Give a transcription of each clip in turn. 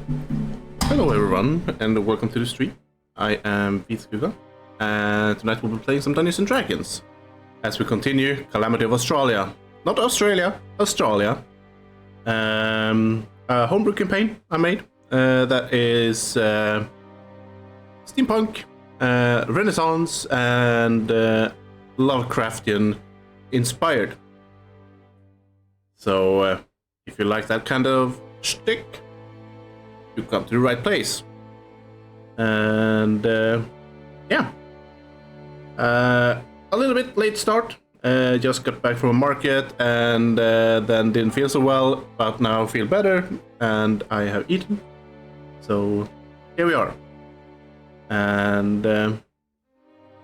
Hello everyone, and welcome to the stream. I am Vitskuga, and tonight we'll be playing some Dungeons & Dragons as we continue Calamity of Astralia. Not Australia, Australia. A homebrew campaign I made that is steampunk, Renaissance, and Lovecraftian inspired. So if you like that kind of shtick, you come to the right place. And yeah, a little bit late start. Just got back from a market and then didn't feel so well, but now feel better and I have eaten. So here we are. And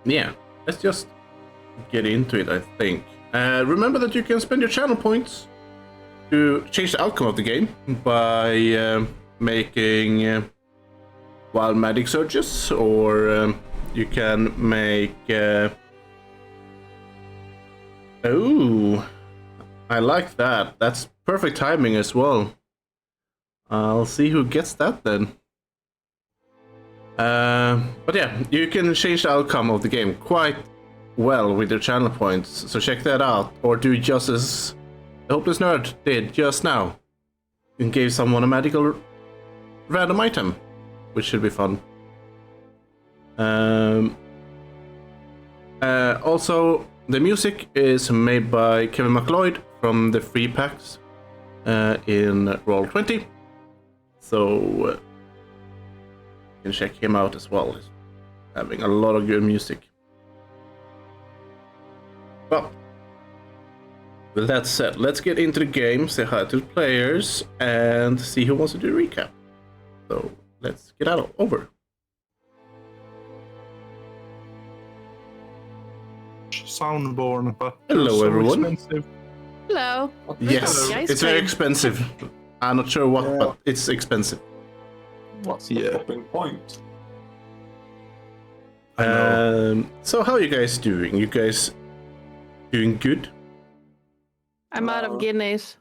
yeah, let's just get into it, I think. Remember that you can spend your channel points to change the outcome of the game by making wild magic searches, or you can make oh, I like that. That's perfect timing as well. I'll see who gets that then. But yeah, you can change the outcome of the game quite well with your channel points, so check that out, or do just as the Hopeless Nerd did just now and gave someone a magical random item, which should be fun. Also, the music is made by Kevin MacLeod from the free packs in Roll20, so you can check him out as well. He's having a lot of good music. Well, with that said, let's get into the game, say hi to the players, and see who wants to do a recap. So let's get over. Soundborn, but hello so everyone. Expensive. Hello. Yes, Ice it's very cream. expensive. I'm not sure what, but it's expensive. What's the flipping point? So how are you guys doing? You guys doing good? I'm out of guineas.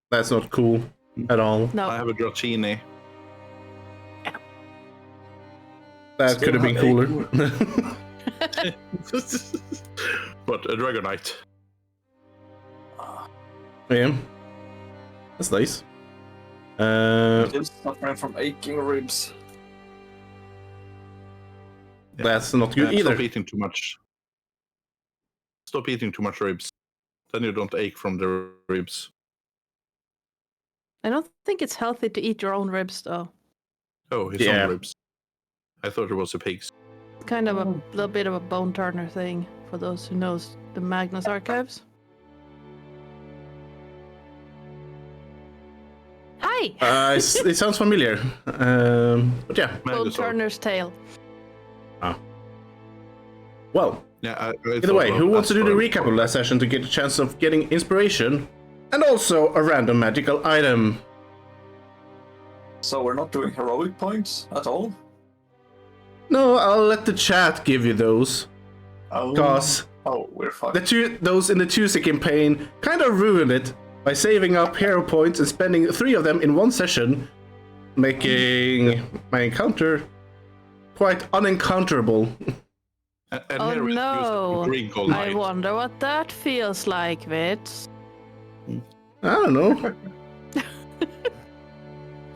That's not cool at all. No. I have a Dracini. That could have been cooler. But a Dragonite. Yeah, that's nice. Still suffering from aching ribs. That's not good either. Stop eating too much. Stop eating too much ribs. Then you don't ache from the ribs. I don't think it's healthy to eat your own ribs, though. Oh, his Yeah. own ribs. I thought it was a pig's. It's kind of a little bit of a bone turner thing for those who knows the Magnus archives. Hi. It sounds familiar. But yeah. Bone turner's tail. Well, Yeah. either way, who wants to do the recap of last session to get a chance of getting inspiration and also a random magical item? So we're not doing heroic points at all? No, I'll let the chat give you those. Oh, Cause we're fine. those in the Tuesday campaign kind of ruined it by saving up hero points and spending 3 of them in one session, making my encounter quite unencounterable. And Oh here is no. Green Gold I Knight. wonder what that feels like, Vits. I don't know.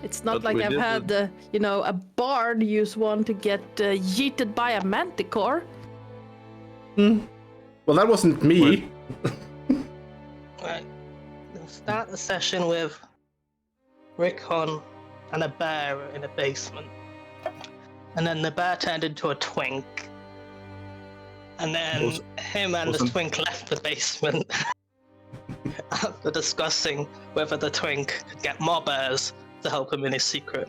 It's not But like we I've did had, a bard use one to get yeeted by a manticore. Well, that wasn't me. Right. We'll start the session with Rickon and a bear in a basement. And then the bear turned into a twink. And then him and the wasn't- twink left the basement after discussing whether the twink could get more bears to help him in his secret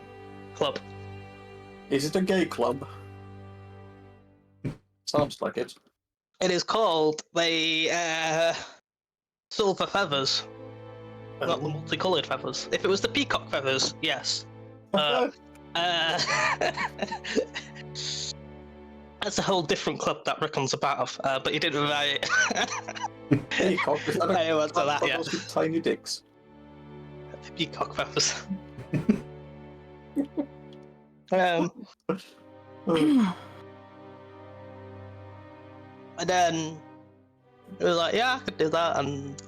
club. Is it a gay club? Sounds like it. It is called the Silver Feathers, not the multicolored feathers. If it was the peacock feathers, yes. That's a whole different club that Rickon's a part of, but he didn't invite. Peacock, is that I went to that, for yeah. those with tiny dicks? peacock feathers. And then it was like, yeah, I could do that, and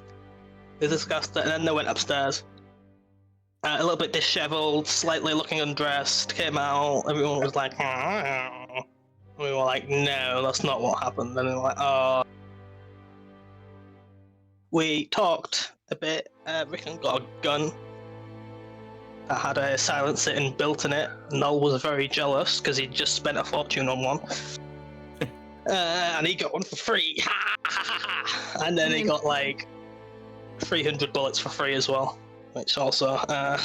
they discussed it, and then they went upstairs. A little bit disheveled, slightly looking undressed, came out, everyone was like, we were like, no, that's not what happened. And they were like, oh. We talked a bit. Rickon got a gun that had a silencer inbuilt in it. Noel was very jealous because he'd just spent a fortune on one. And he got one for free. And then he got like 300 bullets for free as well, which also I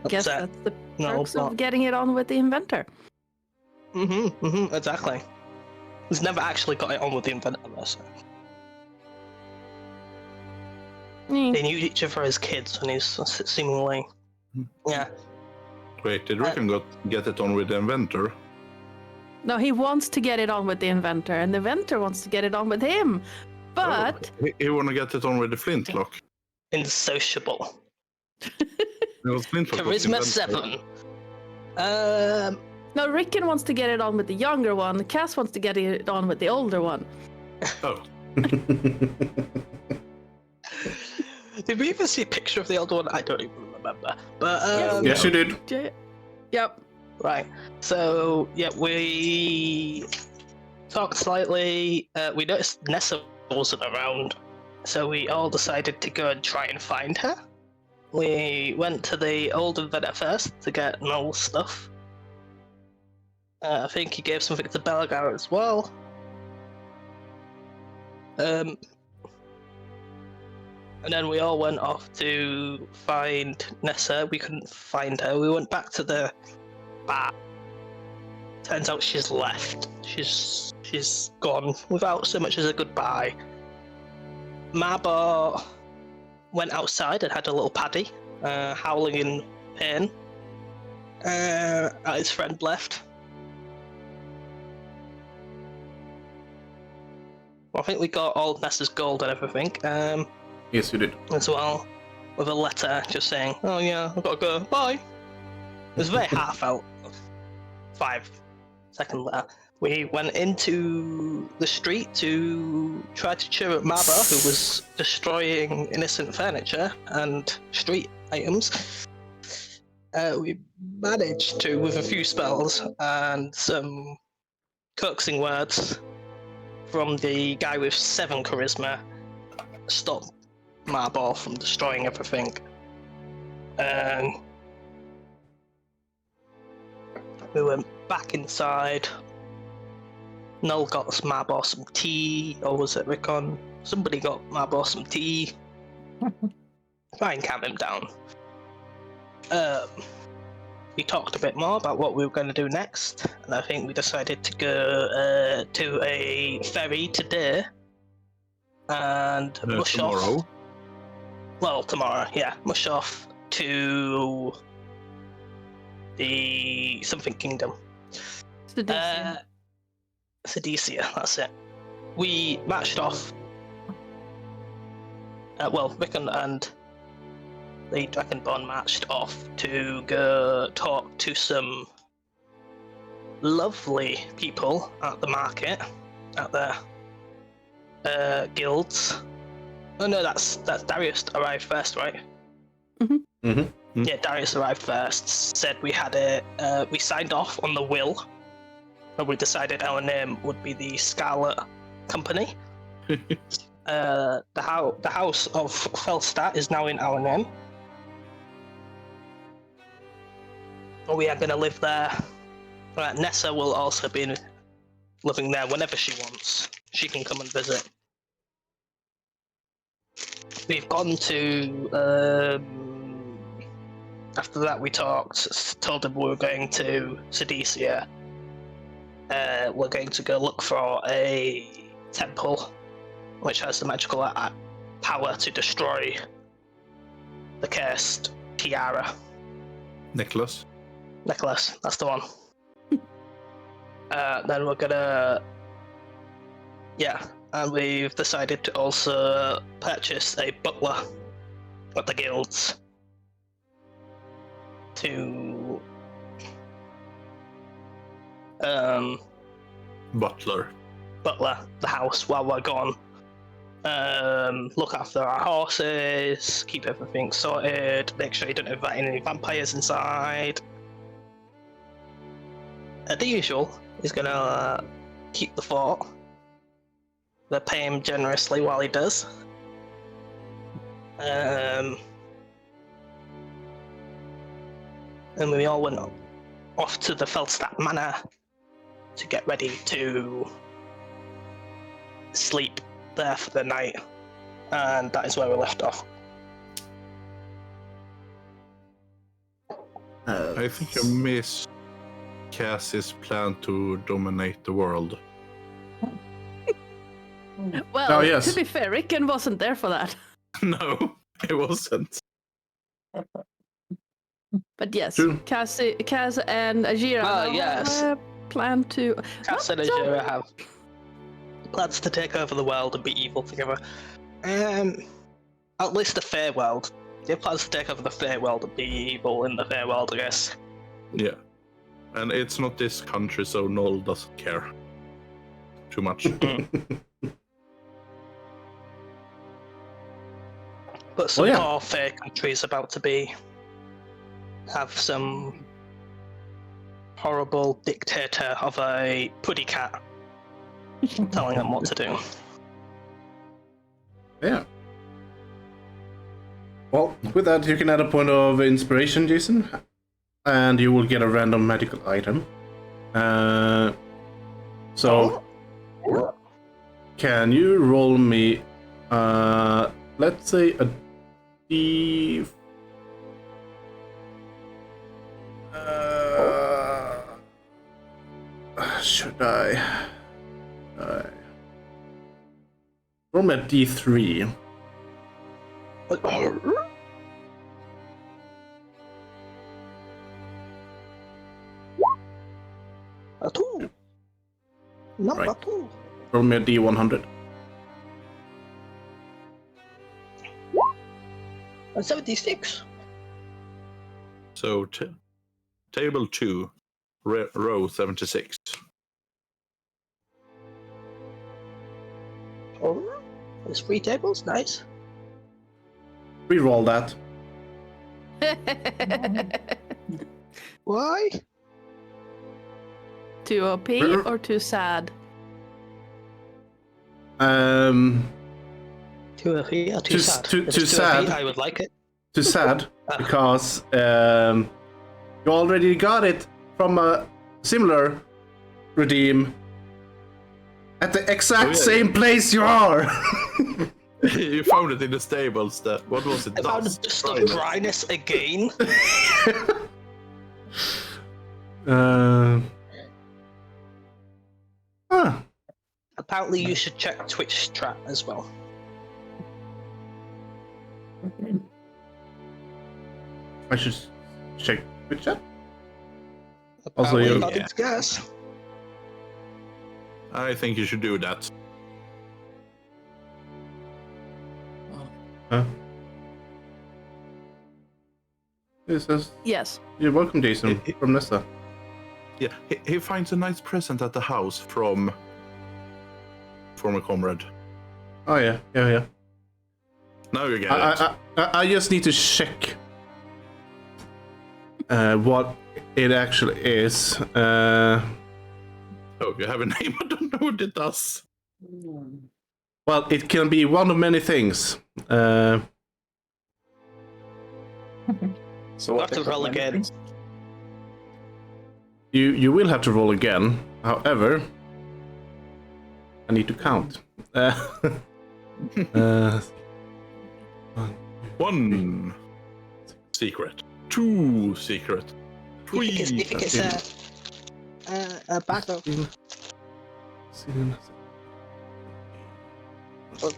guess upset. that's the No, perks not. of getting it on with the inventor. Exactly. He's never actually got it on with the inventor though, so. They knew each other as kids, and he's seemingly, yeah. Wait, did Rickon get it on with the inventor? No, he wants to get it on with the inventor, and the inventor wants to get it on with him. But He want to get it on with the flintlock. Insociable. It was flintlock was Charisma inventor. 7. no, Rickon wants to get it on with the younger one. Cass wants to get it on with the older one. Oh, Did we even see a picture of the older one? I don't even remember. But Yes, you did. Yep. right. So yeah, we talked slightly. We noticed Nessa wasn't around, so we all decided to go and try and find her. We went to the old inventor first to get Noel's stuff. I think he gave something to Belgar as well. And then we all went off to find Nessa. We couldn't find her. We went back to the bar. Turns out she's left. She's gone without so much as a goodbye. Marbor went outside and had a little paddy, howling in pain. His friend left. Well, I think we got all Nessa's gold and everything. Yes, you did. As well, with a letter just saying, oh yeah, I've got to go, bye. It was very heartfelt. 5-second letter. We went into the street to try to cheer up Maba, who was destroying innocent furniture and street items. We managed to, with a few spells and some coaxing words from the guy with 7 charisma, stop Marball from destroying everything. We went back inside. Null got Marball some tea, or was it Rickon? Somebody got Marball some tea. Try and calm him down. We talked a bit more about what we were going to do next, and I think we decided to go to a ferry today and mush tomorrow. off. Well, tomorrow, yeah, mush off to the something kingdom. Sedecia, that's it. We marched off. Rickon and the Dragonborn marched off to go talk to some lovely people at the market, at their guilds. Oh no, that's Darius arrived first, right? Yeah, Darius arrived first. Said we had we signed off on the will, and we decided our name would be the Scarlet Company. The house of Felstat is now in our name. We are going to live there. Nessa will also be living there whenever she wants. She can come and visit. We've gone to... after that we told them we were going to Sedecia. We're going to go look for a temple which has the magical power to destroy the cursed tiara. Necklace, that's the one. Then we're gonna... Yeah, and we've decided to also purchase a butler at the guilds to Butler. butler the house while we're gone. Look after our horses, keep everything sorted, make sure you don't invite any vampires inside. The usual. He's gonna keep the fort. They pay him generously while he does. And we all went off to the Felstadt Manor to get ready to sleep there for the night, and that is where we left off. I think you miss Cassie's plan to dominate the world. Well, Oh, yes. to be fair, Rickon wasn't there for that. No, it wasn't. But yes, True. Kaz and Ajira Yes. plan to. Cass and Ajira have plans to take over the world and be evil together. At least the Fair World. They have plans to take over the Fair World and be evil in the Fair World, I guess. Yeah. And it's not this country, so Noel doesn't care too much. But some Oh, yeah. poor fair country is about to have some horrible dictator of a puddy cat telling them what to do. Yeah. Well, with that, you can add a point of inspiration, Jason, and you will get a random magical item. So, can you roll me, let's say a D. Should I? Roll me a D3. A two. Number Right. two. Roll me a D100. A 76. So, table 2, row 76. Oh, there's 3 tables. Nice. Reroll that. Why? Too OP or too sad? Too OP or too sad? Too If it's sad. OP, I would like it. Too sad because you already got it from a similar redeem at the exact same place you are. You found it in the stables. What was it? I found Dust? just the Dryness. dryness again. Huh. Apparently, you should check Twitch chat as well. I should check which chat. Apparently, you- not its gas. I think you should do that. Huh? It says, Yes. "You're welcome, Jason, from Nessa." Yeah, he finds a nice present at the house from former comrade. Oh yeah. Now you get it. I just need to check what it actually is. Oh, you have a name? I don't know what it does. Well, it can be one of many things. So We'll have to roll again. You will have to roll again. However, I need to count. One secret. Two secret. Three. If it's a battle,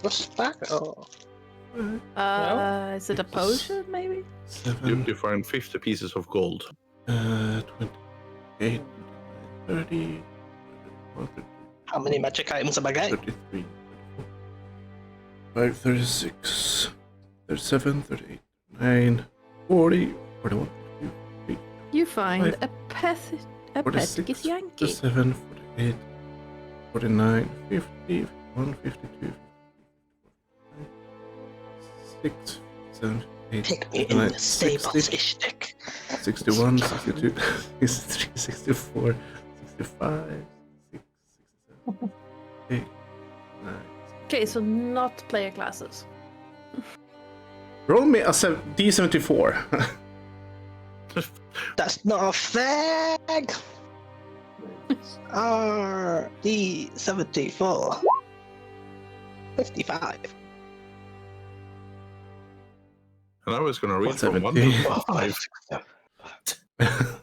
what's battle? Is it a potion, maybe? 7, You find 50 pieces of gold. 28, 30, 34, How many magic items am I getting? 33, 35, 36, 37, 38, 39, 40, 41, 42, You find Five, a 46, Petkis Yankee. 47, 48, 49, 50, 51, 52, 56, 7, 8, Take me in 59, the stables, 60, Ishtik. 61, 62, 63, 64, 65, 66, 67, 8, 9. Okay, so not player classes. Roll me a D74. That's not a thing! RD74. 55. And I was going to read from 1 70. to 5.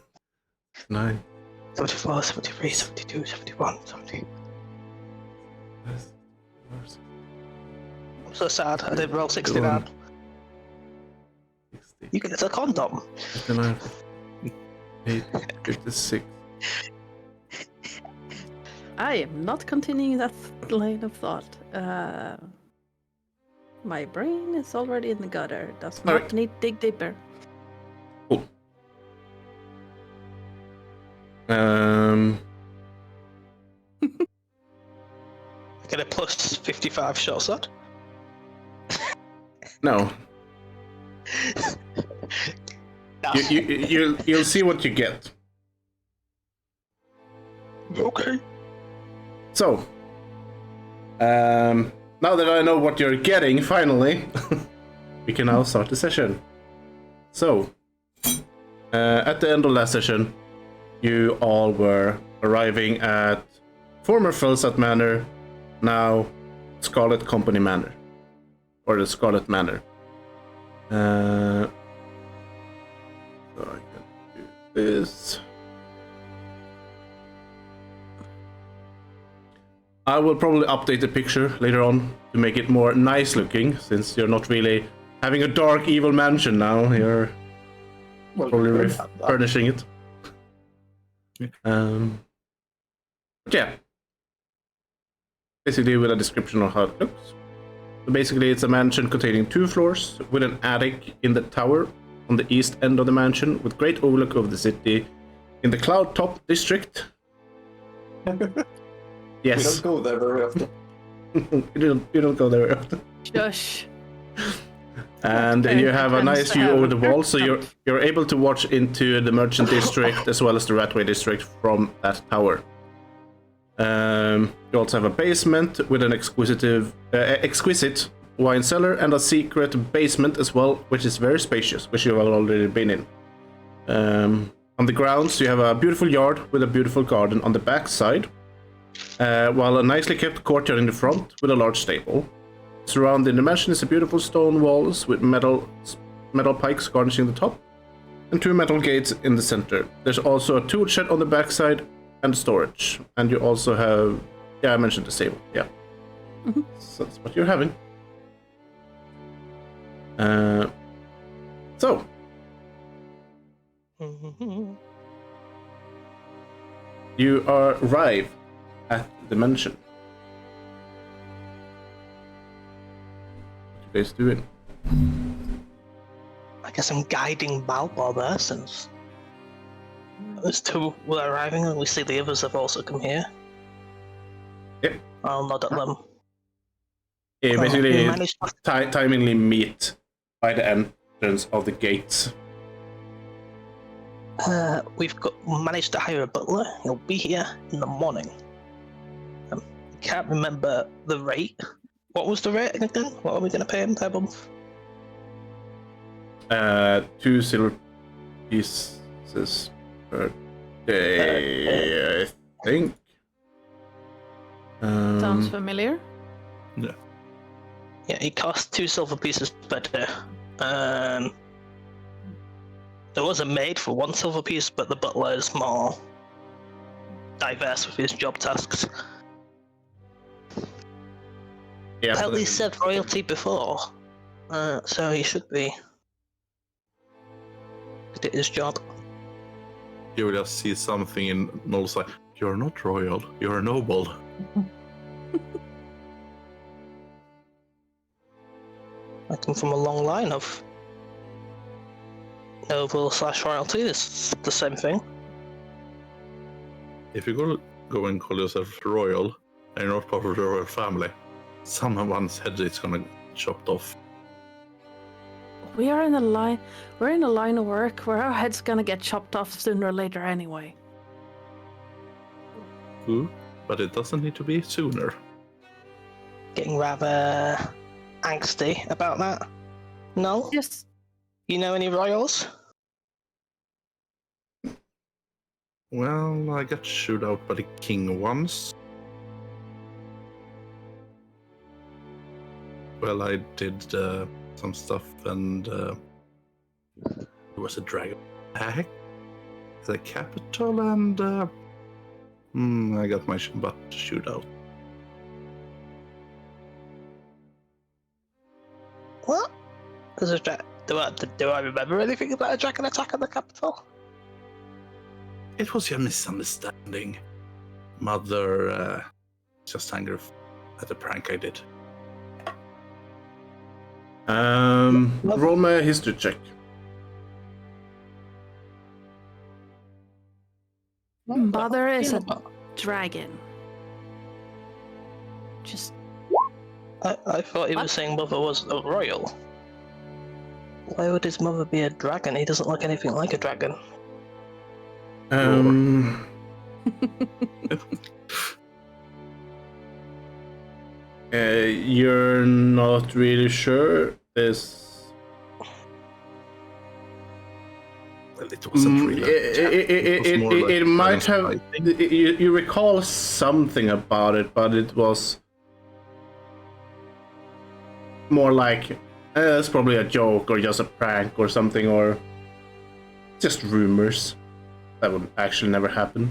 9. 74, 73, 72, 71, 70. I'm so sad I didn't roll 69. 60, You get a condom. 59, 58, 56. I am not continuing that line of thought. My brain is already in the gutter. Does not Alright. need dig deeper. Cool. I get a plus 55 shot slot. No. You'll see what you get. Okay. So, now that I know what you're getting, finally, we can now start the session. So, at the end of last session, you all were arriving at former Felsat Manor, now Scarlet Company Manor, or the Scarlet Manor. So I can do this. I will probably update the picture later on to make it more nice looking, since you're not really having a dark evil mansion now. You're probably furnishing it. But yeah, basically with a description of how it looks. So basically it's a mansion containing 2 floors with an attic in the tower on the east end of the mansion with great overlook over the city in the Cloud Top district. Yes. We don't go there very often. you don't go there very often. Shush. And Okay, you have a tends nice to view have over a the wall, so dark you're able to watch into the merchant district as well as the Ratway district from that tower. You also have a basement with an exquisite wine cellar and a secret basement as well, which is very spacious, which you have already been in. On the grounds, you have a beautiful yard with a beautiful garden on the back side, while a nicely kept courtyard in the front with a large stable. Surrounding the mansion is a beautiful stone walls with metal pikes garnishing the top, and 2 metal gates in the center. There's also a tool shed on the backside and storage, and you also have, I mentioned the stable, yeah. So that's what you're having. So you arrive at the mansion. What you guys doing? I guess I'm guiding Balboa there since those 2 were arriving and we see the others have also come here. Yep. I'll nod at them. Yeah, we basically managed to- timingly meet by the entrance of the gates. We've managed to hire a butler. He'll be here in the morning. Can't remember the rate. What was the rate again? What are we going to pay him per month? 2 silver pieces per day, I think. Sounds familiar. Yeah, he costs 2 silver pieces per day. There was a maid for 1 silver piece, but the butler is more diverse with his job tasks. Yeah, At least served royalty before, so he should be good at his job. You will just see something in Noel's like, you're not royal, you're noble. I come from a long line of Noble/royalty is the same thing. If you go and call yourself royal, and you're not part of the royal family, someone's head is gonna get chopped off. We are in a line. We're in a line of work where our head's gonna get chopped off sooner or later anyway. Ooh, but it doesn't need to be sooner. Getting rather angsty about that. No? Just You know any royals? Well, I got shot out by the king once. Well, I did some stuff, and there was a dragon attack at the capital, and I got my butt shoot out. What? There's a do I remember anything about a dragon attack at the capital? It was a misunderstanding. Mother just angry at the prank I did. Roll me a history check. Mother is a dragon. Just I thought he was saying mother was a royal. Why would his mother be a dragon? He doesn't look anything like a dragon. You're not really sure. This. Well, it wasn't really. It might have. You recall something about it, but it was more like it's probably a joke or just a prank or something, or just rumors. That would actually never happen.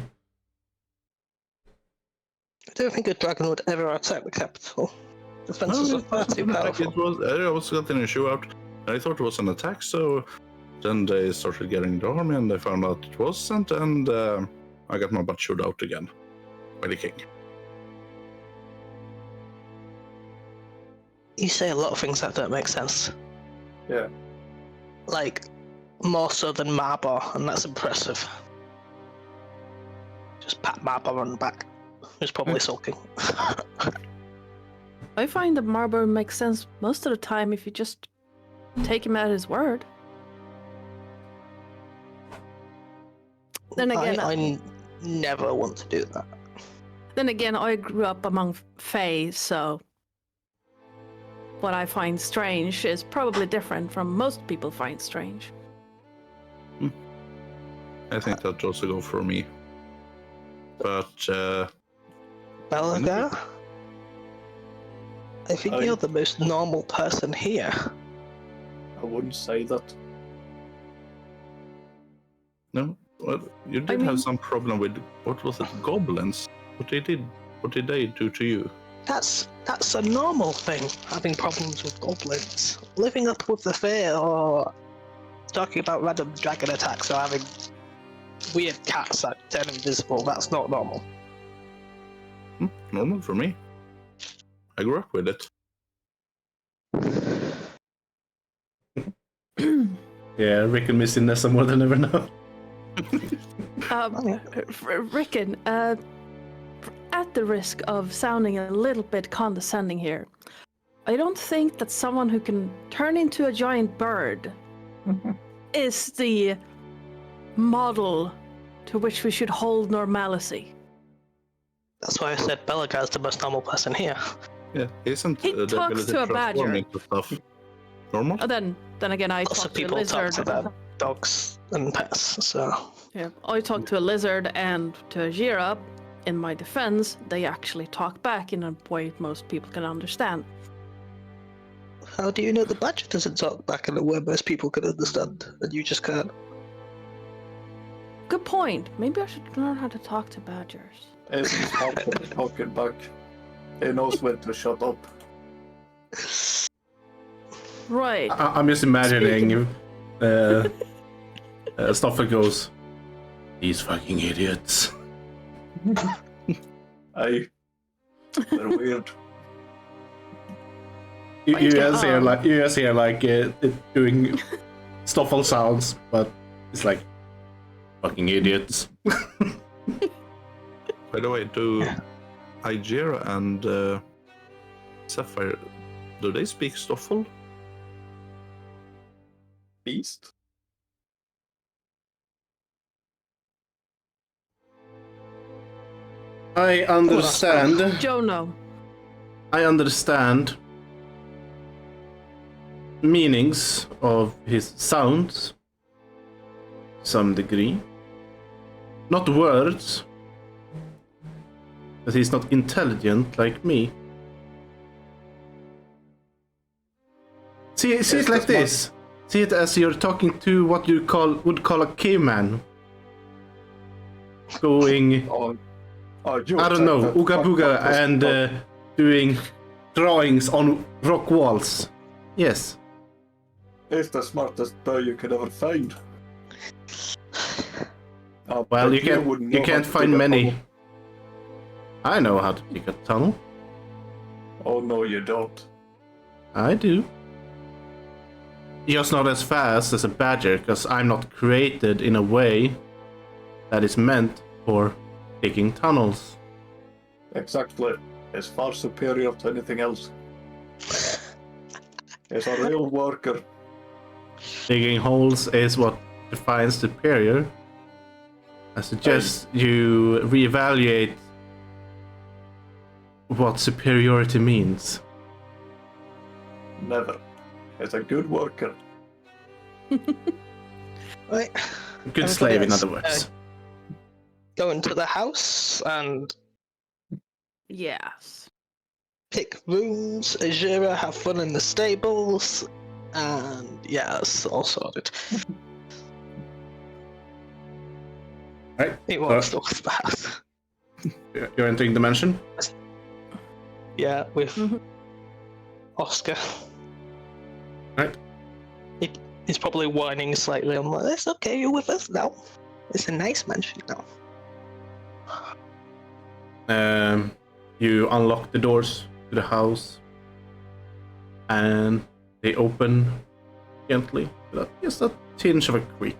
I don't think a dragon would ever attack the capital. Defenses are far too powerful. I was getting a shootout, and I thought it was an attack, so then they started getting the army, and they found out it wasn't, and I got my butt shot out again by the king. You say a lot of things that don't make sense. Yeah. Like, more so than Marbar, and that's impressive. Just pat Marbar on the back. Who's probably sulking. I find that Marbar makes sense most of the time if you just take him at his word. Then again, I never want to do that. Then again, I grew up among Fae, so what I find strange is probably different from most people find strange. I think that also go for me. But Belagar? I think you're the most normal person here. I wouldn't say that. no, well, you did have some problem with what was it, goblins? What did they do to you? That's a normal thing, having problems with goblins. Living up with the fear or talking about random dragon attacks or having weird cats that turn invisible, that's not normal. Normal for me. I grew up with it. Yeah, Rick and Missy Nessa more than ever now. Rickon, at the risk of sounding a little bit condescending here, I don't think that someone who can turn into a giant bird is the model to which we should hold normalcy. That's why I said Belagar's the most normal person here. Yeah, isn't He the talks ability to a transform badger. into stuff normal? Then again, I Lots talked of to a people lizard. talk to their dogs and pets, so... Yeah, I talked to a lizard and to a Jira. In my defense, they actually talk back in a way most people can understand. How do you know the badger doesn't talk back in a way most people can understand, and you just can't? Good point. Maybe I should learn how to talk to badgers. It's not talking back. He knows when to shut up. Right. I'm just imagining Stoffer goes, these fucking idiots. Aye. They're weird. You guys hear like it doing Stoffel sounds, but it's like fucking idiots. By the way, do Igera and Sapphire, do they speak Stoffel? Beast? I understand. Joe, no. I understand meanings of his sounds to some degree. Not words, but he's not intelligent like me. See it like this. See it as you're talking to what you would call a caveman. Going, I don't know, ooga booga, and doing drawings on rock walls. Yes. It's the smartest boy you could ever find. Well, you can't find many. I know how to dig a tunnel. Oh no, you don't. I do. Just not as fast as a badger, because I'm not created in a way that is meant for digging tunnels. Exactly. It's far superior to anything else. It's a real worker. Digging holes is what defines superior. I suggest you reevaluate what superiority means. Never. It's a good worker. Right. Good slave, in other words. Go into the house and Yes. pick rooms. Ajira, have fun in the stables. And yes, all sorted. Right. It was the house. You're entering the mansion? Yeah, with Oscar. Right. He's probably whining slightly. I'm like, it's okay, you're with us now. It's a nice mansion now. You unlock the doors to the house, and they open gently, without just a tinge of a creak.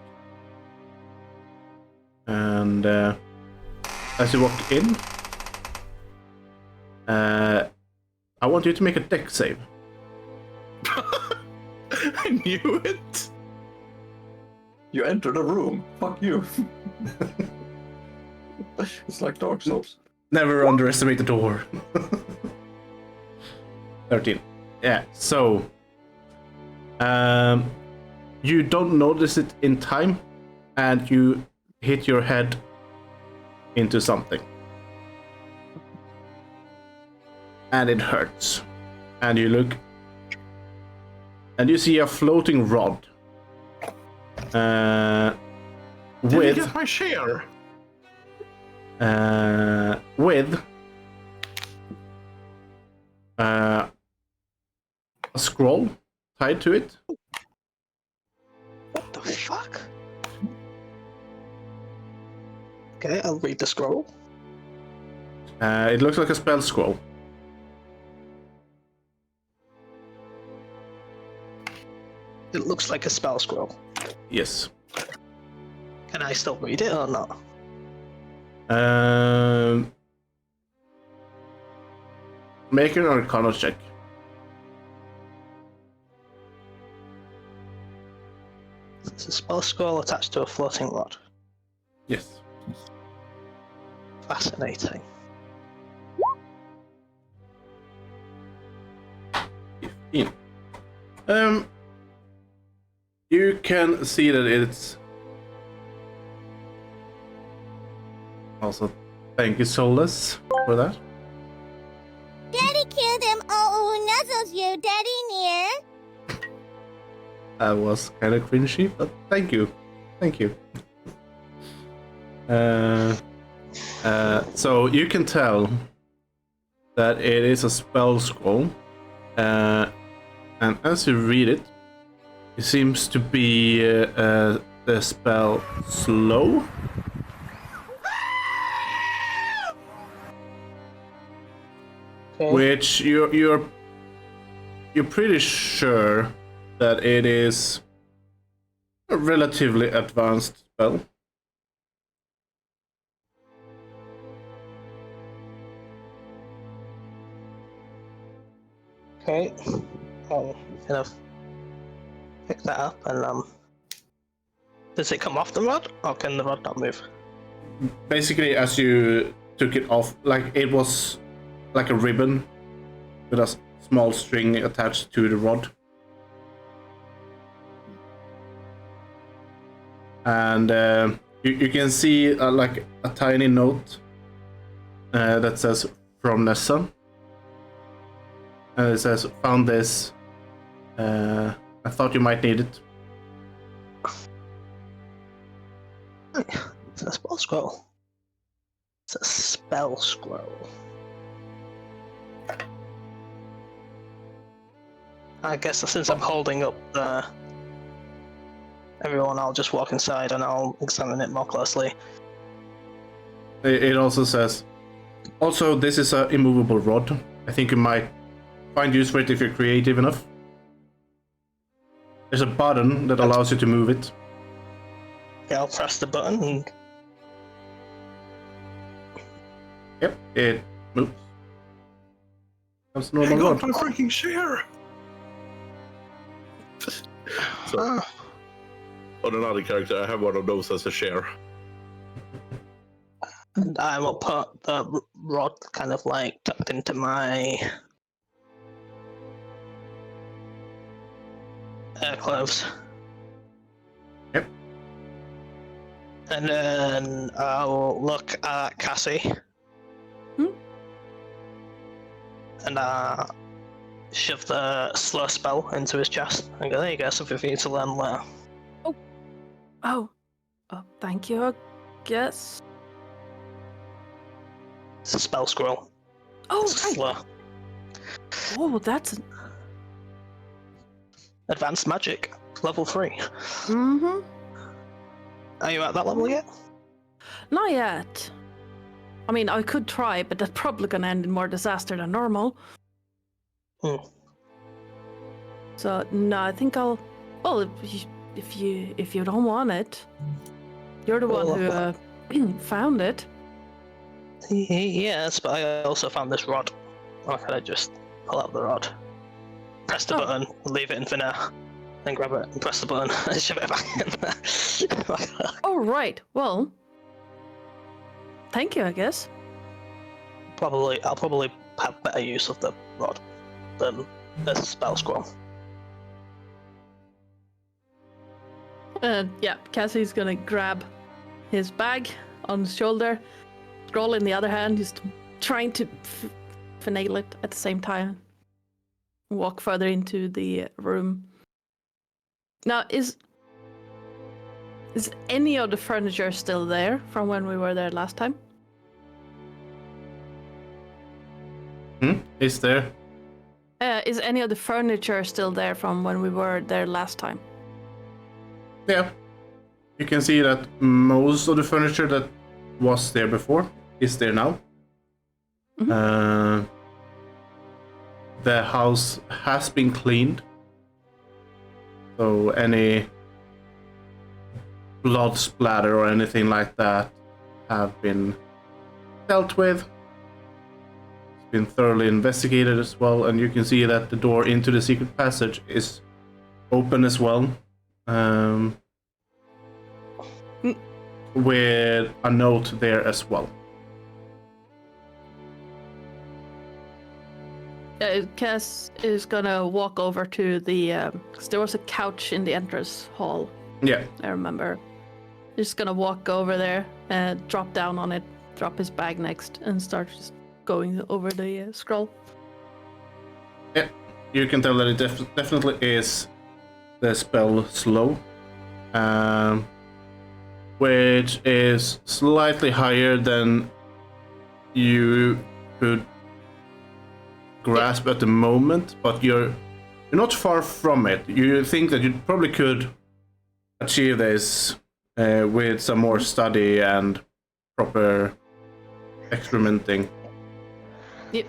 And as you walk in, I want you to make a dex save. I knew it. You enter the room. Fuck you. It's like Dark Souls. Never underestimate the door. 13. Yeah, so you don't notice it in time, and you hit your head into something. And it hurts. And you look, and you see a floating rod. Did I With get my share? with a scroll tied to it. What the fuck? Okay, I'll read the scroll. It looks like a spell scroll. It looks like a spell scroll. Yes. Can I still read it or not? Make an Arcana check. It's a spell scroll attached to a floating rod. Yes. Fascinating. 15. You can see that it's also. Thank you, Solus, for that. Daddy killed him. Oh, nuzzles you, Daddy near. That was kind of cringy, but thank you. Thank you. So you can tell that it is a spell scroll, and as you read it, it seems to be the spell slow. Okay. Which you're pretty sure that it is a relatively advanced spell. Okay. I'll kind of pick that up and does it come off the rod, or can the rod not move? Basically, as you took it off, like it was like a ribbon with a small string attached to the rod. And you can see like a tiny note that says from Nessa. And it says, found this. I thought you might need it. It's a spell scroll. It's a spell scroll. I guess since I'm holding up everyone, I'll just walk inside and I'll examine it more closely. It also says, also this is an immovable rod. I think you might find use for it if you're creative enough. There's a button that allows you to move it. Okay, I'll press the button and Yep, it moves. That's a normal Hang on rod. to a freaking share! So, on another character, I have one of those as a share. and I will put the rod kind of like tucked into my clothes. Yep. And then I'll look at Cassie. And shove the slow spell into his chest and go, there you go, something for you to learn later. Oh, thank you, I guess. It's a spell scroll. Oh, It's right. slow. Oh, that's... Advanced magic, level 3. Mm-hmm. Are you at that level yet? Not yet. I mean, I could try, but that's probably gonna end in more disaster than normal. So, no, I think I'll... Well, if you don't want it, you're the one who found it. Yes, but I also found this rod. Or can I just pull out the rod? Press the button, leave it in for now. Then grab it and press the button and shove it back in there. Oh, right. Well, thank you, I guess. I'll probably have better use of the rod than the spell scroll. Yeah, Cassie's gonna grab his bag on his shoulder, scroll in the other hand, just trying to finagle it at the same time. Walk further into the room. Now, is any of the furniture still there from when we were there last time? Is there? Is any of the furniture still there from when we were there last time? Yeah. You can see that most of the furniture that was there before is there now. Mm-hmm. The house has been cleaned. So any blood splatter or anything like that have been dealt with. It's been thoroughly investigated as well, and you can see that the door into the secret passage is open as well. With a note there as well. Cass is gonna walk over to the... 'cause there was a couch in the entrance hall, Yeah. I remember. Just gonna walk over there, drop down on it, drop his bag next, and start just going over the scroll. Yeah. You can tell that it definitely is the spell slow. Which is slightly higher than you could grasp at the moment, but you're not far from it. You think that you probably could achieve this with some more study and proper experimenting. Yep.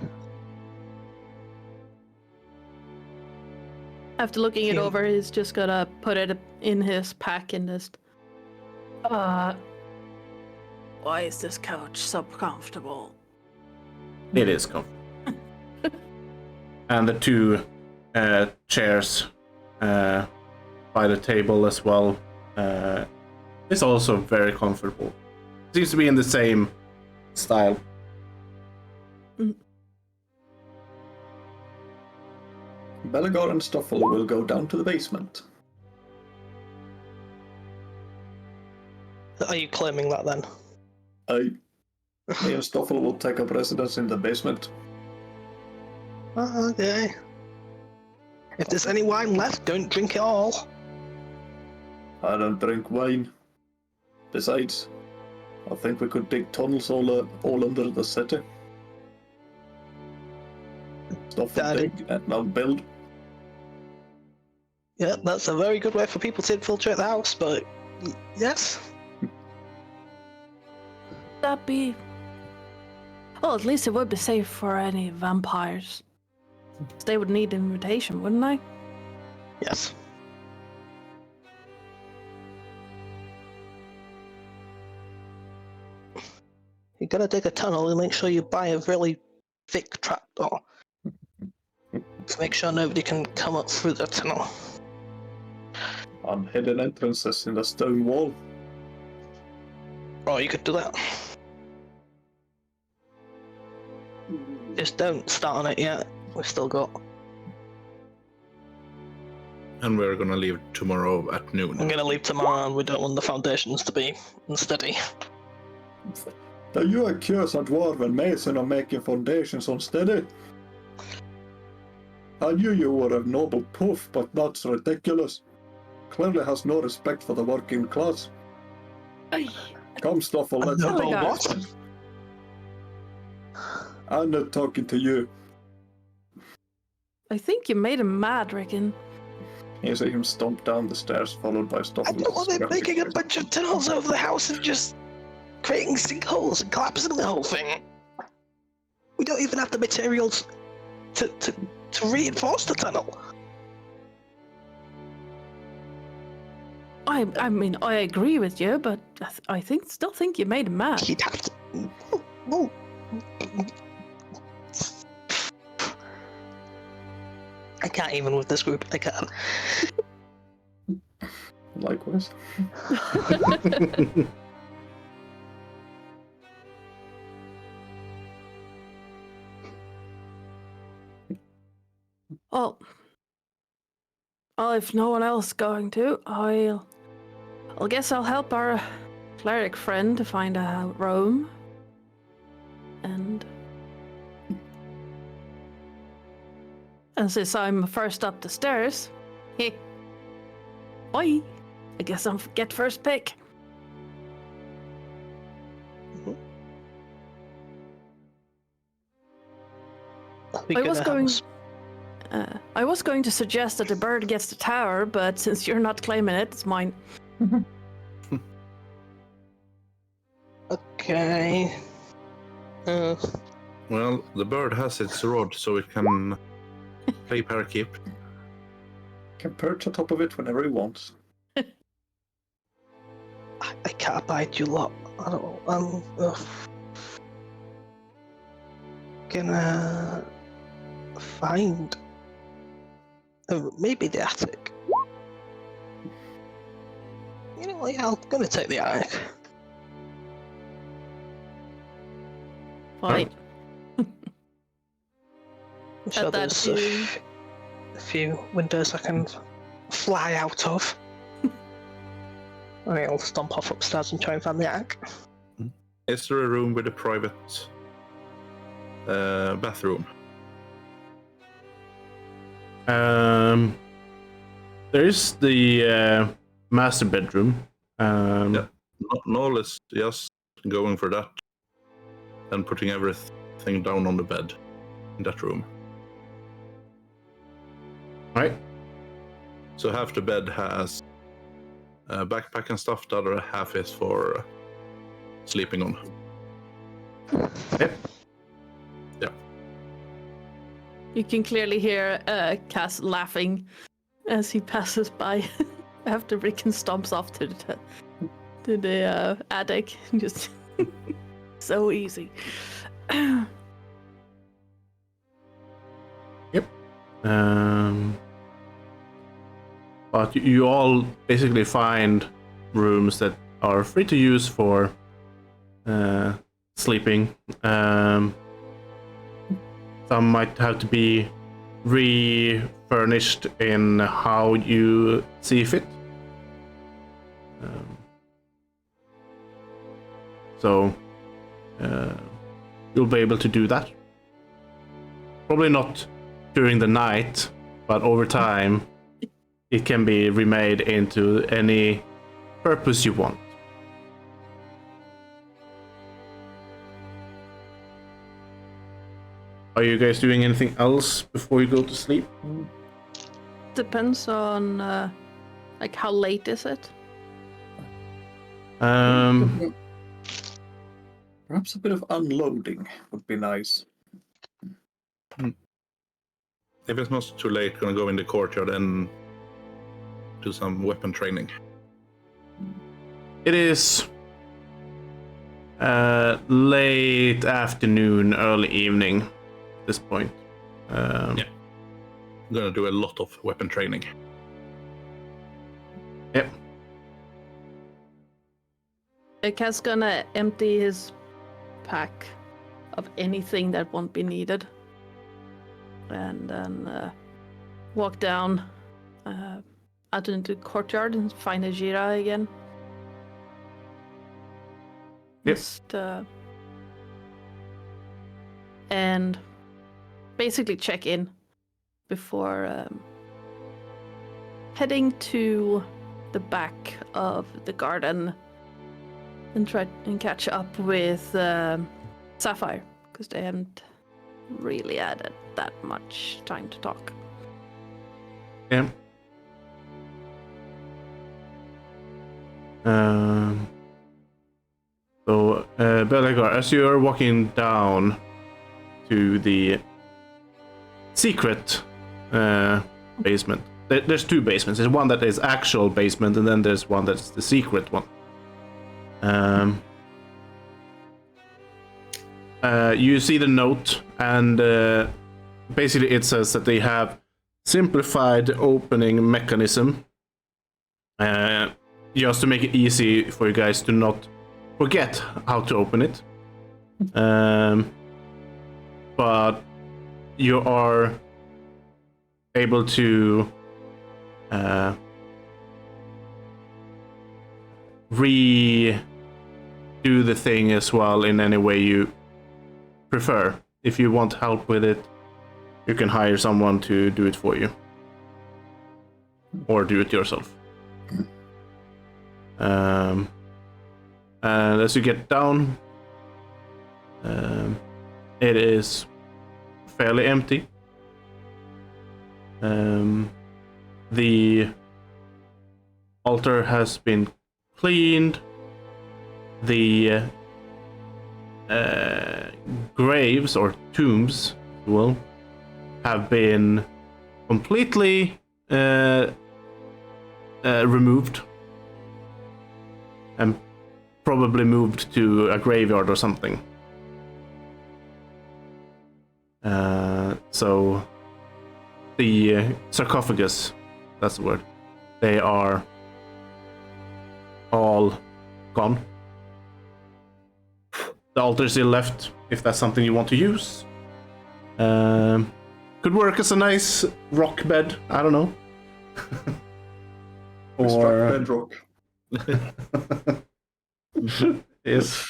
After looking it over, he's just gonna put it in his pack and just. Why is this couch so comfortable? It is comfortable. And the two chairs by the table as well is also very comfortable. Seems to be in the same style. Bellegar and Stoffel will go down to the basement. Are you claiming that then? Me and Stoffel will take up residence in the basement. Okay. If there's any wine left, don't drink it all. I don't drink wine. Besides, I think we could dig tunnels all under the city. Stoffel Daddy. dig and I'll build. Yeah, that's a very good way for people to infiltrate the house, but yes. That be. Well, at least it would be safe for any vampires. They would need an invitation, wouldn't they? Yes. You gotta dig a tunnel and make sure you buy a really thick trapdoor. To make sure nobody can come up through the tunnel. And hidden entrances in the stone wall. Oh, you could do that. Just don't start on it yet. We've still got. And we're gonna leave tomorrow at noon. I'm gonna leave tomorrow and we don't want the foundations to be unsteady. Do you accuse a dwarven mason of making foundations unsteady? I knew you were a noble poof, but that's ridiculous. Clearly has no respect for the working class. Come, Stoffel, let's No, go. what? I'm not talking to you. I think you made him mad, Rickon. You see him stomp down the stairs, followed by I Stoffel. don't want them making a bunch of tunnels over the house and just creating sinkholes and collapsing the whole thing. We don't even have the materials to reinforce the tunnel. I mean, I agree with you, but I still think you made him mad. He'd have to. No. I can't even with this group. I can't. Likewise. Well, if no one else is going to, I'll guess I'll help our cleric friend to find a room. And since I'm first up the stairs, bye. I guess I'll get first pick. I was going to suggest that the bird gets the tower, but since you're not claiming it, it's mine. Okay. Well, the bird has its rod, so it can play parakeet. Can perch on top of it whenever he wants. I can't abide you lot. I don't. I'm gonna find maybe the attic. You know what? Yeah, I'm gonna take the attic. Fine. I'm sure there's a few windows I can fly out of. I'll stomp off upstairs and try and find the attic. Is there a room with a private bathroom? There's the master bedroom. Yeah. No, let's just going for that and putting everything down on the bed in that room. Right. So half the bed has a backpack and stuff. The other half is for sleeping on. Yep. Yeah. You can clearly hear Cass laughing as he passes by after Rickon stomps off to the attic. Just so easy. But you all basically find rooms that are free to use for sleeping. Some might have to be refurnished in how you see fit. So you'll be able to do that. Probably not during the night, but over time it can be remade into any purpose you want. Are you guys doing anything else before you go to sleep? Depends on like how late is it? Perhaps a bit of unloading would be nice. If it's not too late, gonna go in the courtyard and do some weapon training. It is late afternoon, early evening at this point. Yeah. I'm gonna do a lot of weapon training. Yep. Kaz gonna empty his pack of anything that won't be needed, and then walk down out into the courtyard and find Ajira again. Yep. Just, and basically check in before heading to the back of the garden and try and catch up with Sapphire, because they haven't really added that much time to talk. Yeah. So, Belagar, as you are walking down to the secret basement, there's two basements. There's one that is actual basement, and then there's one that's the secret one. You see the note, and basically it says that they have simplified the opening mechanism just to make it easy for you guys to not forget how to open it. But you are able to redo the thing as well in any way you prefer. If you want help with it, you can hire someone to do it for you, or do it yourself. And as you get down, it is fairly empty. The altar has been cleaned. The graves or tombs, if you will, have been completely removed and probably moved to a graveyard or something. So the sarcophagus, that's the word, they are all gone. The altar is still left, if that's something you want to use. Could work as a nice rock bed, I don't know. Or bedrock. Yes.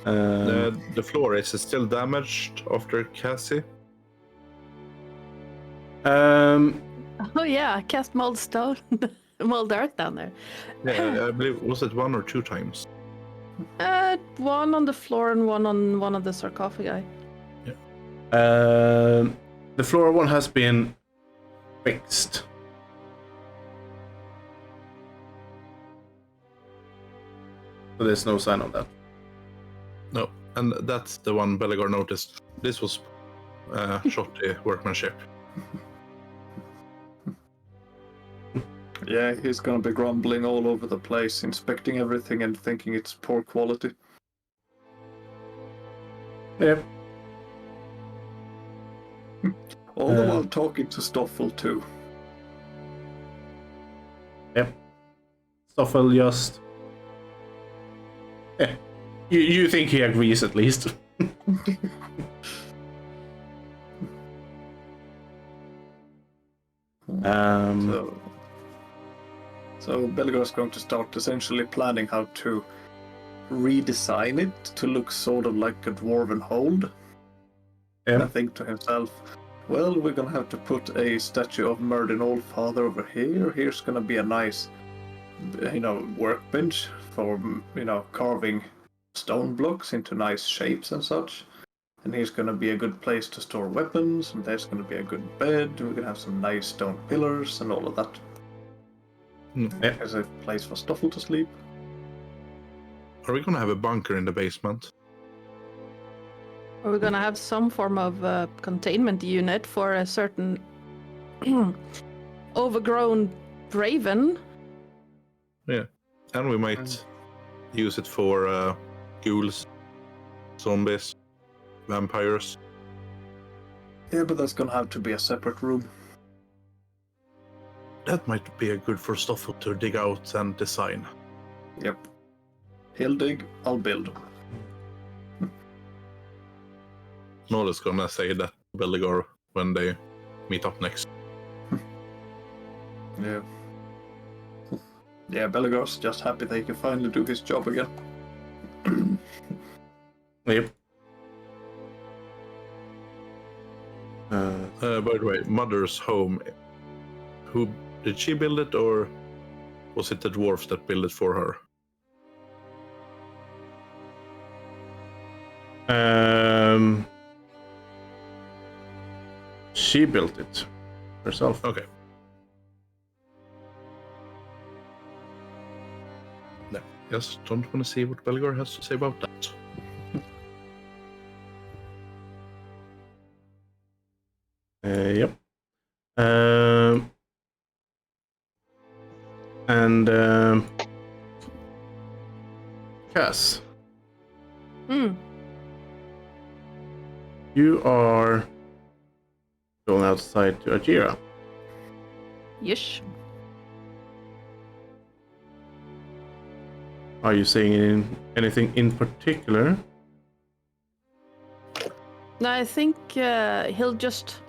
The floor, is it still damaged after Cassie? Oh yeah, cast mold stone, mold earth down there. Yeah, I believe, was it 1 or 2 times? One on the floor and one on one of the sarcophagi. The floor one has been fixed. So there's no sign of that. No, and that's the one Belagar noticed. This was shoddy workmanship. Yeah, he's gonna be grumbling all over the place, inspecting everything and thinking it's poor quality. Yep. All the while talking to Stoffel too. Yep. Stoffel just... Yeah. You think he agrees at least. So Belgar's going to start essentially planning how to redesign it to look sort of like a dwarven hold. Yep. And think to himself, well, we're gonna have to put a statue of Merdin Oldfather over here. Here's gonna be a nice, workbench for, carving stone blocks into nice shapes and such. And here's gonna be a good place to store weapons, and there's gonna be a good bed, and we're gonna have some nice stone pillars and all of that. Yep. There's a place for Stoffel to sleep. Are we gonna have a bunker in the basement? Are we gonna have some form of containment unit for a certain overgrown raven? Yeah, and we might use it for ghouls, zombies, vampires. Yeah, but that's gonna have to be a separate room. That might be a good for Stoffel to dig out and design. Yep. He'll dig, I'll build. Nora's gonna say that to Belgar when they meet up next. Yeah. Yeah, Belgar's just happy that he can finally do his job again. Yep. By the way, Mother's home. Who did she build it, or was it the dwarves that built it for her? She built it herself. Okay. No, just don't want to see what Belgar has to say about that. Yep. And Cass, you are going outside to Ajira. Yes. Are you saying anything in particular? No, I think he'll just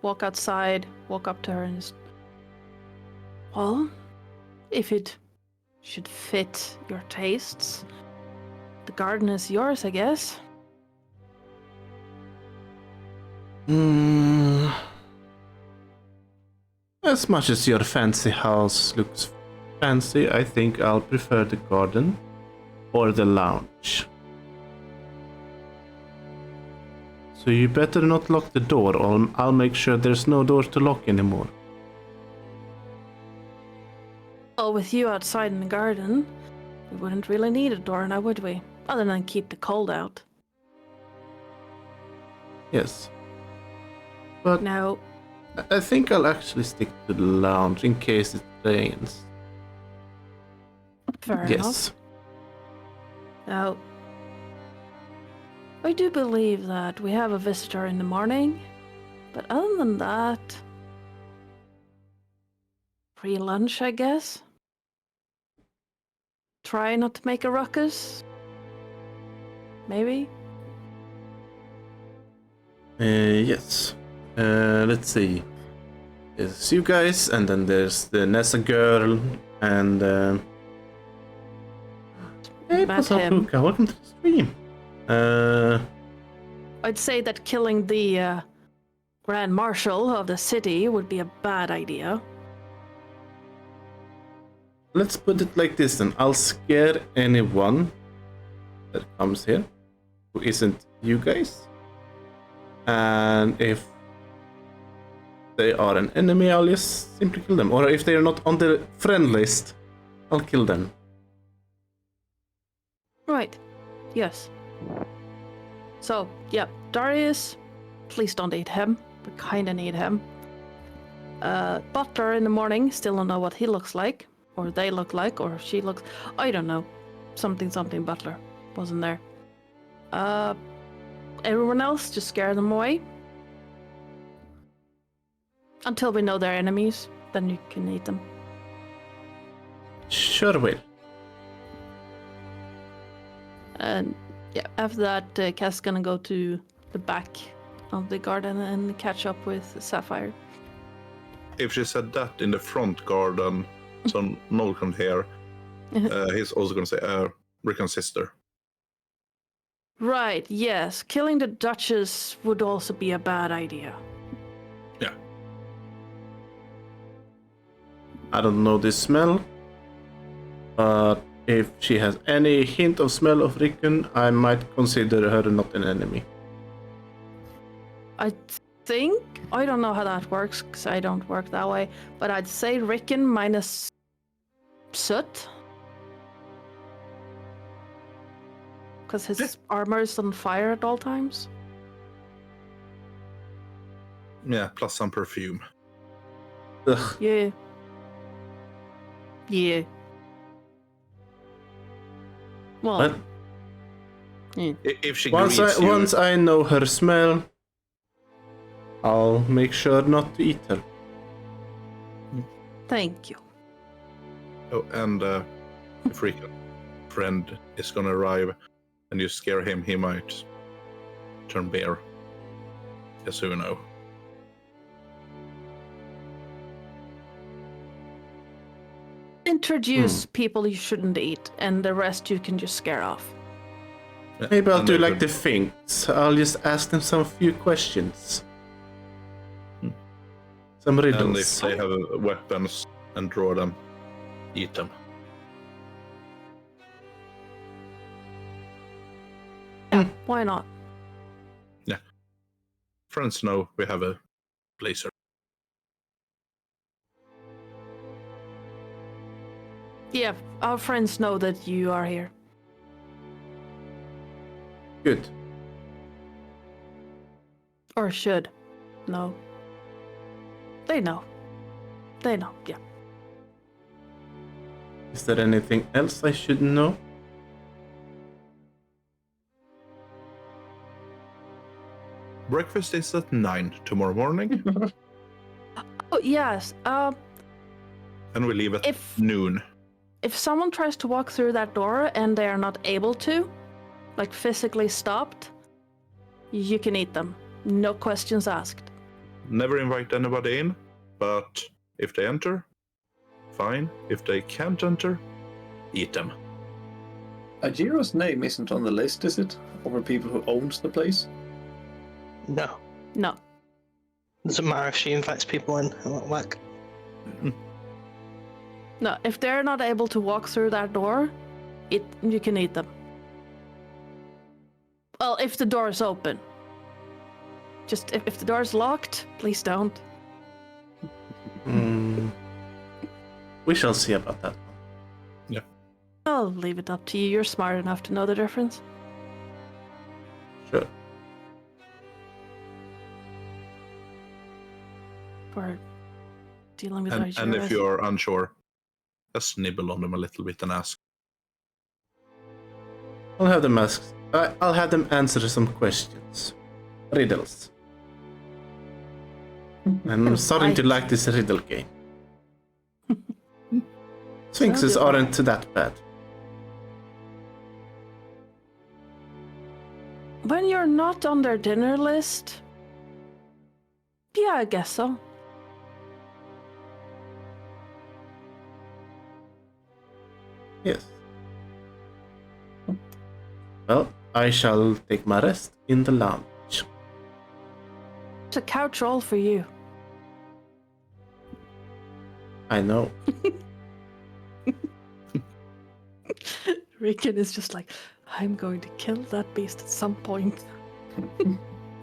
walk outside, walk up to her and just... Well, if it should fit your tastes, the garden is yours, I guess. As much as your fancy house looks fancy, I think I'll prefer the garden or the lounge. So you better not lock the door, or I'll make sure there's no door to lock anymore. Well, with you outside in the garden, we wouldn't really need a door now, would we? Other than keep the cold out. Yes. But No. I think I'll actually stick to the lounge in case it rains. Fair Yes. enough. Now, I do believe that we have a visitor in the morning, but other than that, free lunch, I guess. Try not to make a ruckus. Maybe. Yes. Let's see. There's you guys, and then there's the Nessa girl, and hey, Met what's up, him. Luca? Welcome to the stream. I'd say that killing the Grand Marshal of the city would be a bad idea. Let's put it like this then. I'll scare anyone that comes here who isn't you guys. And if they are an enemy, I'll just simply kill them. Or if they are not on the friend list, I'll kill them. Right. Yes. So, yeah, Darius, please don't eat him. We kinda need him. Butler in the morning, still don't know what he looks like, or they look like, or she looks. I don't know. Something Butler wasn't there. Everyone else, just scare them away. Until we know they're enemies, then you can eat them. Sure will. And yeah, after that, Cass is gonna go to the back of the garden and catch up with Sapphire. If she said that in the front garden, so Noel can hear, he's also going to say, Rickon's sister. Right, yes. Killing the Duchess would also be a bad idea. Yeah. I don't know this smell, but if she has any hint of smell of Rickon, I might consider her not an enemy. I think, I don't know how that works, because I don't work that way, but I'd say Rickon minus soot. Because his armor is on fire at all times. Yeah, plus some perfume. Ugh. Yeah. Yeah. Well, But If she once greets you, once I know her smell, I'll make sure not to eat her. thank you. oh, and if Rickon's friend is going to arrive and you scare him, he might turn bear. Just so you know. Introduce people you shouldn't eat, and the rest you can just scare off. Yeah, Maybe I'll and do they like could- the Finks. I'll just ask them some few questions. Some And riddles. if they have weapons and draw them, eat them. Yeah, why not? Friends know we have a blazer. Yeah, our friends know that you are here. Good. Or should. No. They know. They know, yeah. Is there anything else I should know? Breakfast is at 9 tomorrow morning, Oh, yes. and we leave at If noon. if someone tries to walk through that door and they are not able to, like physically stopped, you can eat them. No questions asked. Never invite anybody in, but if they enter, fine. If they can't enter, eat them. Ajiro's name isn't on the list, is it? Over people who owns the place? No. No. Doesn't matter if she invites people in. It won't work. No, if they're not able to walk through that door, you can eat them. Well, if the door is open. Just if the door is locked, please don't. We shall see about that. I'll leave it up to you. You're smart enough to know the difference. Sure. For dealing with And if Ajiro's. you're unsure, just nibble on them a little bit and ask. I'll have them ask. I'll have them answer some questions. Riddles. I'm starting to like this riddle game. Sphinxes So do I. aren't that bad. When you're not on their dinner list, yeah, I guess so. Yes. Well, I shall take my rest in the lounge. It's a couch roll for you. I know. Rickon is just like, I'm going to kill that beast at some point.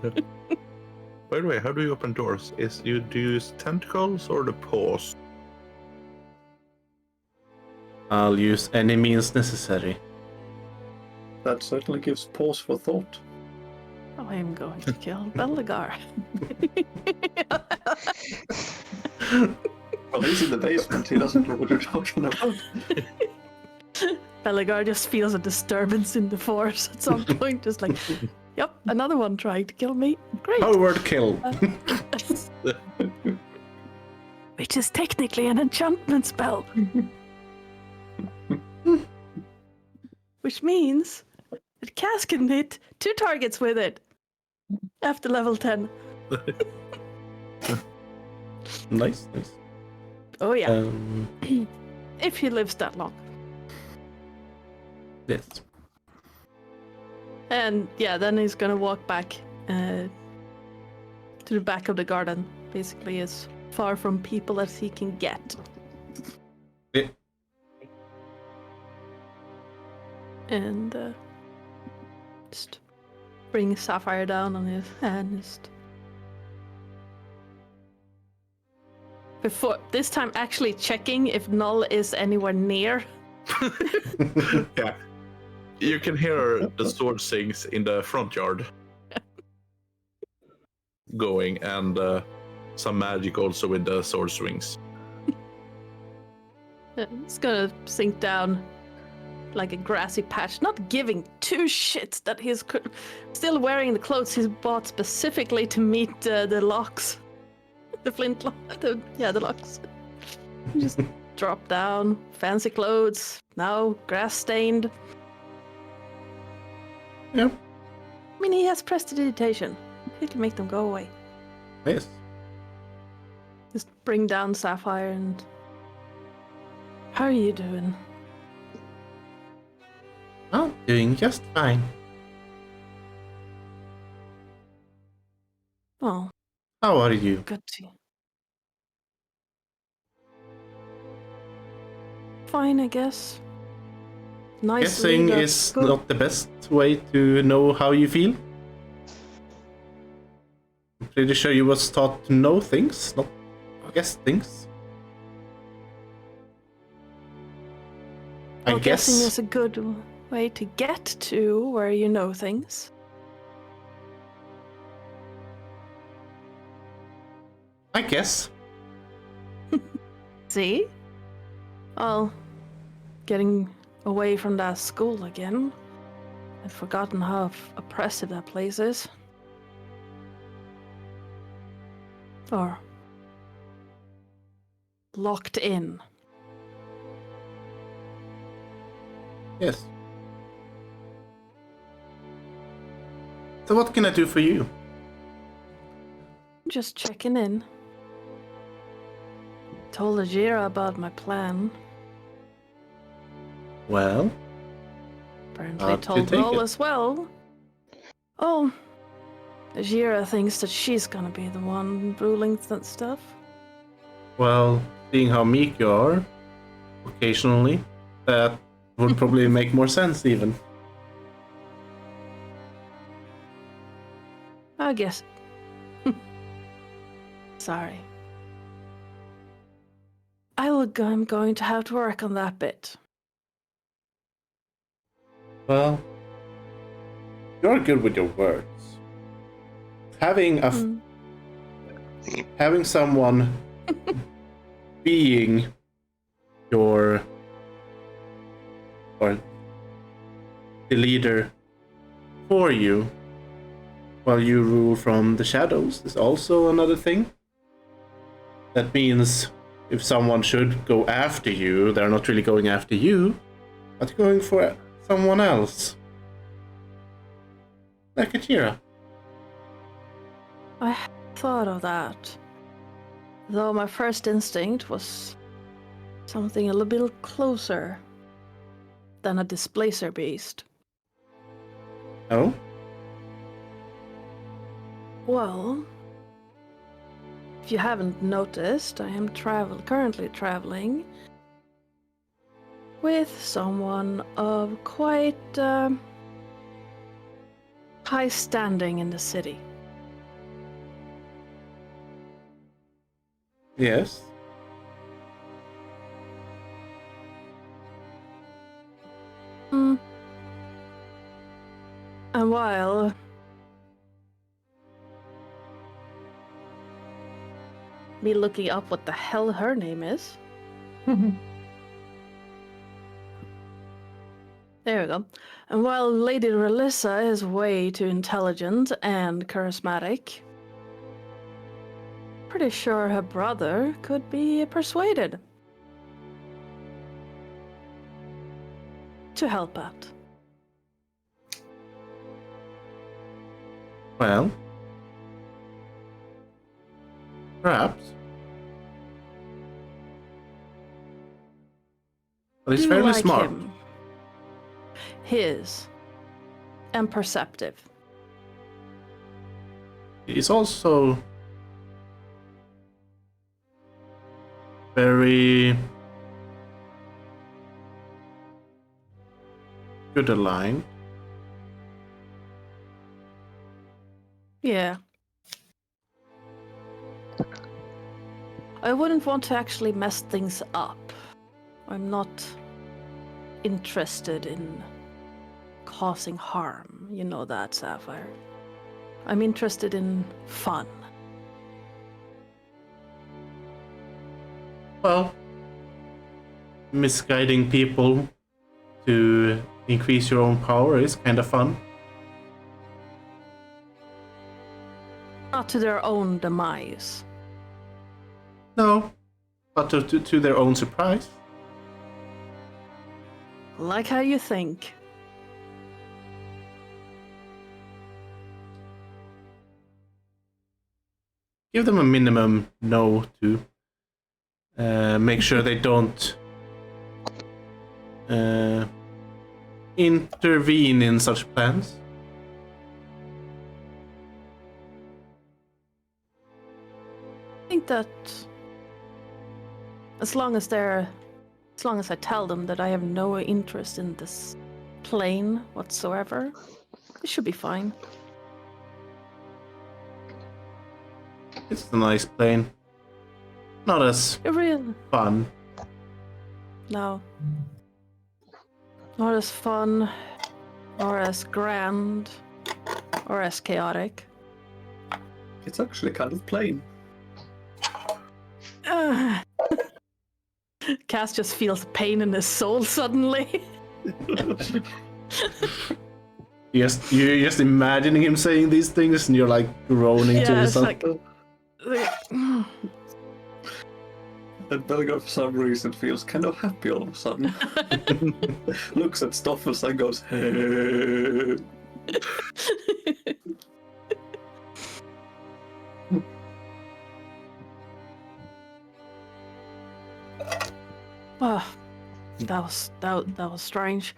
By the way, how do you open doors? Do you use tentacles or the paws? I'll use any means necessary. That certainly gives pause for thought. I am going to kill Belagar. Well, he's in the basement. He doesn't know what you're talking about. Belagar just feels a disturbance in the force at some point, just like, yep, another one trying to kill me. Great. Powered kill. Which is technically an enchantment spell. Which means that Cass can hit 2 targets with it after level 10. Nice. Oh yeah, Um, if he lives that long. yes. And yeah, then he's gonna walk back to the back of the garden, basically as far from people as he can get. Yeah. And just bring Sapphire down on his hand. Just before this time, actually checking if Null is anywhere near. Yeah. You can hear the sword sings in the front yard going, and some magic also with the sword swings. It's gonna sink down like a grassy patch, not giving 2 shits that he's still wearing the clothes he's bought specifically to meet the locks. The flint the locks. Just drop down, fancy clothes, now grass stained. Yeah. I mean, he has prestidigitation. He can make them go away. Yes. Just bring down Sapphire and... How are you doing? I'm doing just fine. Oh, How are you? good to... Fine, I guess. Nice Guessing lead up. is Good. not the best way to know how you feel. I'm pretty sure you was taught to know things, not guess things. I Well, guess. guessing is a good way to get to where you know things. I guess. See? Well, getting away from that school again. I'd forgotten how oppressive that place is. Or locked in. Yes. So what can I do for you? Just checking in. Told Ajira about my plan. Well, Apparently how'd you told take Noel it? as well. Oh, Ajira thinks that she's gonna be the one ruling that stuff. Well, seeing how meek you are, occasionally, that would probably make more sense even. I guess. Sorry. I'm going to have to work on that bit. Well, you're good with your words. Having having someone being your or the leader for you while you rule from the shadows is also another thing. That means if someone should go after you, they're not really going after you, but going for someone else. Like Akira. I thought of that. Though my first instinct was something a little bit closer than a displacer beast. Oh? Well, if you haven't noticed, I am currently traveling with someone of quite high standing in the city. Yes. And while me looking up what the hell her name is. There we go. And while Lady Relissa is way too intelligent and charismatic, pretty sure her brother could be persuaded to help out. Well, perhaps. But he's Do you fairly like smart. him? He is. And perceptive. He's also very good aligned. Yeah. I wouldn't want to actually mess things up. I'm not interested in causing harm. You know that, Sapphire. I'm interested in fun. Well, misguiding people to increase your own power is kind of fun. Not to their own demise. No, but to their own surprise. Like how you think. Give them a minimum no to make sure they don't intervene in such plans. I think that as long as I tell them that I have no interest in this plane whatsoever, it should be fine. It's a nice plane. Not as It really fun. no. Not as fun, or as grand, or as chaotic. It's actually kind of plain. Ugh. Cass just feels pain in his soul suddenly. Yes, you're just imagining him saying these things, and you're like groaning to Yeah, it's yourself. And Belgar, for some reason, feels kind of happy all of a sudden. Looks at Stoffels and goes, hey. Oh, that was strange.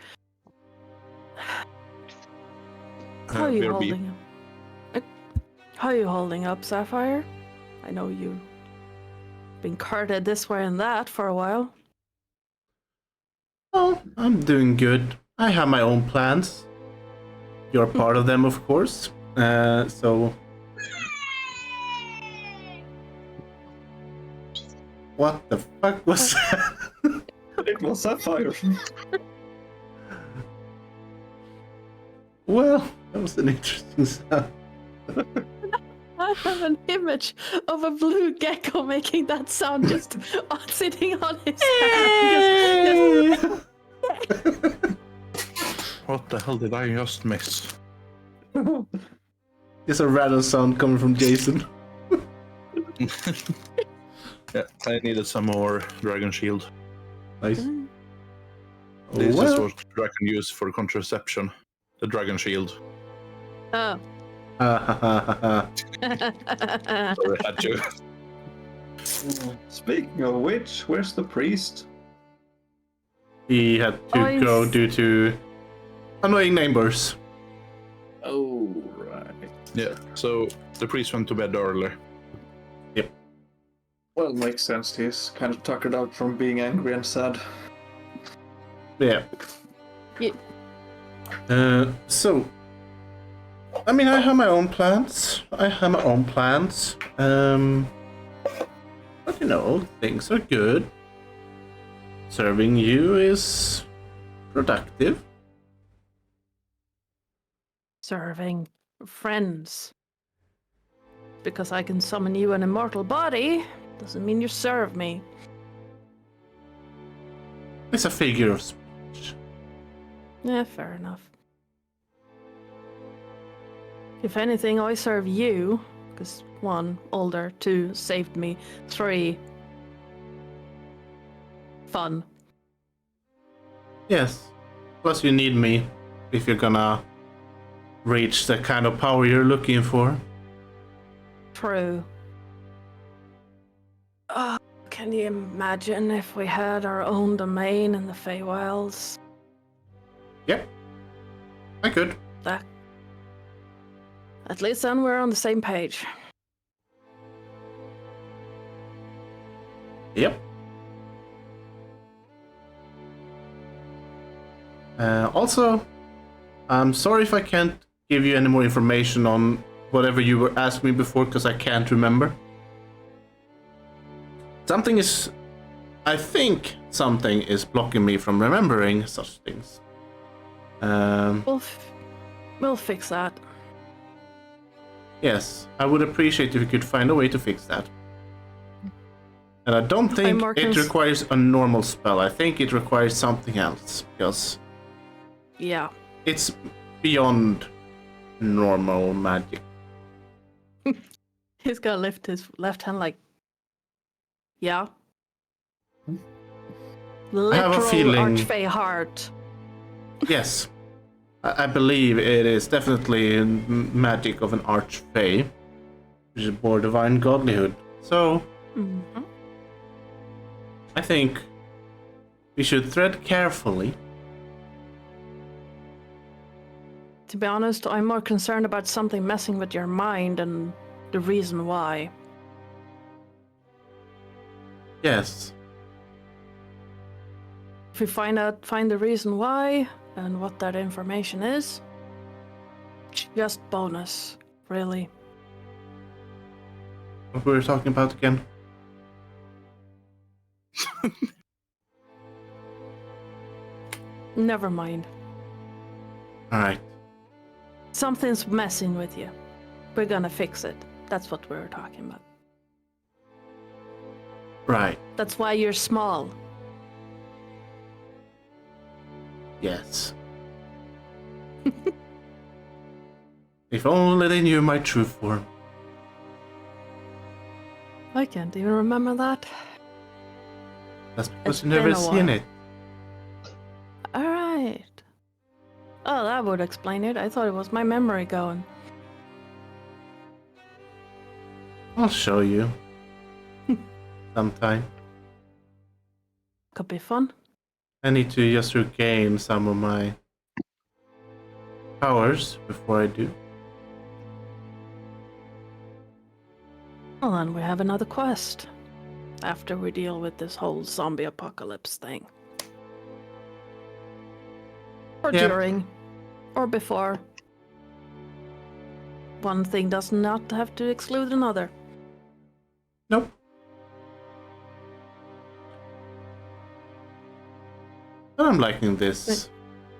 How are you BRB. holding up? How are you holding up, Sapphire? I know you've been carted this way and that for a while. Oh, I'm doing good. I have my own plans. You're part of them, of course. So... What the fuck was that? It was Sapphire. Well, that was an interesting sound. I have an image of a blue gecko making that sound just sitting on his hand. What the hell did I just miss? There's a rattle sound coming from Jason. Yeah, I needed some more dragon shield. Nice. This Well. is what dragon use for contraception. The dragon shield. Oh. Sorry, I had to. Speaking of which, where's the priest? He had to go due to annoying neighbors. Oh, right. Yeah, so the priest went to bed early. Well, makes sense. He's kind of tuckered out from being angry and sad. Yeah. Yeah. So, I mean, I have my own plans. But you know, things are good. Serving you is productive. Serving friends. Because I can summon you an immortal body, Doesn't mean you serve me. It's a figure of speech. Yeah, fair enough. If anything, I serve you, because 1, older, 2, saved me, 3, fun. Yes. Plus you need me if you're gonna reach the kind of power you're looking for. True. Can you imagine if we had our own domain in the Feywilds? Yep. I could. That. At least then we're on the same page. Yep. Also, I'm sorry if I can't give you any more information on whatever you were asking me before, because I can't remember. I think something is blocking me from remembering such things. We'll fix that. Yes, I would appreciate if you could find a way to fix that. And I don't think it requires a normal spell. I think it requires something else, because Yeah. it's beyond normal magic. He's gonna lift his left hand like, yeah. I have a Literal feeling- Archfey heart. Yes, I believe it is definitely magic of an archfey, which is more divine godlyhood. So, Mhm. I think we should tread carefully. To be honest, I'm more concerned about something messing with your mind and the reason why. Yes. If we find the reason why and what that information is, just bonus, really. What were we talking about again? Never mind. Alright. Something's messing with you. We're gonna fix it. That's what we were talking about. Right. That's why you're small. Yes. If only they knew my true form. I can't even remember that. That's because It's you've never been a seen while. it. Alright. Oh, that would explain it. I thought it was my memory going. I'll show you. Sometime. Could be fun. I need to just regain some of my powers before I do. Well, then we have another quest. After we deal with this whole zombie apocalypse thing. Or Yeah. during. Or before. One thing does not have to exclude another. Nope. But I'm liking this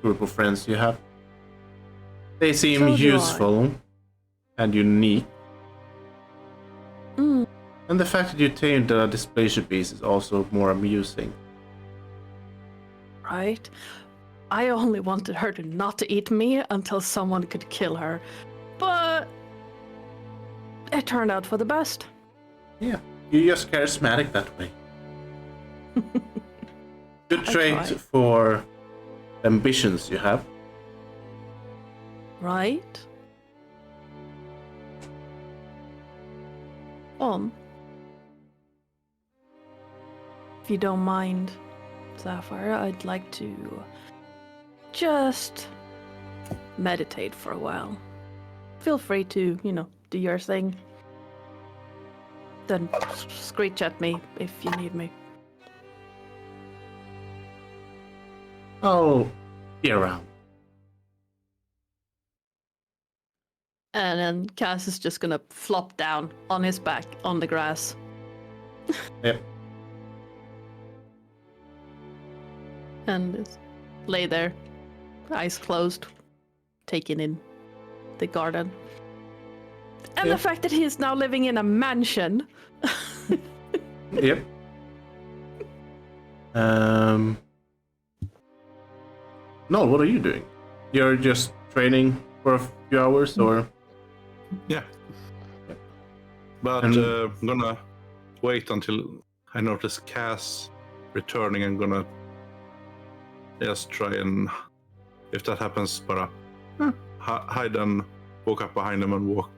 group of friends you have. They seem So do I. useful and unique. Mm, And the fact that you tamed the dysplasia beast is also more amusing. right? I only wanted her to not eat me until someone could kill her. But it turned out for the best. Yeah, you're just charismatic that way. Good I trait try. for ambitions you have. Right? If you don't mind, Sapphire, I'd like to just meditate for a while. Feel free to, do your thing. Then screech at me if you need me. I'll be around. And then Cass is just gonna flop down on his back on the grass. Yep. And just lay there, eyes closed, taking in the garden. And Yeah. the fact that he is now living in a mansion. Yep. No, what are you doing? You're just training for a few hours, or? Yeah. But And- I'm gonna wait until I notice Cass returning. I'm gonna just try and, if that happens, hide and walk up behind them and walk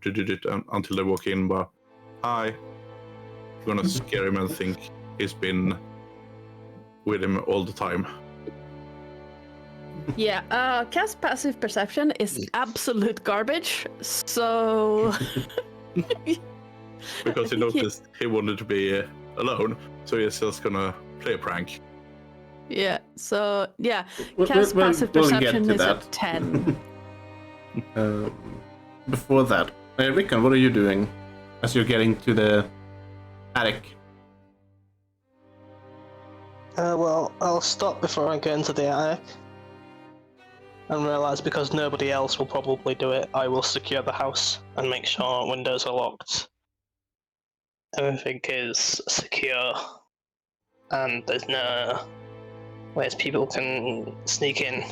until they walk in. But I'm gonna scare him and think he's been with him all the time. Yeah, cast passive perception is absolute garbage. So Because he noticed he wanted to be alone, so he's just gonna play a prank. yeah, so yeah, We'll- cast we'll- passive we'll get perception to is that. a 10. Before that, Rickon, what are you doing as you're getting to the attic? Well, I'll stop before I get into the attic. And realize because nobody else will probably do it, I will secure the house and make sure windows are locked. Everything is secure. And there's no ways people can sneak in.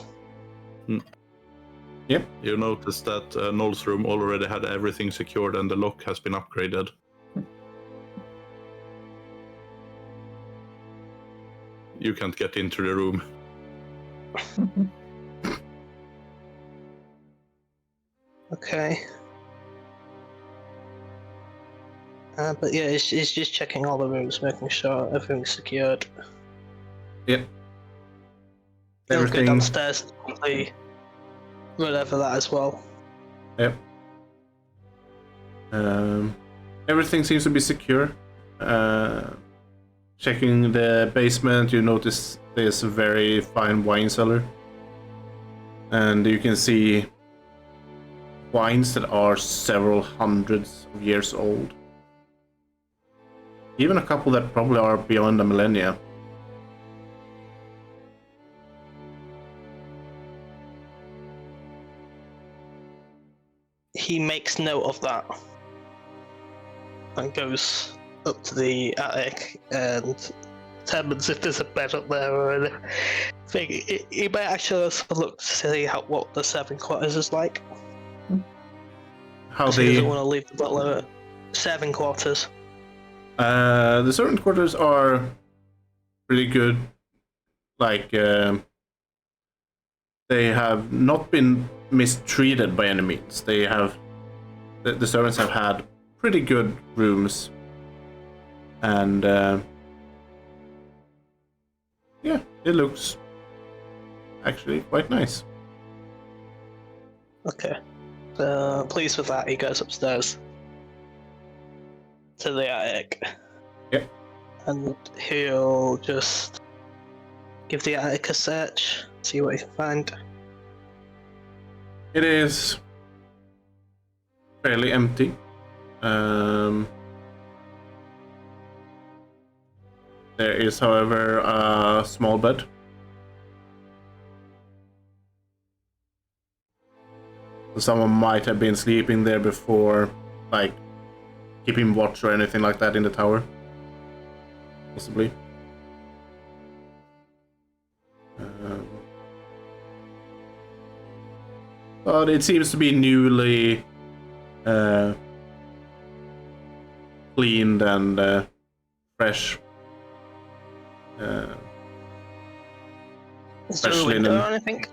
Yep. You notice that Noel's room already had everything secured and the lock has been upgraded. You can't get into the room. Okay. But yeah, it's just checking all the rooms, making sure everything's secured. Yep. You'll go Everything. downstairs and quickly run over that as well. Yep. Everything seems to be secure. Checking the basement, you notice there's a very fine wine cellar. And you can see wines that are several hundreds of years old. Even a couple that probably are beyond a millennia. He makes note of that and goes up to the attic and determines if there's a bed up there or anything. He might actually also look to see what the serving quarters is like. How 'Cause he doesn't the want to leave the butler serving quarters. the servant quarters are pretty good. Like they have not been mistreated by any means. They have the servants have had pretty good rooms, and yeah, it looks actually quite nice. Okay. So, pleased with that, he goes upstairs to the attic. Yep. And he'll just give the attic a search, see what he can find. It is fairly empty. There is, however, a small bed. So someone might have been sleeping there before, like keeping watch or anything like that in the tower. Possibly. But it seems to be newly cleaned and fresh. Is there a Fresh window linen. or anything?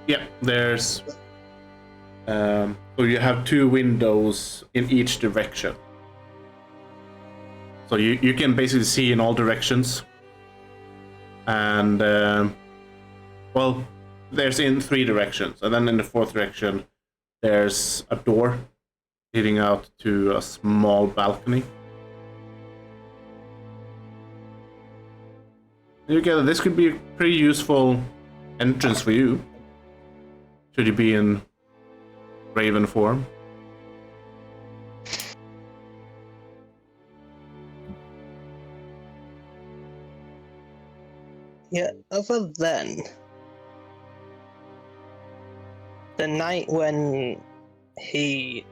Yeah, there's. So you have two windows in each direction. So you can basically see in all directions. And, well, there's in three directions. And then in the fourth direction, there's a door leading out to a small balcony. Together, this could be a pretty useful entrance for you. Should you be in Raven form. Yeah, other than the night when he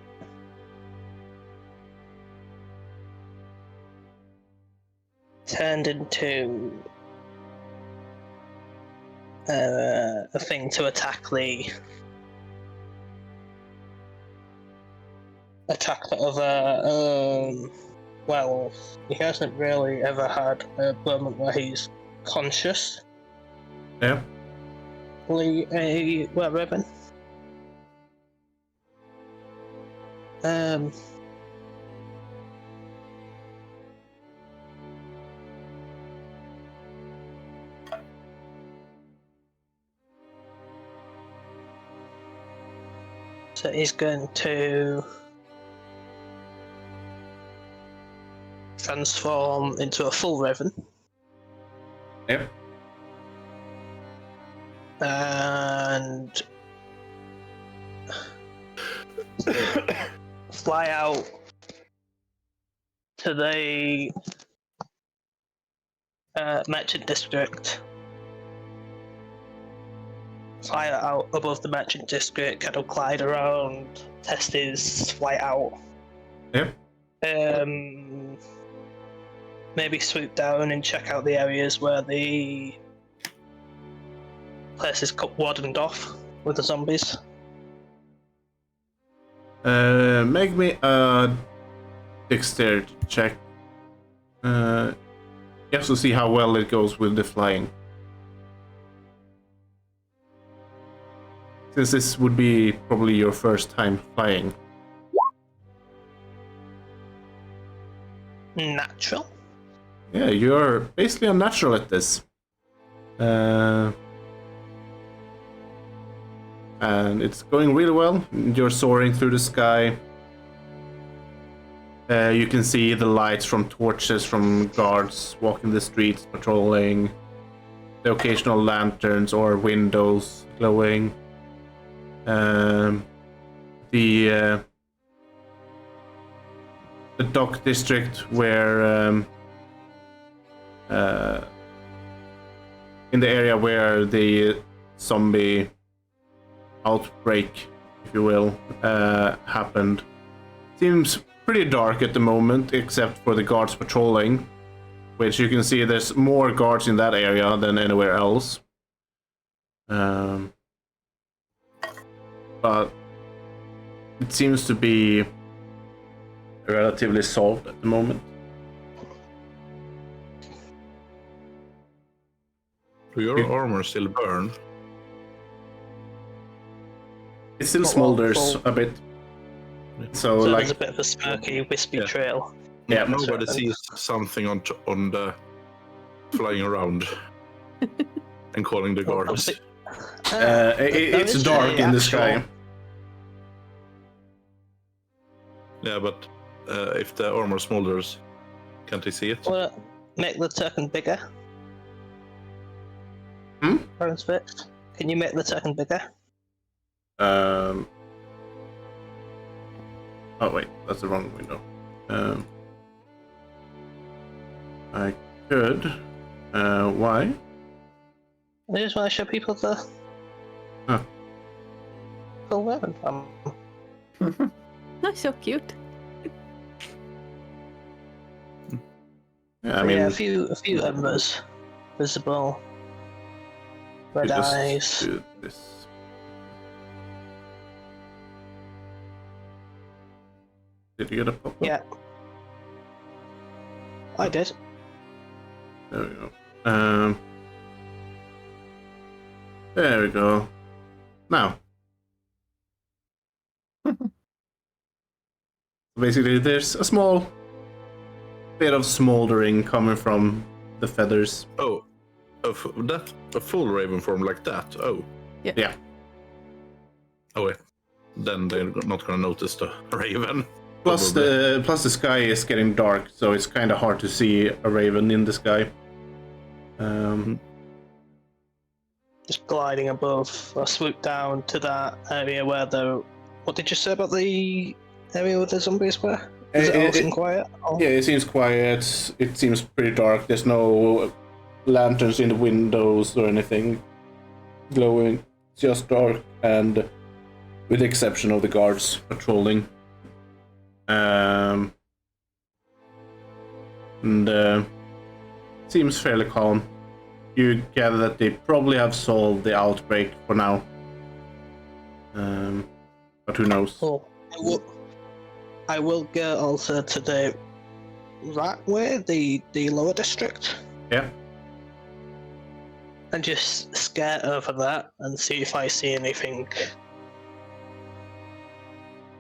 turned into a thing to attack the other. Well, he hasn't really ever had a moment where he's conscious. Yeah. A weapon. So he's going to transform into a full Raven. Yep. And fly out to the merchant district. Fly out above the merchant district, kind of glide around, test his flight out. Yep. Maybe swoop down and check out the areas where the place is wardened off with the zombies. Make me a dexterity check. You have to see how well it goes with the flying. Since this would be probably your first time flying. Natural. Yeah, you're basically unnatural at this. And it's going really well. You're soaring through the sky. You can see the lights from torches from guards walking the streets, patrolling. The occasional lanterns or windows glowing. The dock district where in the area where the zombie outbreak, if you will, happened, seems pretty dark at the moment, except for the guards patrolling, which you can see there's more guards in that area than anywhere else. But it seems to be relatively solved at the moment. Do your armor still burn? It still smolders a bit. So like there's a bit of a smoky, wispy trail. Yeah, nobody sees something on the flying around and calling the guards. it's dark in the sky. Yeah, but if the armor smolders, can't they see it? Well, make the token bigger. Fixed. Can you make the token bigger? Oh wait, that's the wrong window. I could. Why? I just want to show people the full weapon. Not so cute. Yeah, I mean, a few embers visible. Red just eyes. do this. Did you get a pop-up? Yeah. I did. There we go. There we go. Now. Basically, there's a small bit of smoldering coming from the feathers. Oh, a full raven form like that? Oh. Yeah. Oh wait. Then they're not gonna notice the raven. Plus the sky is getting dark, so it's kind of hard to see a raven in the sky. Just gliding above, I swoop down to that area where the... What did you say about the area where the zombies were? Is it awesome quiet? Oh. Yeah, it seems quiet. It seems pretty dark. There's no lanterns in the windows or anything glowing. It's just dark, and with the exception of the guards patrolling. seems fairly calm. You gather that they probably have solved the outbreak for now. But who knows? Oh, I will go also to that way, the lower district, Yeah. and just scare over that and see if I see anything.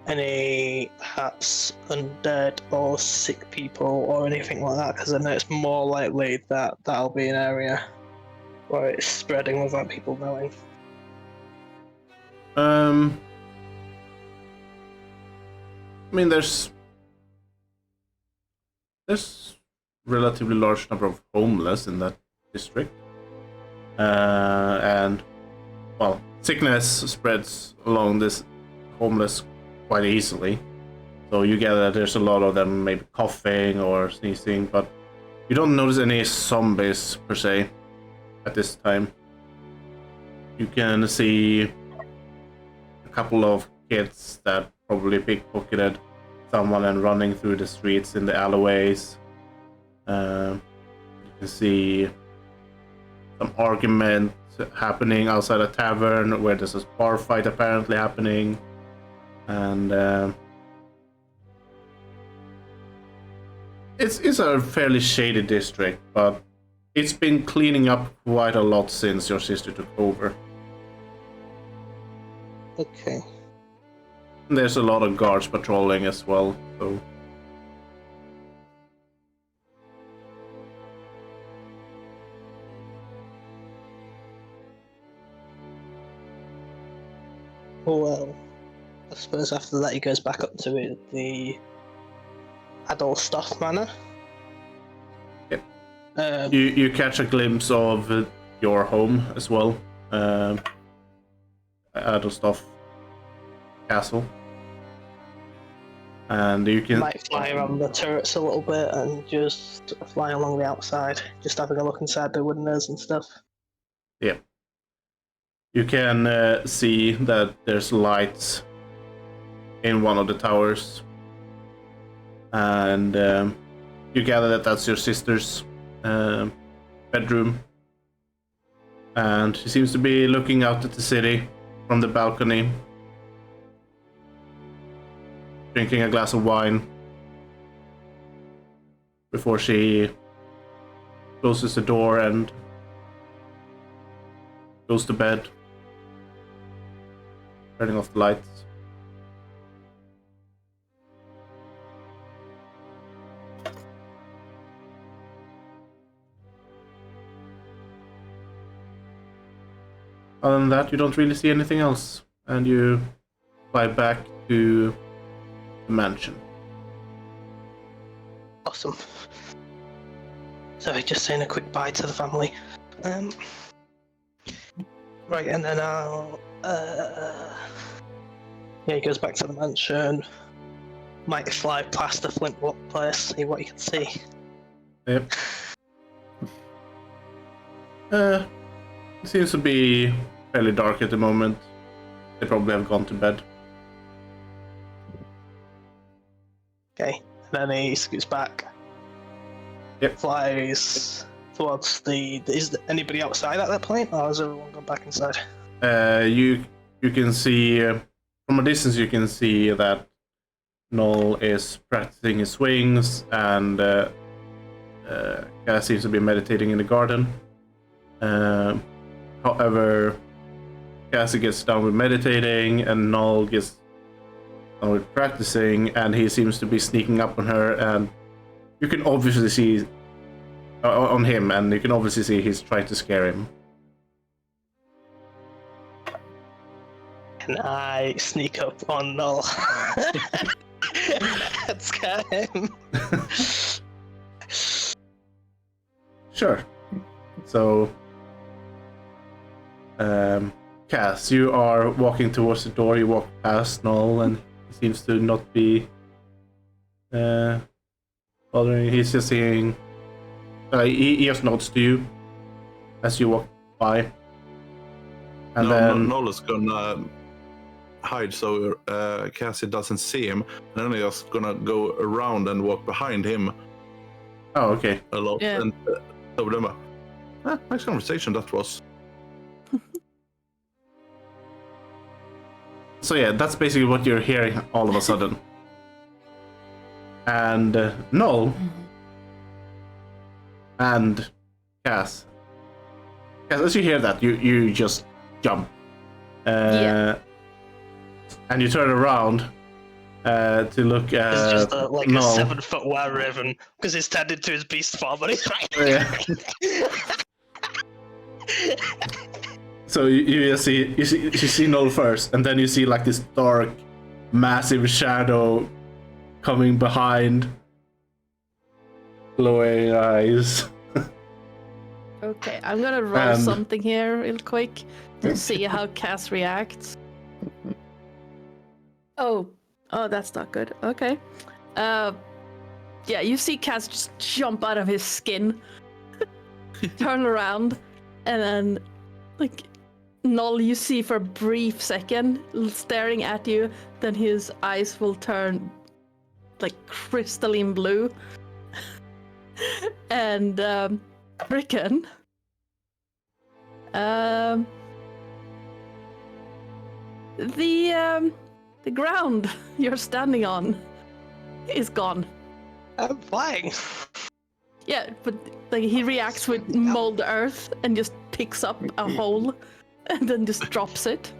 Any perhaps undead or sick people or anything like that, because I know it's more likely that that'll be an area where it's spreading without people knowing. I mean, there's relatively large number of homeless in that district, and well, sickness spreads along this homeless quite easily. So you gather that there's a lot of them maybe coughing or sneezing, but you don't notice any zombies per se at this time. You can see a couple of kids that probably pickpocketed someone and running through the streets in the alleyways. You can see some argument happening outside a tavern where there's a bar fight apparently happening. And it's a fairly shady district, but it's been cleaning up quite a lot since your sister took over. Okay. And there's a lot of guards patrolling as well, so... Well, I suppose after that he goes back up to the Adolstaff Manor. Yep. You catch a glimpse of your home as well, Adolstaff Castle, and you can Might fly around the turrets a little bit and just fly along the outside, just having a look inside the windows and stuff. Yeah. You can see that there's lights in one of the towers, and you gather that that's your sister's bedroom, and she seems to be looking out at the city from the balcony, drinking a glass of wine before she closes the door and goes to bed, turning off the lights. Other than that, you don't really see anything else, and you fly back to the mansion. Awesome. So just saying a quick bye to the family. Right, and then I'll... yeah, he goes back to the mansion. Might fly past the flintlock place, see what you can see. Yep. It seems to be fairly dark at the moment. They probably have gone to bed. Okay, and then he scoots back. Yep. Flies towards the... Is there anybody outside at that point, or has everyone gone back inside? You can see from a distance. You can see that Noel is practicing his swings, and Cass seems to be meditating in the garden. However, Cassie gets done with meditating, and Noel gets done with practicing, and he seems to be sneaking up on her, and you can obviously see on him, and you can obviously see he's trying to scare him. And I sneak up on Noel. and scare him. Sure. So, Cass, you are walking towards the door. You walk past Noel, and he seems to not be bothering. He's just saying, he just nods to you as you walk by, and then Noel is gonna hide so Cassie doesn't see him, and then he's gonna go around and walk behind him oh, okay. a lot, Yeah. and So then, nice conversation that was. So yeah, that's basically what you're hearing all of a sudden. And Null and Cass, as you hear that, you just jump. Yeah. And you turn around to look at It's just like a Null. 7-foot were raven because he's turned into his beast form, but he's right. Yeah. So you see Null first, and then you see like this dark, massive shadow coming behind, glowing eyes. Okay, I'm gonna roll something here real quick to see how Cass reacts. Oh, that's not good. Okay. Yeah, you see Cass just jump out of his skin, turn around, and then, like, Null, you see for a brief second, staring at you, then his eyes will turn, like, crystalline blue. And, Rickon, the ground you're standing on is gone. I'm flying. Yeah, but like he reacts with mold earth and just picks up a hole and then just drops it.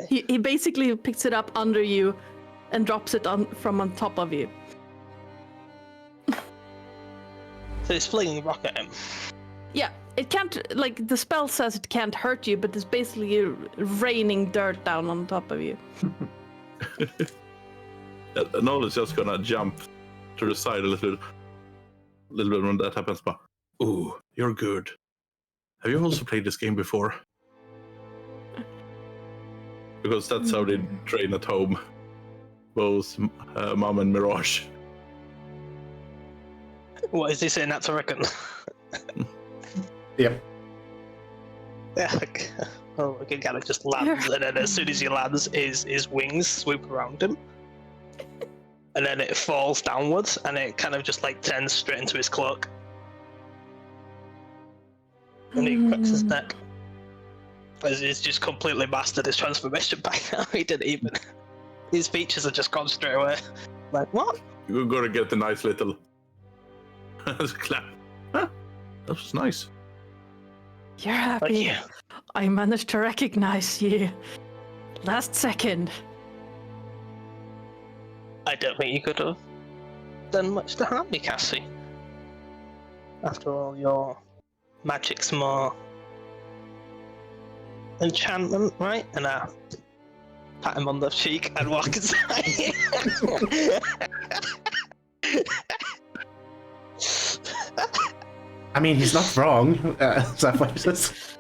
He basically picks it up under you and drops it from on top of you. So it's flinging rock at him. Yeah, it can't, like, the spell says it can't hurt you, but it's basically raining dirt down on top of you. Noel is just gonna jump to the side a little bit when that happens, but ooh, you're good. Have you also played this game before? Because that's how they train at home. Both Mom and Mirage. What is he saying? That's a reckon. Yep. Yeah. Oh, okay, kind of just lands, and then as soon as he lands, his wings swoop around him, and then it falls downwards, and it kind of just like turns straight into his cloak, and he cracks his neck. As he's just completely mastered his transformation by now. He didn't even. His features are just gone straight away. Like what? You're gonna get a nice little clap. Huh? That was nice. You're happy. Thank you. I managed to recognize you. Last second. I don't think you could have done much to harm me, Cassie. After all, your magic's more enchantment, right? And I pat him on the cheek and walk inside. I mean, he's not wrong. Sapphire says.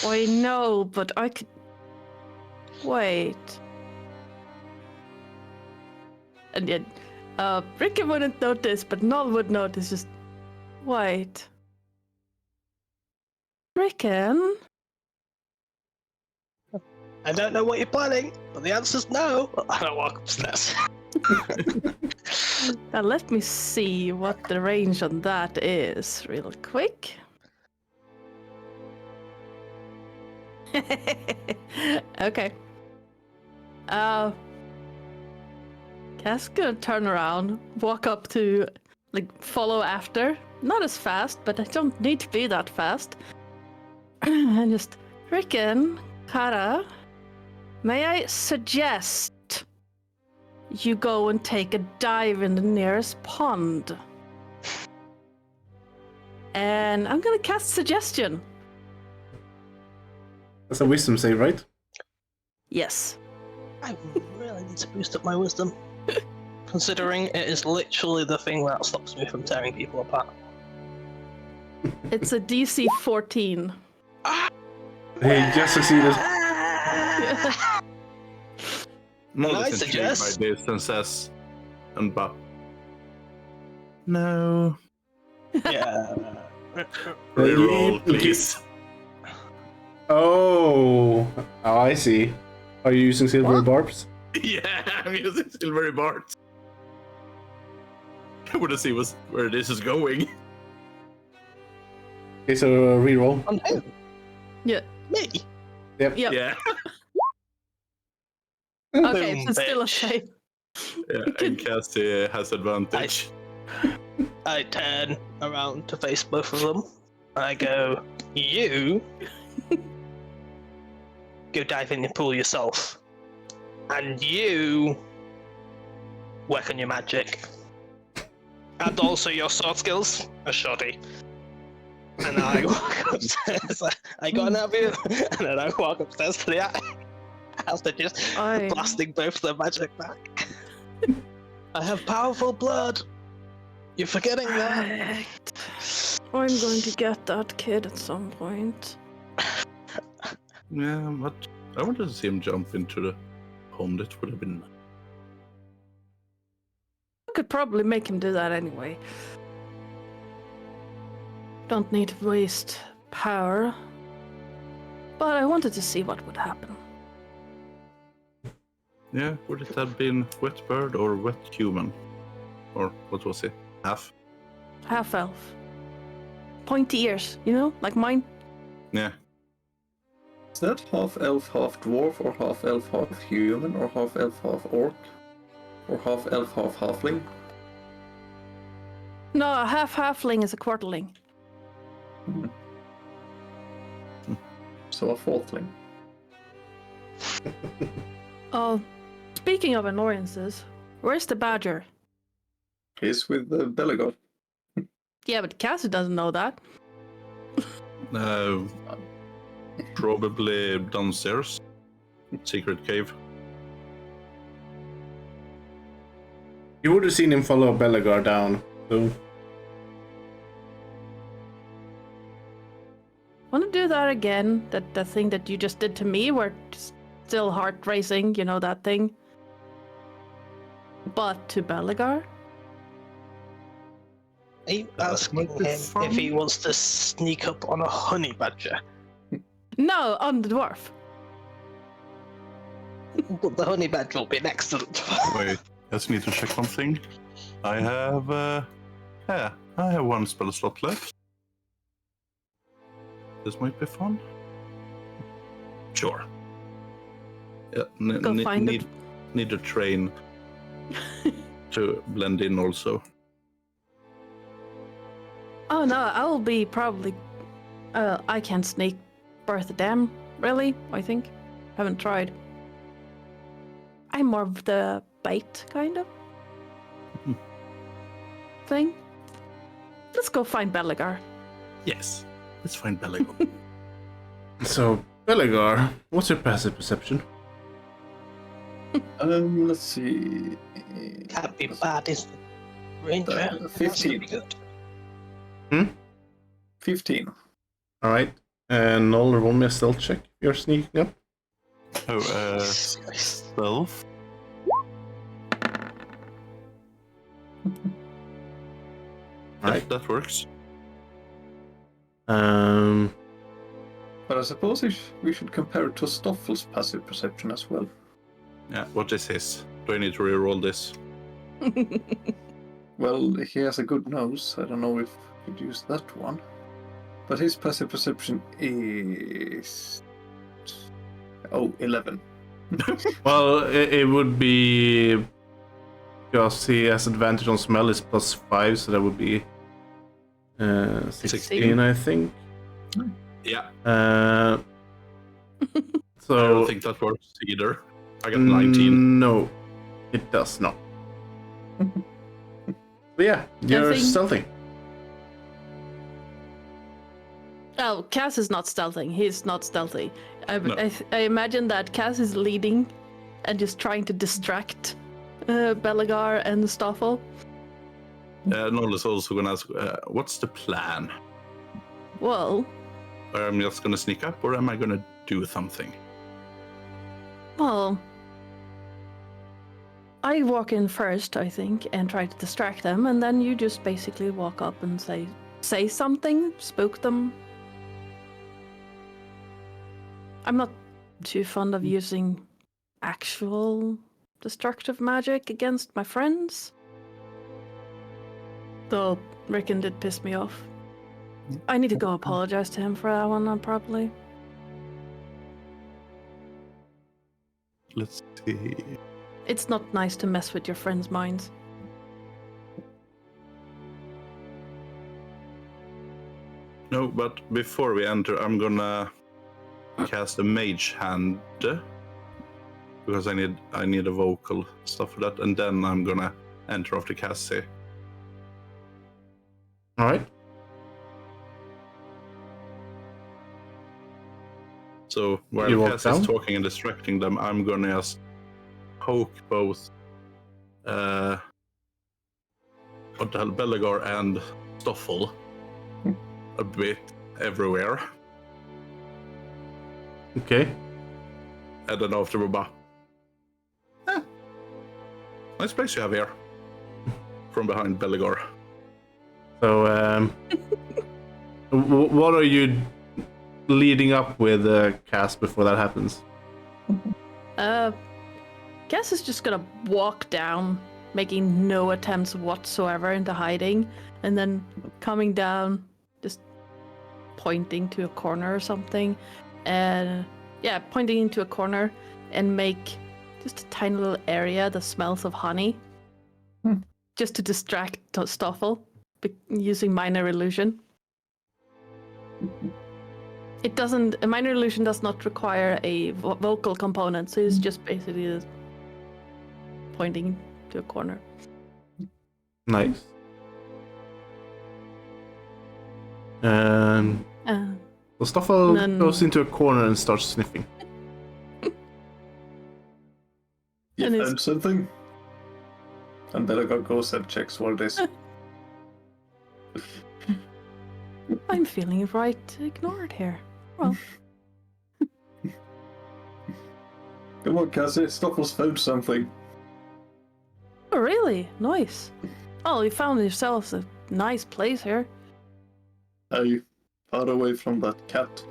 I know, but I could. Wait. And yet, Rickon wouldn't notice, but Null would notice. Just wait. Rickon? I don't know what you're planning, but the answer's no. I don't walk upstairs. Now let me see what the range on that is, real quick. Okay. Cass gonna turn around, walk up to, like, follow after. Not as fast, but I don't need to be that fast. And just, Rickon, Kara, may I suggest you go and take a dive in the nearest pond? And I'm gonna cast suggestion. That's a wisdom save, right? Yes. I really need to boost up my wisdom. Considering it is literally the thing that stops me from tearing people apart. It's a DC 14. He just succeeded. Noel I is intrigued suggest- by this and says, and but no. Yeah. Reroll, please. Oh, I see. Are you using silver What? barbs? Yeah, I'm using silvery bars. I want to see where this is going. Okay, so reroll. On who? Yeah. Me. Yep. Yep. Yeah. Okay, Boom, so it's still a bitch. save. Yeah, and Cassie has advantage. I turn around to face both of them. I go, you go dive in the pool yourself. And you work on your magic. And also your sword skills are shoddy. And I walk upstairs. I got an view, and then I walk upstairs to the house to just blasting both their magic back. I have powerful blood. You're forgetting that. Right. I'm going to get that kid at some point. Yeah, but I wanted to see him jump into the pond. It would have been. I could probably make him do that anyway. Don't need to waste power. But I wanted to see what would happen. Yeah, would it have been wet bird or wet human? Or what was it? Half? Half elf. Pointy ears, you know, like mine. Yeah. Is that half elf, half dwarf, or half elf, half human, or half elf, half orc? Or half elf, half halfling? No, a half halfling is a quarterling. So a fourthling. Oh, speaking of annoyances, where's the badger? He's with the Belagor. Yeah, but Cassie doesn't know that. Probably downstairs. Secret cave. You would have seen him follow Belagar down, so Want to do that again? That thing that you just did to me, where it's still heart racing, you know that thing? But to Belagar? Are you That asking might be him fun. if he wants to sneak up on a honey badger? No, on the dwarf. But the honey badger will be an excellent. Wait, just need to check one thing. I have, I have one spell slot left. This might be fun. Sure. Yeah, Go find need to train to blend in also. Oh no, I'll be probably. I can't sneak Bertha Dam, really, I think. Haven't tried. I'm more of the bait kind of thing. Let's go find Belagar. Yes, let's find Belagar. So, Belagar, what's your passive perception? Let's see. Can't be bad, is the ranger? 15. That's good. 15. Alright. And Noel, roll me a stealth check if you're sneaking up. Oh, stealth. Alright. That works. But I suppose we should compare it to Stoffel's passive perception as well. Yeah, what is his? Do I need to reroll this? Well, he has a good nose. I don't know if we could use that one. But his passive perception is... 11. Well, it would be... Because he has advantage on smell is +5, so that would be 16, I think. Yeah. So I don't think that works either. I got 19. No, it does not. But yeah, you're stealthing. Oh, Cass is not stealthing. He's not stealthy. I imagine that Cass is leading and just trying to distract Belagar and Stoffel. Noel is also gonna ask, what's the plan? Well, I'm just gonna sneak up, or am I gonna do something? well, I walk in first, I think, and try to distract them, and then you just basically walk up and say something, spook them. I'm not too fond of using actual destructive magic against my friends. Though Rickon did piss me off. I need to go apologize to him for that one, probably. Let's see. It's not nice to mess with your friends' minds. No, but before we enter, I'm gonna cast a mage hand because I need a vocal stuff for that, and then I'm gonna enter after Cassie. All right. So while You walk Cassie's down? talking and distracting them, I'm gonna just poke both what the hell, Bellegar and Stoffel a bit everywhere. Okay. And then after we're back. Nice place you have here. From behind Bellegar. So, what are you leading up with, Cass, before that happens? Cass is just gonna walk down, making no attempts whatsoever into hiding, and then coming down, just pointing to a corner or something, and pointing into a corner and make just a tiny little area that smells of honey, just to distract Stoffel, using minor illusion. A minor illusion does not require a vocal component, so it's just basically pointing to a corner. Nice. So Stoffel goes into a corner and starts sniffing. You And found something? And Bellegar goes and checks what it is. I'm feeling right ignored here. Well, Come on, Cassie, Stoffel's found something. oh, really? Nice. Oh, you found yourselves a nice place here. Hey, far away from that cat.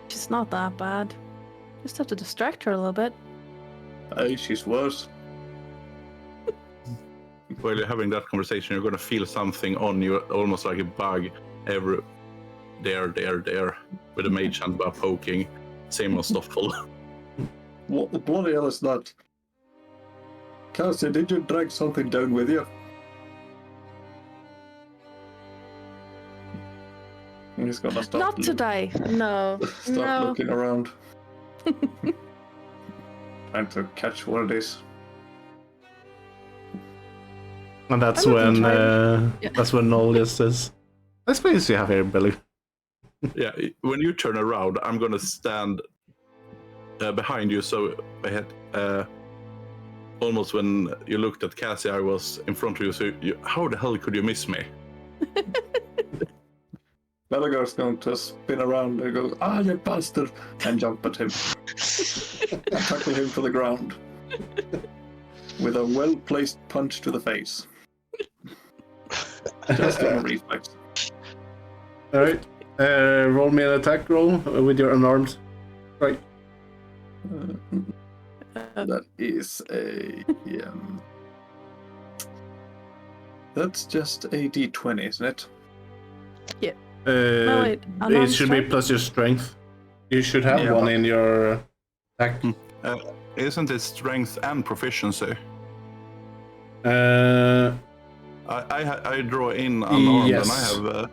She's not that bad. Just have to distract her a little bit. Hey, she's worse. While you're having that conversation, you're gonna feel something on you, almost like a bug. There, with a mage hand bar poking. Same as Stoffel. What the bloody hell is that? Cassie, did you drag something down with you? He's gonna stop. Not today. No. Start No. looking around. Trying to catch what it is. And that's I'm not when entirely- that's when Noel just says, "Nice place you have here, Billy." Yeah, when you turn around, I'm gonna stand behind you, so I had almost when you looked at Cassie, I was in front of you. So how the hell could you miss me? Bellegar's going to spin around and go, "Ah, you bastard!" and jump at him. Tackle him to the ground. With a well-placed punch to the face. Just on a reflex. All right. Roll me an attack roll with your unarmed strike. That is a... that's just a d20, isn't it? No, wait, It unarmed should be strike? plus your strength. You should have Yeah, one but- in your attack. Isn't it strength and proficiency? I draw in unarmed, Yes. and I have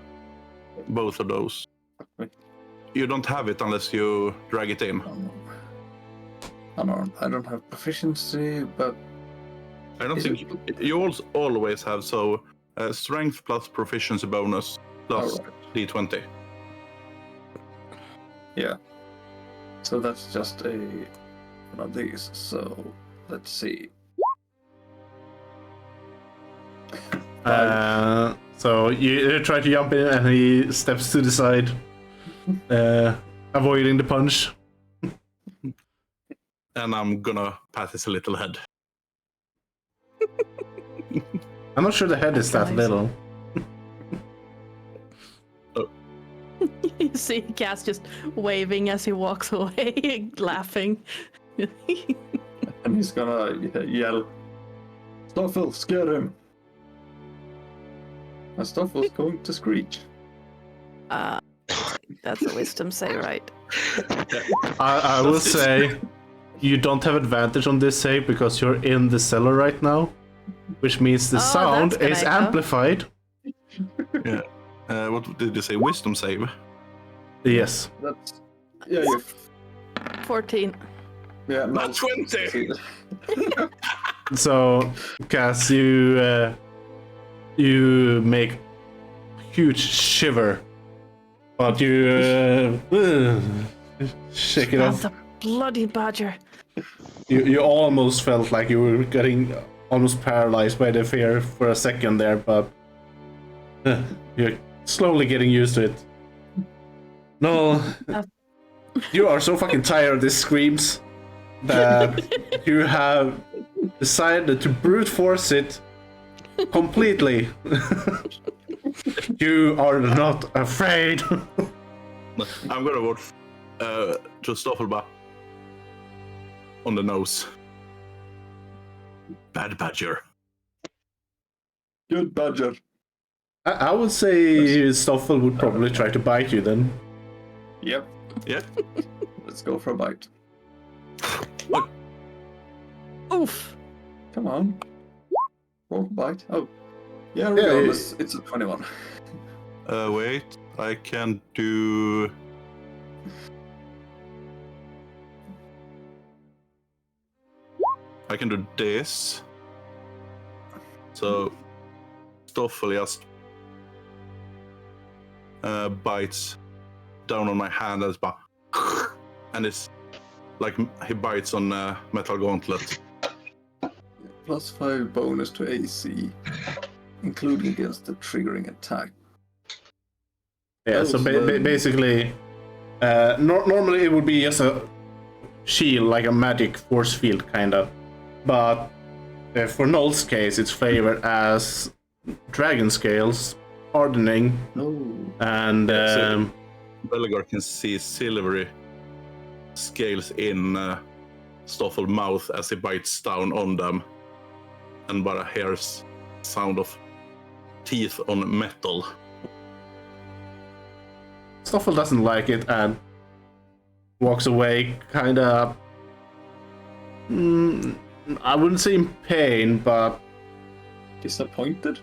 both of those. You don't have it unless you drag it in. Unarmed. I don't have proficiency, but I don't Is think you always have strength plus proficiency bonus plus Alright. d20. yeah. So that's just a one of these. So let's see. So you try to jump in, and he steps to the side, avoiding the punch. And I'm gonna pat his little head. I'm not sure the head is that Nice. little. You see Cass just waving as he walks away, laughing. And he's gonna yell, Stoffel, scare him! And Stoffel's going to screech. That's a wisdom save, right? I will say you don't have advantage on this save because you're in the cellar right now, which means the sound that's gonna is echo. amplified. Yeah. What did you say? Wisdom save? Yes. That's... Yeah, you... 14. Yeah, no. Not 20! So, Cass, you make huge shiver, but you shake it off. The bloody badger. You almost felt like you were getting almost paralyzed by the fear for a second there, but you're slowly getting used to it. No, you are so fucking tired of these screams that you have decided to brute force it completely. You are not afraid. I'm gonna vote to Stoffelba on the nose. Bad badger. Good badger. I would say Stoffel would probably try to bite you then. Yep. Yeah. Let's go for a bite. Oof. Come on. Roll for bite. Oh. Yeah, Yeah, regardless, it's a 21. Wait. I can do... I can do this. So Stoffel just bites down on my hand and it's like he bites on a metal gauntlet. +5 bonus to AC, including against the triggering attack. Yeah, so basically, normally it would be just a shield, like a magic force field, kind of. But for Null's case, it's flavored as dragon scales, hardening, and Belgar can see silvery scales in Stoffel's mouth as he bites down on them, and bara hears sound of teeth on metal. Stoffel doesn't like it and walks away, kind of. I wouldn't say in pain, but disappointed.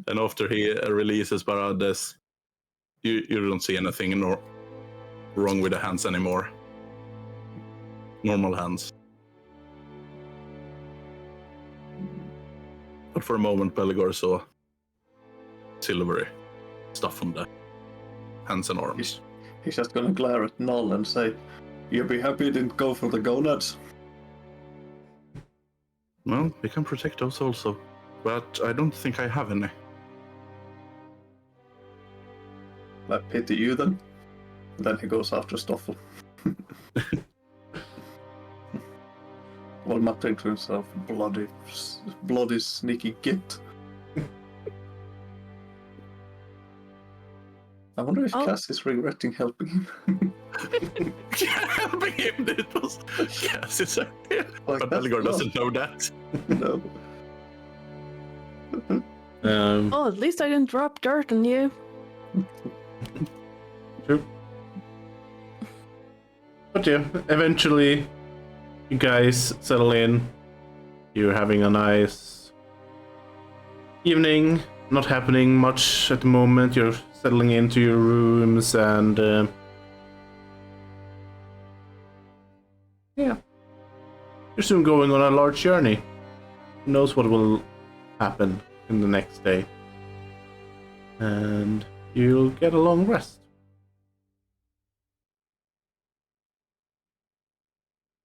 And after he releases bara this, you don't see anything wrong with the hands anymore. Normal hands. But for a moment, Belgar saw silvery stuff on the hands and arms. He's just gonna glare at Null and say, "You'll be happy you didn't go for the gonads." Well, we can protect those also, but I don't think I have any. I pity you then. And then he goes after Stoffel. While muttering to himself, bloody sneaky git. I wonder if Cass is regretting helping him. Helping him, it was Cass is but Belgar doesn't know that. No. Oh, at least I didn't drop dirt on you. True. But yeah, eventually you guys settle in. You're having a nice evening. Not happening much at the moment. You're settling into your rooms and yeah. You're soon going on a large journey. Who knows what will happen in the next day. And you'll get a long rest.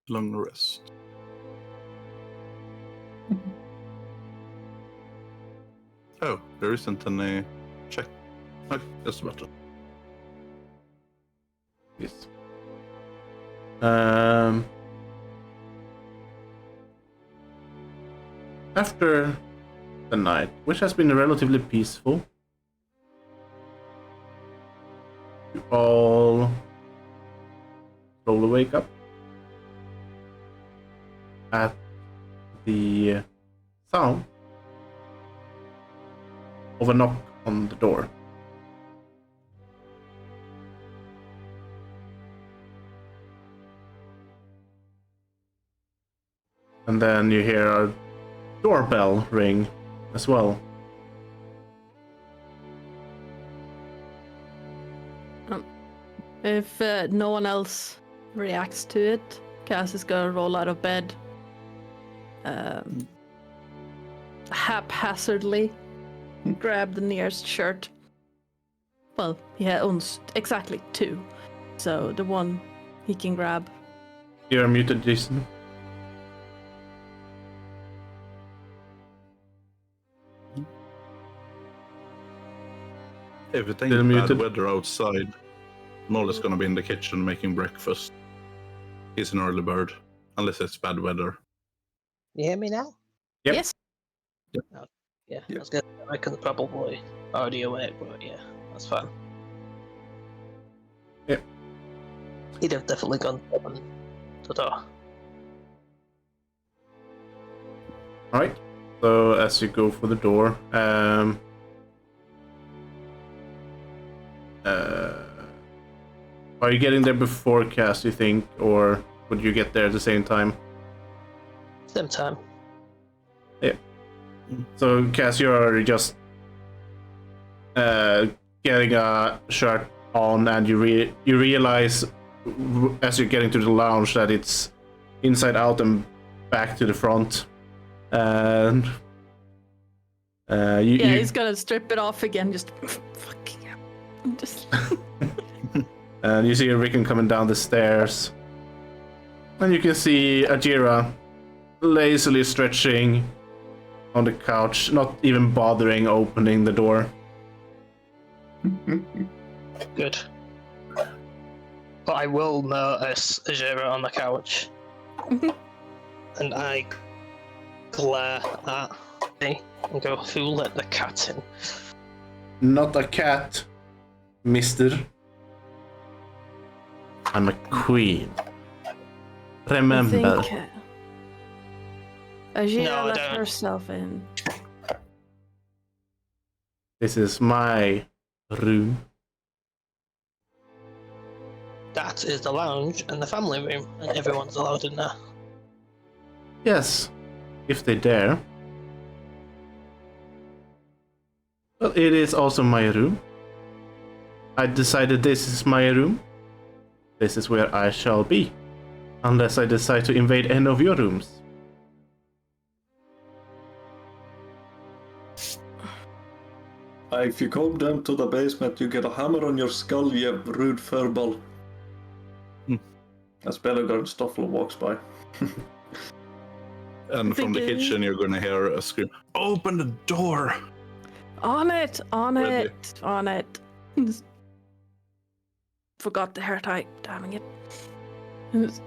Long rest. Oh, there isn't any check. Okay, that's better. Yes. After the night, which has been relatively peaceful, you all slowly wake up at the sound of a knock on the door. And then you hear a doorbell ring as well. If no one else reacts to it, Cass is gonna roll out of bed haphazardly, grab the nearest shirt. Well, he owns exactly 2, so the one he can grab. You're muted, Jason. If it Still ain't bad muted. weather outside, Molly's gonna be in the kitchen making breakfast. He's an early bird, unless it's bad weather. You hear me now? Yep. Yes. Yeah, Yeah. I was gonna say, I can probably already awake, but yeah, that's fine. Yep. He'd have definitely gone to open the door. Alright. So as you go for the door, are you getting there before Cass, you think, or would you get there at the same time? Same time. So Cass, you're just getting a shirt on, and you realize as you're getting to the lounge that it's inside out and back to the front, and He's gonna strip it off again. Just fucking hell. Just and you see Rickon coming down the stairs, and you can see Ajira lazily stretching on the couch, not even bothering opening the door. Good. But I will notice Ajira on the couch. And I glare at me and go, who let the cat in? Not a cat, mister. I'm a queen. Remember. I think Ajira No, I let don't. herself in. This is my room. That is the lounge and the family room, and everyone's allowed in there. Yes, if they dare. But it is also my room. I decided this is my room. This is where I shall be. Unless I decide to invade any of your rooms. If you come down to the basement, you get a hammer on your skull, you rude furball. As Bellegarde Stoffel walks by. And from the Thinking- kitchen, you're gonna hear a scream, "Open the door!" On it, on Ready. it, on it. Just forgot the hair tie, damn it. Just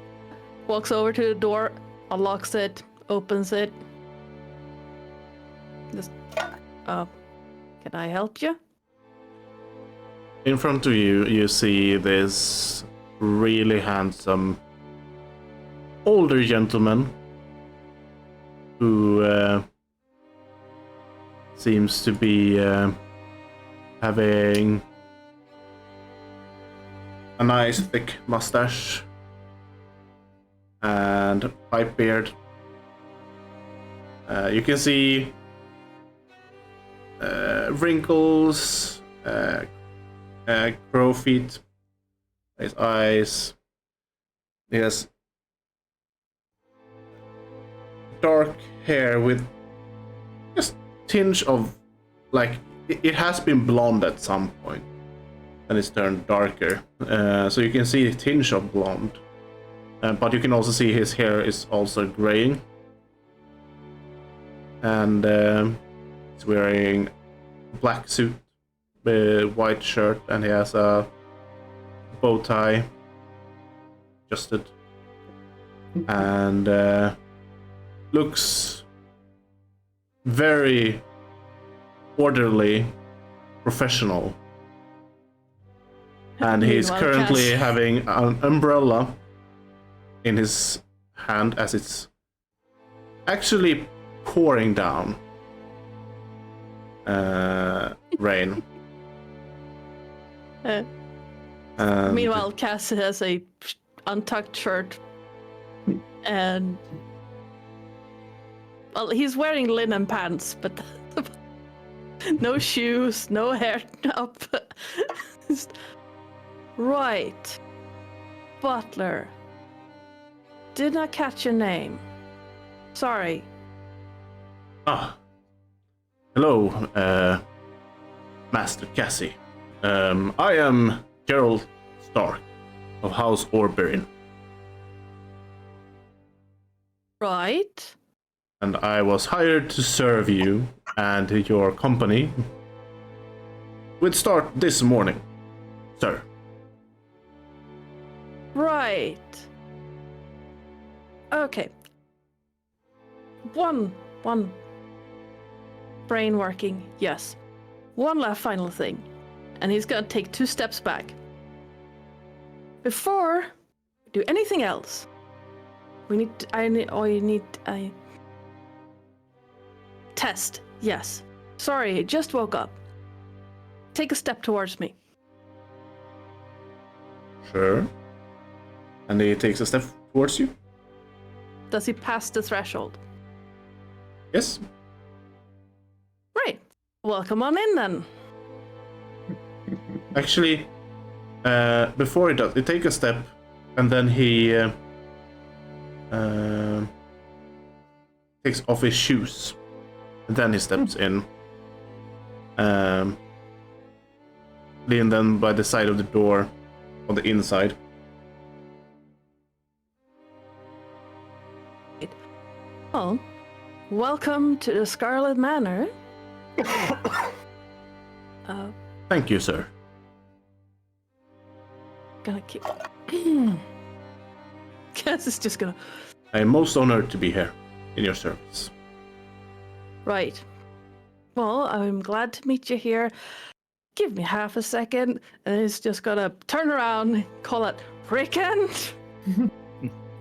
walks over to the door, unlocks it, opens it. Just, can I help you? In front of you, you see this really handsome older gentleman who seems to be having a nice thick mustache and pipe beard. You can see wrinkles, crow feet, his eyes. He has dark hair with just tinge of, like, it has been blonde at some point and it's turned darker, so you can see a tinge of blonde, but you can also see his hair is also graying, and he's wearing a black suit with white shirt, and he has a bow tie adjusted, and looks very orderly, professional. And he's Meanwhile, currently Cass- having an umbrella in his hand as it's actually pouring down rain. And Meanwhile, Cass has a untucked shirt, and well, he's wearing linen pants, but no shoes, no hair up. Right, Butler. Did not catch your name. Sorry. Hello, Master Cassie. I am Gerald Stark of House Orberin. Right. And I was hired to serve you and your company. We'd start this morning, sir. Right. Okay. One brain working, yes. One last final thing. And he's gonna take 2 steps back. Before we do anything else, I need a test. Yes. Sorry, just woke up. Take a step towards me. Sure. And he takes a step towards you? Does he pass the threshold? Yes. Right. Welcome on in then. Actually, before he does, he takes a step, and then he takes off his shoes, and then he steps in. Lean then by the side of the door, on the inside. Well, welcome to the Scarlet Manor. Thank you, sir. Gonna keep. Cass is just gonna. I am most honored to be here in your service. Right. Well, I'm glad to meet you here. Give me half a second, and he's just gonna turn around, call it Rickon.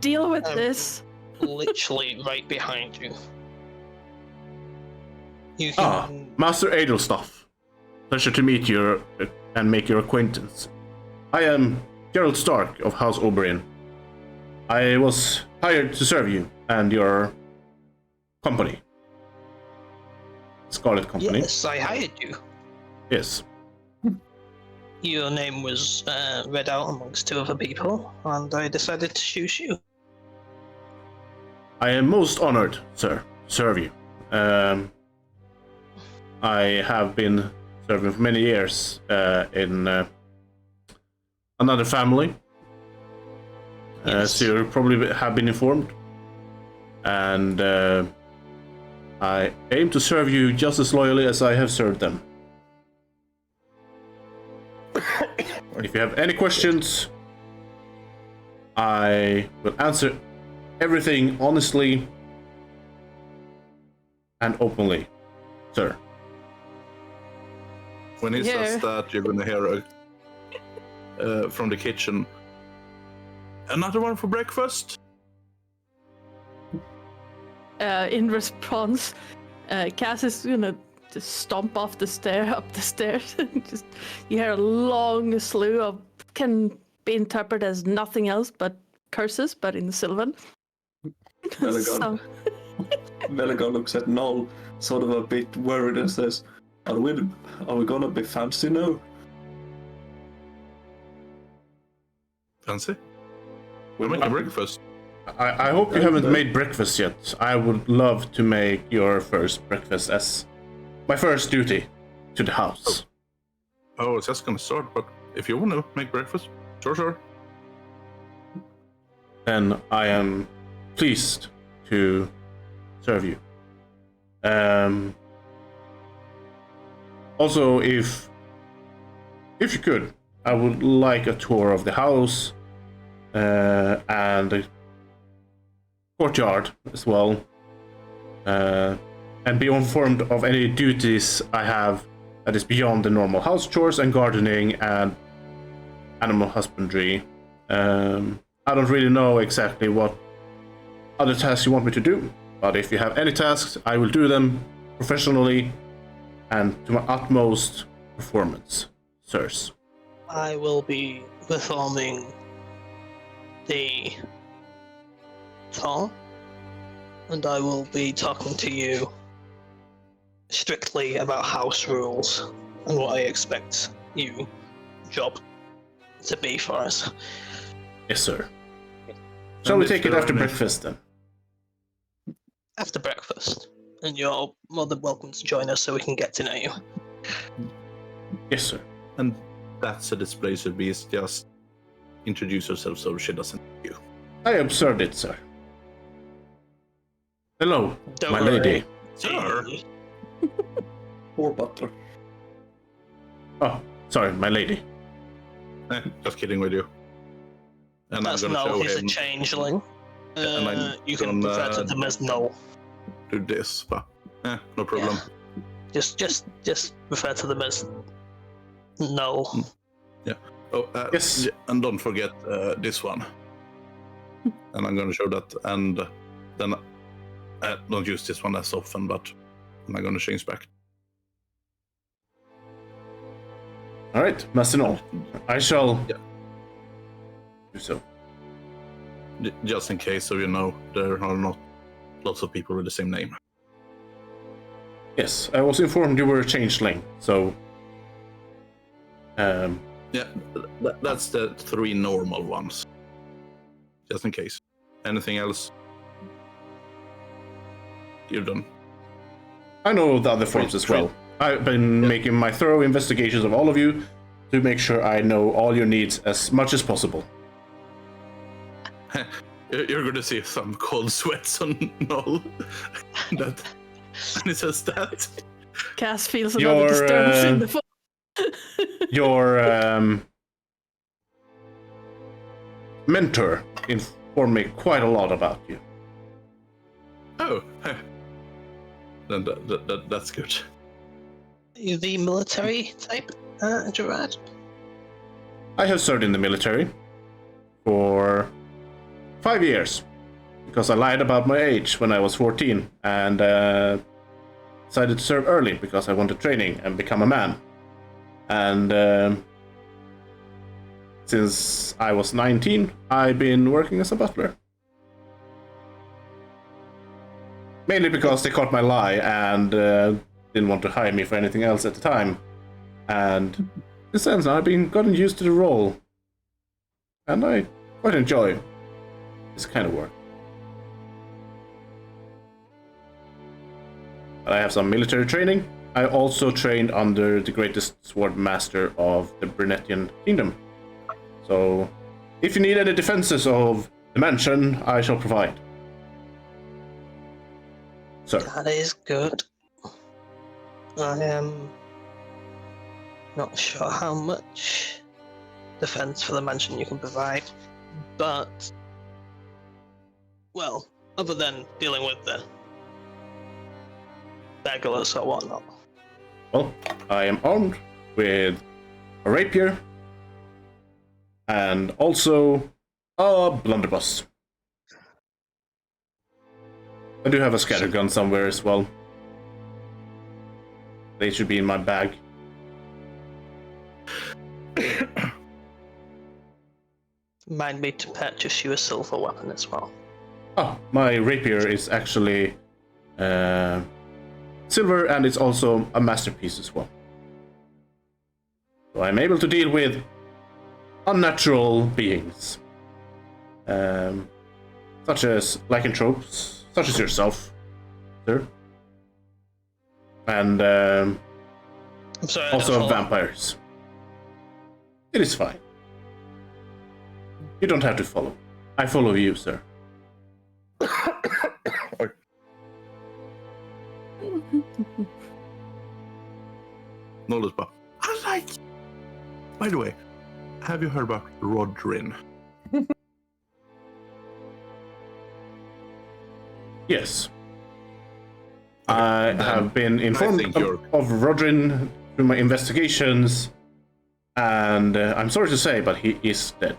Deal with this. Literally right behind you. You Ah, can. Master Edelstaff. Pleasure to meet you and make your acquaintance. I am Gerald Stark of House Oberyn. I was hired to serve you and your company. Scarlet Company. Yes, I hired you. Yes. Your name was read out amongst 2 other people, and I decided to choose you. I am most honored, sir, to serve you. I have been serving for many years in another family. Yes. So you probably have been informed. And I aim to serve you just as loyally as I have served them. If you have any questions, I will answer everything honestly and openly, sir. When he Yeah. says that, you're gonna hear from the kitchen, another one for breakfast? In response, Cass is gonna just stomp off the up the stairs. Just you hear a long slew of can be interpreted as nothing else but curses, but in Sylvan. Melagon. Melagon looks at Noel, sort of a bit worried, and says, Are we gonna be fancy now? Fancy? We're making breakfast. I hope you haven't made breakfast yet. I would love to make your first breakfast as my first duty to the house. Oh, it's just gonna start, but if you wanna make breakfast, sure. Then I am pleased to serve you. Also, if you could, I would like a tour of the house and the courtyard as well, and be informed of any duties I have that is beyond the normal house chores and gardening and animal husbandry. I don't really know exactly what other tasks you want me to do, but if you have any tasks, I will do them professionally and to my utmost performance, sirs. I will be performing the tour, and I will be talking to you strictly about house rules and what I expect you job to be for us. Yes, sir. Shall we take it after breakfast then? After breakfast, and you're more than welcome to join us so we can get to know you. Yes, sir. And that's a display should be is just introduce yourself so she doesn't know you. I observed it, sir. Hello, Don't my worry. lady. Sir. Poor butler. Oh, sorry, my lady. Just kidding with you. And That's I'm gonna no, show he's him a changeling. and I'm You can gonna- refer to them as no. do this, but no problem. Just refer to them as no. Oh, Yes. and don't forget this one. And I'm gonna show that, and then don't use this one as often, but I'm gonna change back. All right, Mastinol. I shall Yeah. do so. Just in case, so you know, there are not lots of people with the same name. Yes, I was informed you were a changeling, so Yeah, that's the 3 normal ones. Just in case. Anything else? You're done. I know the other forms as well. I've been making my thorough investigations of all of you to make sure I know all your needs as much as possible. You're going to see some cold sweats on Null. And he says that. Cass feels Your, another disturbance in the phone. Your mentor informed me quite a lot about you. Oh, then that's good. You the military type, Gerard? I have served in the military for 5 years because I lied about my age when I was 14 and decided to serve early because I wanted training and become a man. And since I was 19, I've been working as a butler. Mainly because they caught my lie and didn't want to hire me for anything else at the time. And since then, I've been gotten used to the role. And I quite enjoy this kind of work. I have some military training. I also trained under the greatest sword master of the Brunetian kingdom. So, if you need any defenses of the mansion, I shall provide. Sir. That is good. I am not sure how much defense for the mansion you can provide, but, well, other than dealing with the burglars or whatnot. Well, I am armed with a rapier and also a blunderbuss. I do have a scattergun somewhere as well. They should be in my bag. Remind me to purchase you a silver weapon as well. Oh, my rapier is actually silver and it's also a masterpiece as well. So I'm able to deal with unnatural beings. Such as lycanthropes, such as yourself, sir. And I'm sorry, I don't also follow. vampires. It is fine. You don't have to follow. I follow you, sir. Knowledge buff. I like. By the way, have you heard about Rodrin? Yes. I have been informed think of Rodrin through my investigations, and I'm sorry to say, but he is dead.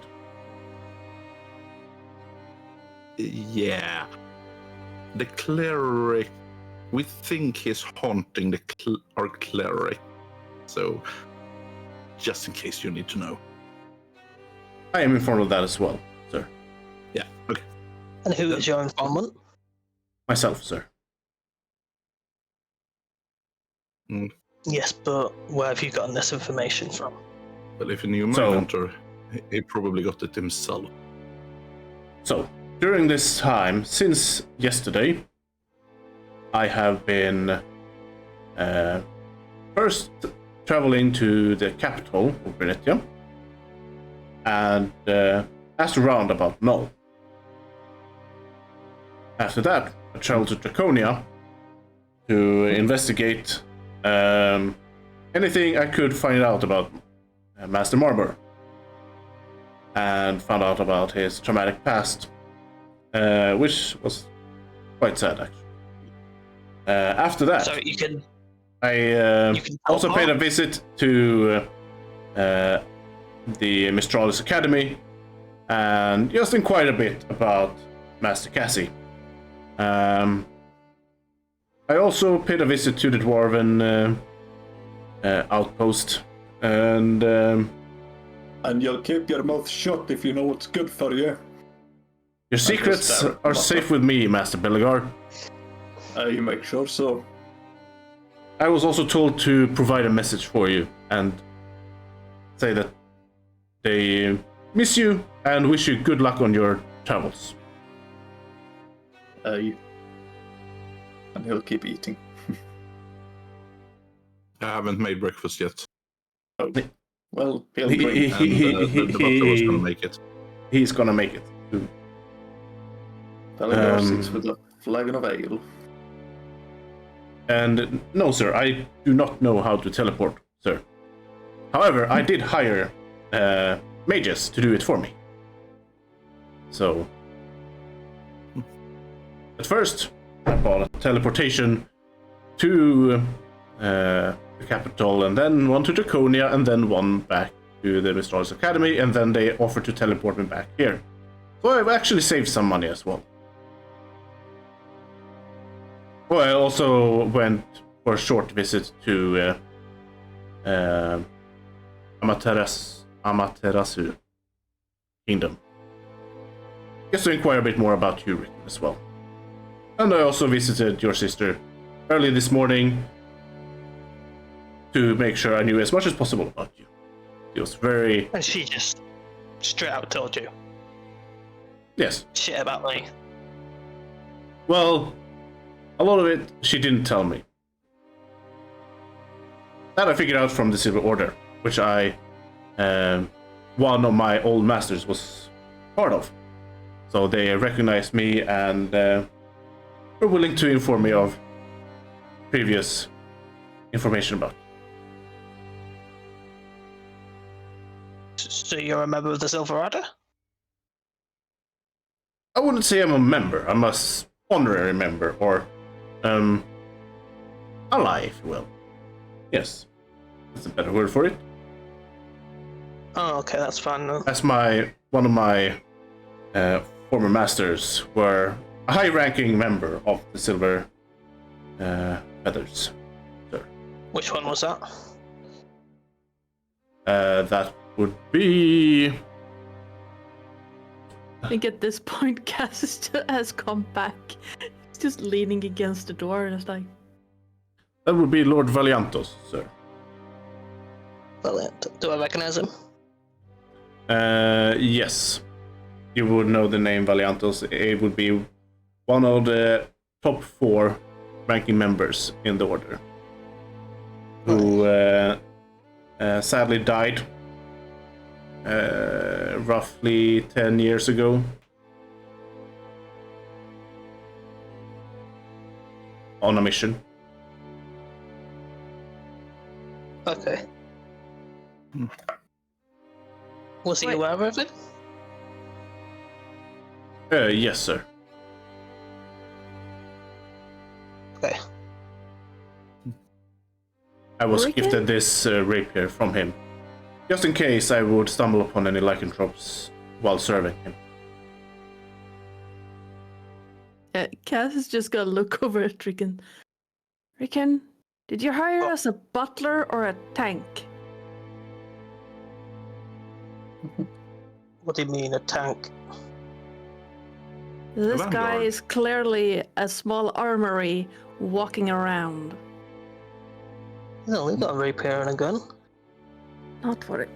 Yeah. The cleric. We think he's haunting our cleric. So, just in case you need to know. I am informed of that as well, sir. Yeah, okay. And who is your informant? Myself, sir. Yes, but where have you gotten this information from? Well, if a new hunter, he probably got it himself. So, during this time, since yesterday, I have been first traveling to the capital of Venetia and asked around about Null. After that, I traveled to Draconia to investigate anything I could find out about Master Marber, and found out about his traumatic past, which was quite sad, actually. After that, So you can. I also paid a visit to the Mistralis Academy and just inquired a bit about Master Cassie. I also paid a visit to the Dwarven outpost, and you'll keep your mouth shut if you know what's good for you. your secrets are safe with me, Master Bellegar. You make sure so. I was also told to provide a message for you and say that they miss you and wish you good luck on your travels. And he'll keep eating. I haven't made breakfast yet. Oh. Well, he'll He- drink. And the butler was going to make it. He's gonna make it soon. Bellegar sits with a flagon of ale. And no, sir, I do not know how to teleport, sir. However, I did hire mages to do it for me. So, at first, I bought a teleportation to the capital, and then one to Draconia, and then one back to the Mistralis Academy, and then they offered to teleport me back here. So I've actually saved some money as well. Well, I also went for a short visit to Amaterasu Kingdom, just to inquire a bit more about you, Rick, as well. And I also visited your sister early this morning to make sure I knew as much as possible about you. It was very... And she just straight out told you Yes. shit about me. Well, a lot of it she didn't tell me. That I figured out from the Silver Order, which one of my old masters was part of. So they recognized me and were willing to inform me of previous information about. So you're a member of the Silver Order? I wouldn't say I'm a member. I'm a honorary member, or ally, if you will. Yes, that's a better word for it. Oh, okay, that's fine. As one of my former masters were a high-ranking member of the Silver Feathers, sir. Which one was that? That would be... I think at this point, Cass has come back. He's just leaning against the door and it's like... That would be Lord Valiantos, sir. Brilliant. Do I recognize him? Yes. You would know the name Valiantos. It would be one of the top 4 ranking members in the order, who sadly died roughly 10 years ago. On a mission. Okay. Was he Wait. aware of it? Yes, sir. Okay. I was Ricken? gifted this rapier from him, just in case I would stumble upon any lycanthropes while serving him. Cass is just gonna look over at Rickon. Rickon, did you hire us a butler or a tank? What do you mean, a tank? This vanguard. guy is clearly a small armory walking around. He's only got a rapier and a gun. Not for it.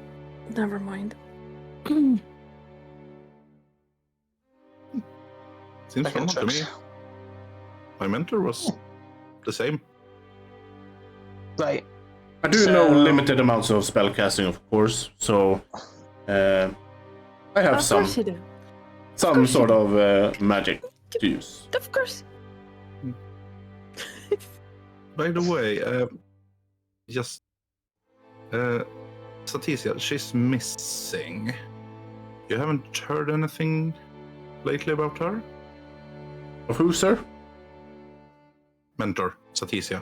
Never mind. Seems Second normal to me. trips. My mentor was the same. Right. I do know limited amounts of spellcasting, of course, so I have Of course you do. some sort of magic to use. Of course. By the way, just Satisia, she's missing. You haven't heard anything lately about her? Of who, sir? Mentor, Satisia.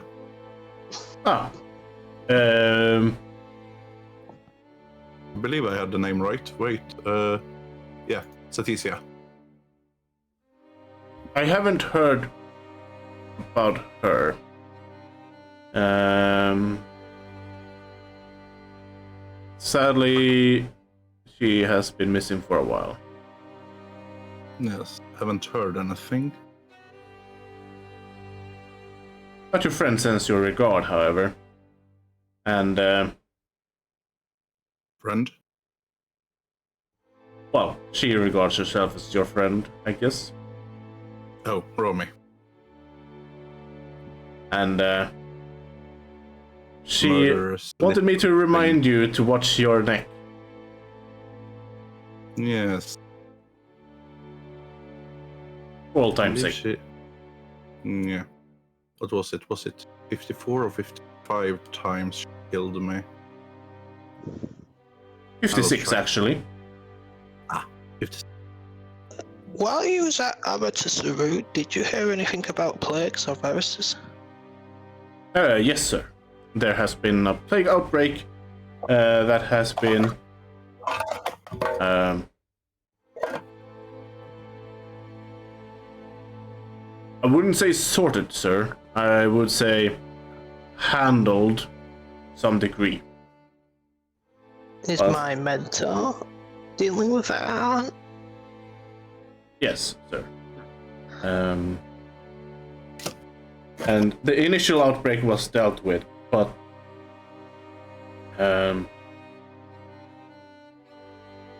Ah. I believe I had the name right. Wait, yeah, Satisia. I haven't heard about her. Sadly, she has been missing for a while. Yes, haven't heard anything. But your friend sends your regard, however. And, Friend? well, she regards herself as your friend, I guess. Oh, Romy. And, she Murderous wanted me to little remind you to watch your neck. thing. Yes. For all time's Believe sake. Yeah. What was it? Was it 54 or 55 times she killed me? 56, try. actually. 50. While you was at Amaterasu, did you hear anything about plagues or viruses? Yes, sir. There has been a plague outbreak that has been I wouldn't say sorted, sir. I would say handled some degree. Is my mentor dealing with that? Yes, sir. And the initial outbreak was dealt with, but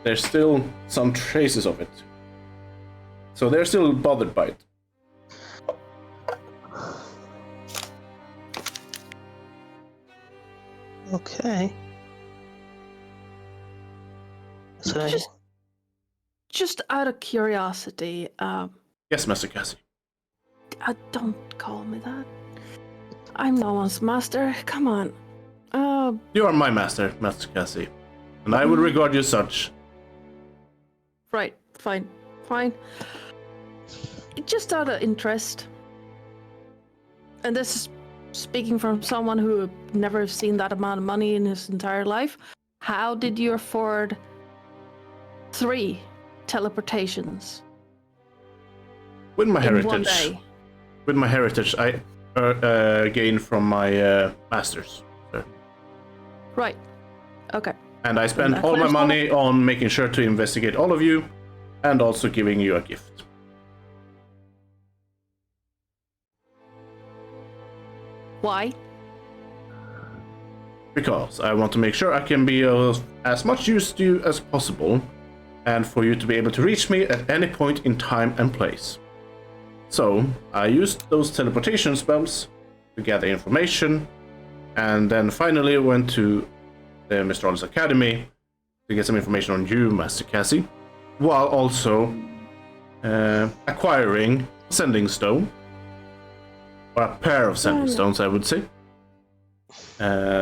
there's still some traces of it. So they're still bothered by it. Okay. So, Just out of curiosity, Yes, Master Cassie. don't call me that. I'm no one's master. Come on. You are my master, Master Cassie. And I will regard you such. Right. Fine. Just out of interest, and this is speaking from someone who never seen that amount of money in his entire life, how did you afford 3 teleportations With my in one heritage. day? With my heritage, I gained from my masters. Sir. Right. Okay. And I spent that all my clears money on making sure to investigate all of you, and also giving you a gift. Why? Because I want to make sure I can be of as much use to you as possible, and for you to be able to reach me at any point in time and place. So, I used those teleportation spells to gather information, and then finally went to the Mistral's Academy to get some information on you, Master Cassie, while also acquiring Sending Stone, or a pair of Sending Stones, I would say,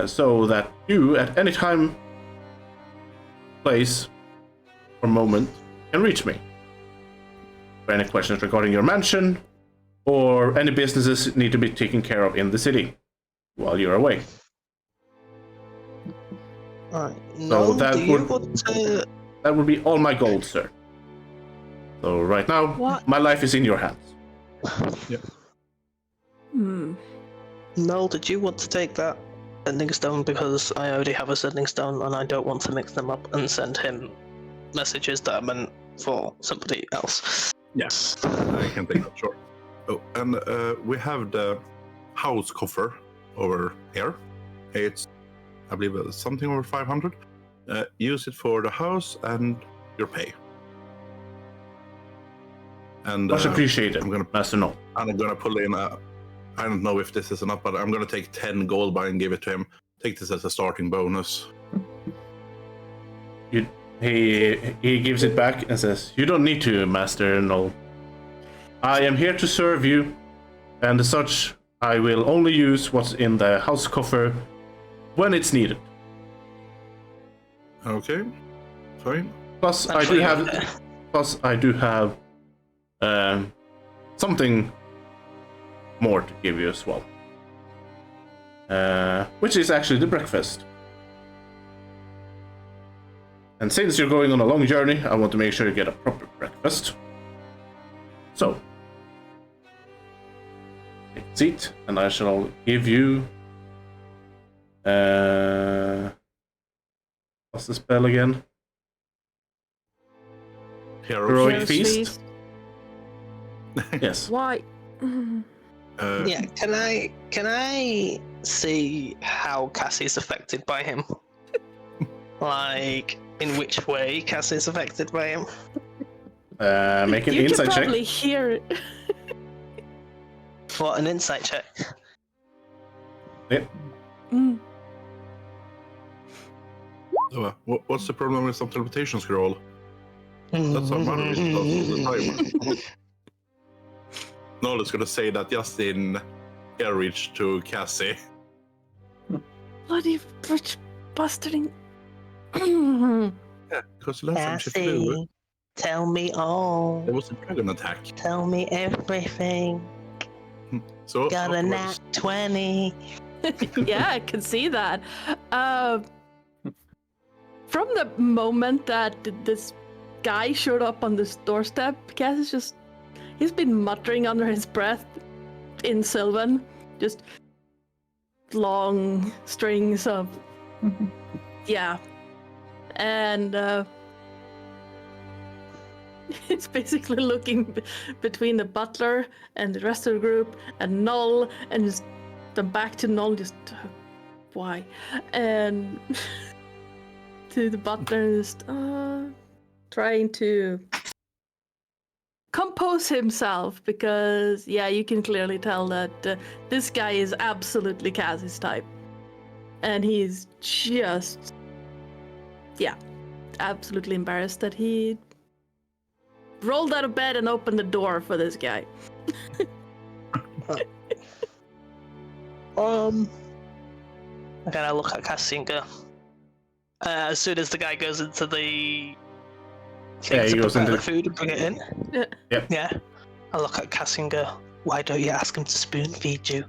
so that you, at any time, place, or moment, can reach me. For any questions regarding your mansion, or any businesses need to be taken care of in the city while you're away. alright. So that do you would- want to... That would be all my gold, sir. So right now, What? my life is in your hands. Hmm. Noel, did you want to take that sending stone? Because I already have a sending stone and I don't want to mix them up and send him messages that are meant for somebody else. Yes, I can take that, sure. Oh, and we have the house coffer over here. It's, I believe, something over 500. Use it for the house and your pay. And Much appreciated, Master No. I'm gonna pull in I don't know if this is enough, but I'm gonna take 10 gold bar and give it to him. Take this as a starting bonus. He gives it back and says, "You don't need to, Master No. I am here to serve you, and as such, I will only use what's in the house coffer when it's needed. Okay, fine. Plus, I'm I sure do you- have. Plus, I do have something more to give you as well, which is actually the breakfast. And since you're going on a long journey, I want to make sure you get a proper breakfast. So, take a seat, and I shall give you. What's the spell again? Heroic Heroes. feast. Yes. Why? Yeah, can I see how Cassie's affected by him? Like, in which way Cassie's affected by him? Make an You can insight check. probably hear it. What, an insight check? Yep. Mm. So, what's the problem with some teleportation scroll? That's how mother does all the time. Noel is gonna say that just in air reach to Cassie. Bloody rich bastarding. Yeah, because last time she flew, Cassie, tell me all. there was a dragon attack. Tell me everything. So Got a nat 20. Yeah, I can see that. From the moment that this guy showed up on this doorstep, Cass is just... He's been muttering under his breath in Sylvan. Just long strings of... Yeah. And it's basically looking between the butler and the rest of the group and Null, and just then back to Null, just why? And to the butler, just trying to compose himself, because yeah, you can clearly tell that this guy is absolutely Cassie's type, and he's just absolutely embarrassed that he rolled out of bed and opened the door for this guy. I gotta look at Cassie and go. As soon as the guy goes into the thing Yeah, he to goes prepare into the food and bring it in. Yep. Yeah. I look at Cassie and go, why don't you ask him to spoon feed you?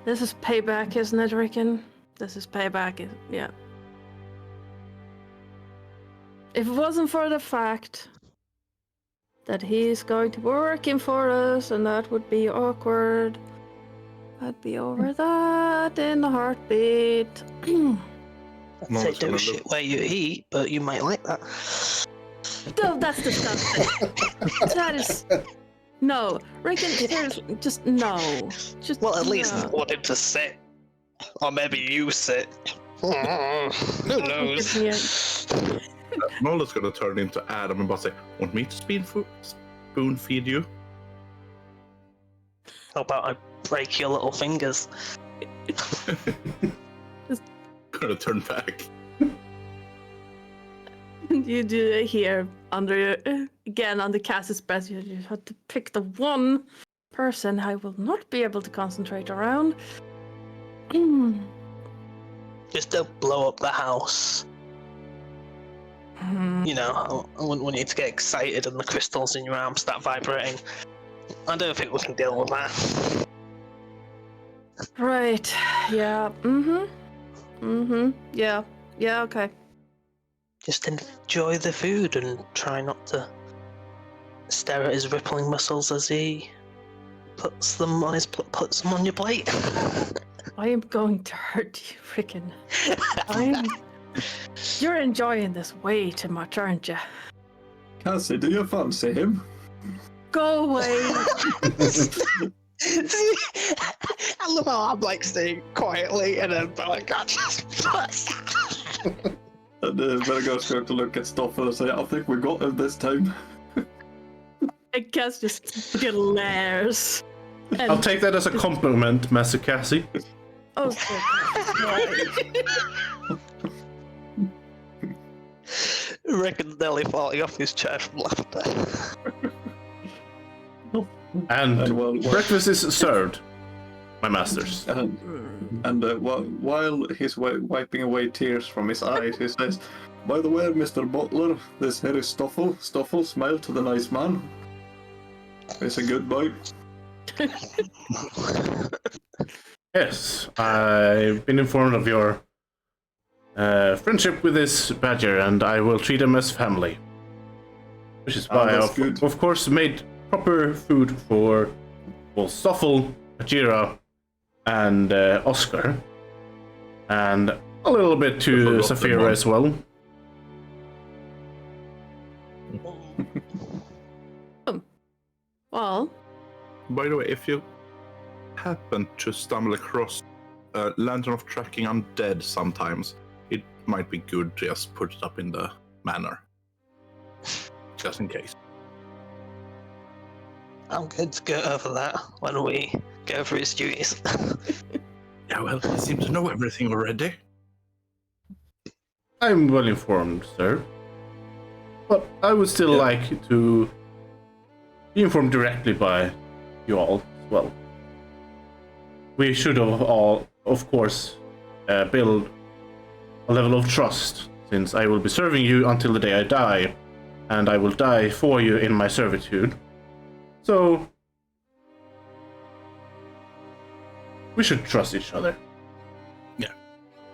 This is payback, isn't it, Rickon? This is payback, yeah. If it wasn't for the fact that he's going to be working for us and that would be awkward, I'd be over that in a heartbeat. I'd No, say it's gonna don't shit where you eat, but you might like that. No, that's disgusting. That is... No, Rickon, seriously, just no. Just Well, at least no. I want him to sit. Or maybe you sit. Who knows? Yeah. Noel is gonna turn into Adam and say, "Want me to spoon feed you?" How about I break your little fingers? Gonna turn back. You do hear under your, again under Cass's breath, you have to pick the one person I will not be able to concentrate around. Just don't blow up the house. You know, I wouldn't want you to get excited and the crystals in your arm start vibrating. I don't think we can deal with that. Right. Yeah. Yeah. Yeah. Okay. just enjoy the food and try not to stare at his rippling muscles as he puts them on your plate. I am going to hurt you, freaking. You're enjoying this way too much, aren't you? Cassie, do you fancy him? Go away. See, I love how I'm like staying quietly and then like, God, And Vergar's going to look at Stoffel and say, I think we got him this time. And Cass just glares. And I'll take that as a compliment, Master Cassie. okay. Rickon nearly falling off his chair from laughter. And well, breakfast is served, my masters. And while he's wiping away tears from his eyes, he says, by the way, Mr. Butler, this here is Stoffel. Stoffel, smile to the nice man. It's a good boy. Yes, I've been informed of your friendship with this badger, and I will treat him as family. Which is why that's I've, good. of course, made proper food for both Stoffel, Ajira, and Oscar. And a little bit to Saphira as well. Well, By the way, if you happen to stumble across a lantern of tracking undead sometimes, it might be good to just put it up in the manor. Just in case. I'm good to go over that when we go over his duties. Yeah, well, you seem to know everything already. I'm well informed, sir. But I would still like to be informed directly by you all as well. We should have all, of course, build a level of trust, since I will be serving you until the day I die, and I will die for you in my servitude. So, we should trust each other.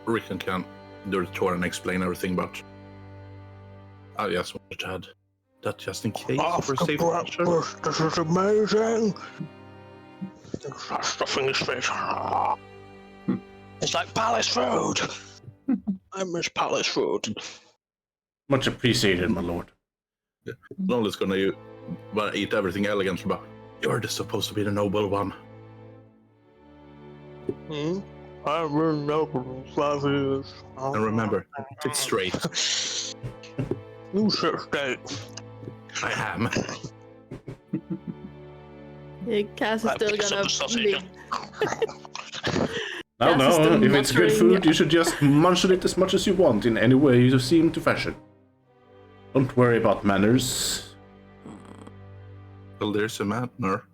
Rickon can do the tour and explain everything, but I just wanted to add that just in case for safety measure. This is amazing. That stuff in his face. It's like palace food. I miss palace food. Much appreciated, my lord. Nolan's gonna eat everything elegantly, but you're just supposed to be the noble one. I'm a noble, Flavius. And remember, sit straight. You sit straight. I am. yeah, Cass is Right, still pick up gonna the sausage. No, Cass is no, still if it's good muttering. food, you should just munch on it as much as you want in any way you seem to fashion. Don't worry about manners. Well, there's a manner.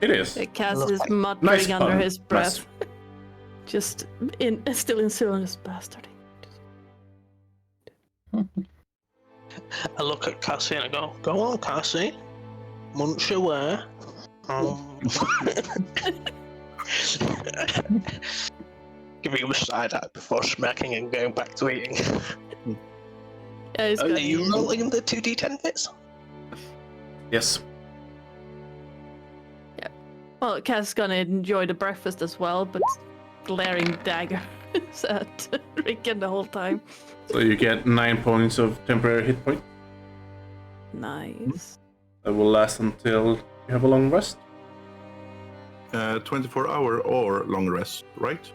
It is. Cass Look, is muttering nice under pun, his breath. Just still in silence, bastard. I look at Cassie and I go on, Cassie. Munch away. Giving him a side eye before smacking and going back to eating. Yeah, he's Are gonna, you rolling the 2d10 bits? Yes. well, Cass is gonna enjoy the breakfast as well, but glaring daggers at Rickon the whole time. So you get 9 points of temporary hit point. Nice. That will last until you have a long rest. 24-hour or long rest, right?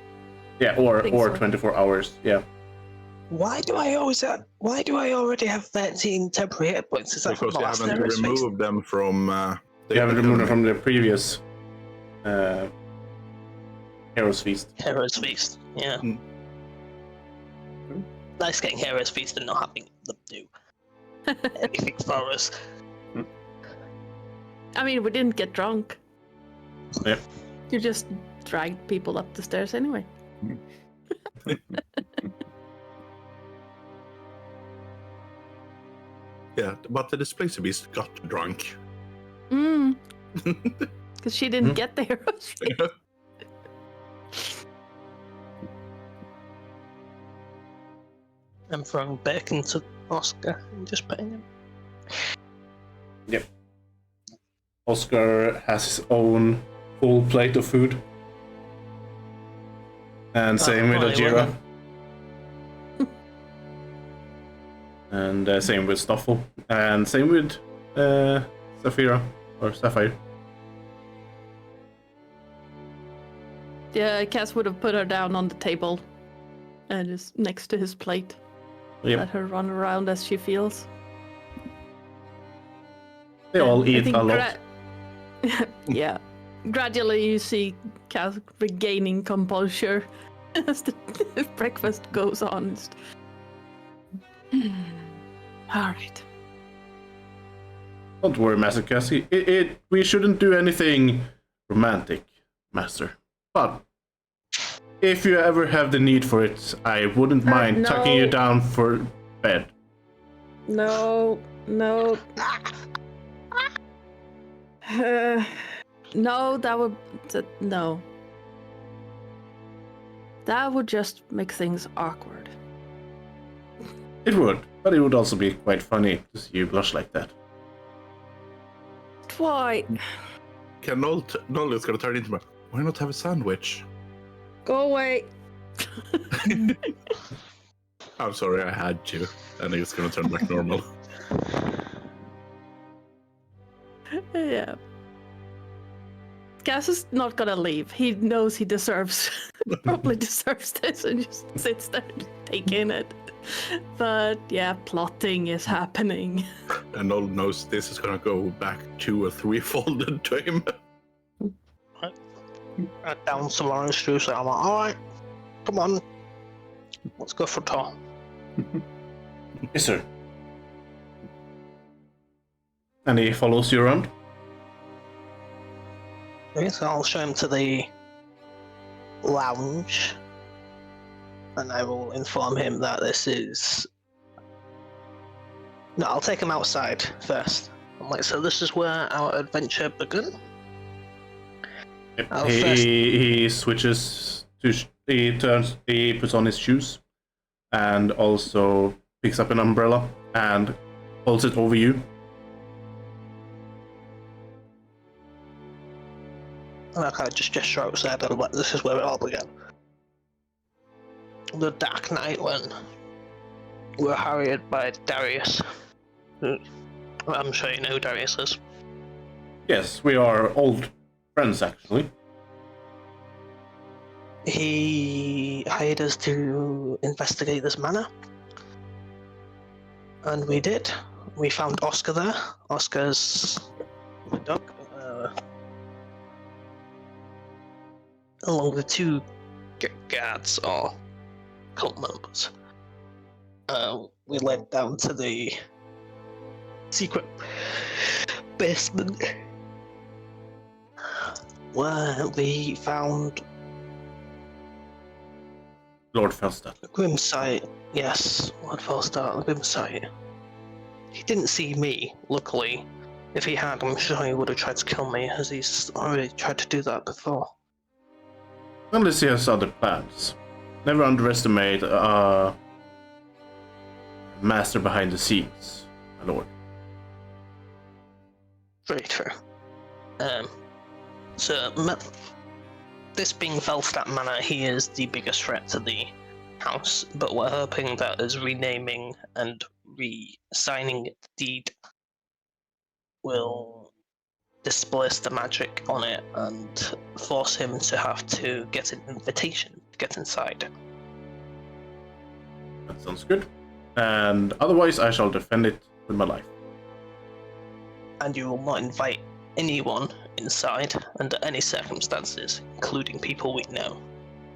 Yeah, or think so. 24 hours. Yeah. Why do I already have 13 temporary hit points? Is that from Because the you last haven't Heroes Feast? removed them from You haven't removed it from the previous Heroes Feast. Heroes Feast, yeah. Hmm. Nice getting Heroes Feast and not having them do anything for us. I mean, we didn't get drunk. Yep. You just dragged people up the stairs anyway. Yeah, but the displacer beast got drunk. Because she didn't get the heroes. I'm throwing bacon to Oscar and just petting him. Yep. Oscar has his own full plate of food. And same with right, Ajira. well And same with Stoffel. And same with Sapphira. Or Sapphire. Yeah, Cass would have put her down on the table and just next to his plate. Yep. Let her run around as she feels. They all And I eat think a lot. yeah. Gradually you see Cass regaining composure as the breakfast goes on. Alright. Don't worry, Master Cassie. We shouldn't do anything romantic, Master. But if you ever have the need for it, I wouldn't mind tucking you no. down for bed. No. No, that would... No. That would just make things awkward. It would, but it would also be quite funny to see you blush like that. Why? Can Noel is gonna turn into my. Why not have a sandwich? Go away. I'm sorry, I had to. And it's gonna turn back normal. Yeah. Cass is not gonna leave. He knows he deserves, probably deserves this, and just sits there taking it. But yeah, plotting is happening. And Noel knows this is gonna go back 2 or 3 folded to him. Down some orange juice, and I'm like, alright, come on, let's go for a tour. Yes, sir. And he follows you around? Okay, so I'll show him to the lounge, and I will inform him that this is... No, I'll take him outside first. I'm like, so this is where our adventure began? Yep. Oh, He switches to... He puts on his shoes and also picks up an umbrella and holds it over you. And I kind of just gesture outside and I'm like, this is where it all began. The dark night when we were harried by Darius. I'm sure you know who Darius is. Yes, we are old friends, actually. He hired us to investigate this manor. And we did. We found Oscar there. Oscar's the dog. Along with 2 guards or cult members. We led down to the secret basement where we found Lord Felstad. a grim sight. Yes, Lord Felstad, a grim sight. He didn't see me, luckily. If he had, I'm sure he would have tried to kill me, as he's already tried to do that before. Unless he has other plans. Never underestimate master behind the scenes, my lord. Very true. So, this being Velstadt Manor, he is the biggest threat to the house, but we're hoping that as renaming and re-signing the deed will displace the magic on it and force him to have to get an invitation to get inside. That sounds good. And otherwise, I shall defend it with my life. And you will not invite anyone inside under any circumstances, including people we know,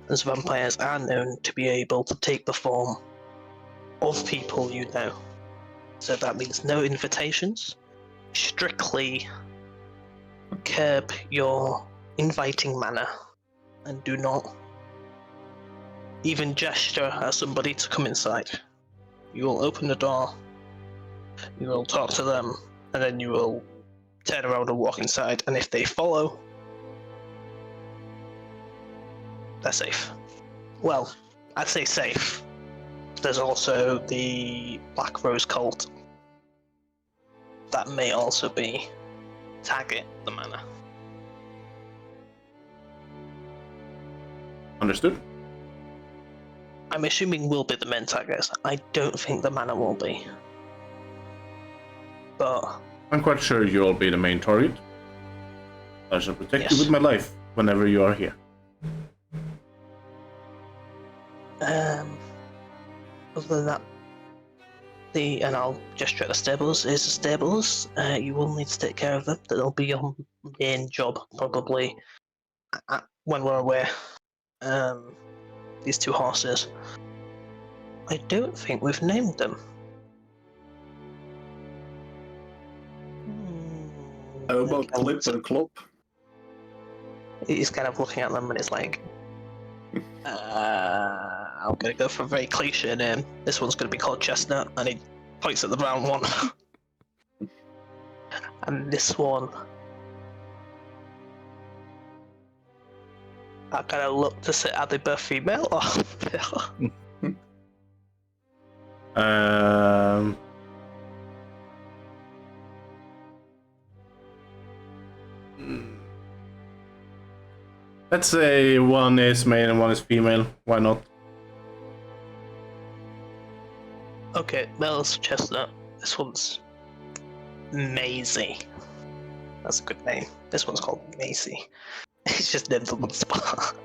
as vampires are known to be able to take the form of people you know. So that means no invitations, strictly curb your inviting manner, and do not even gesture at somebody to come inside. You will open the door, you will talk to them, and then you will turn around and walk inside, and if they follow, they're safe. Well, I'd say safe. There's also the Black Rose cult. That may also be tagging the manor. Understood. I'm assuming we'll be the main targets. I don't think the manor will be. But I'm quite sure you'll be the main target. I shall protect you Yes. with my life whenever you are here. Other than that, and I'll gesture at the stables. Is the stables? You will need to take care of them. That'll be your main job, probably, when we're away. These two horses. I don't think we've named them. How about Okay, Clip and Clop? He's kind of looking at them and it's like, I'm gonna go for a very cliche name. This one's gonna be called Chestnut, and he points at the brown one. And this one, I kind of look to say, are they both female or male? Let's say one is male and one is female. Why not? Okay, male's Chestnut. This one's Maisie. That's a good name. This one's called Maisie. It's just named on the spot.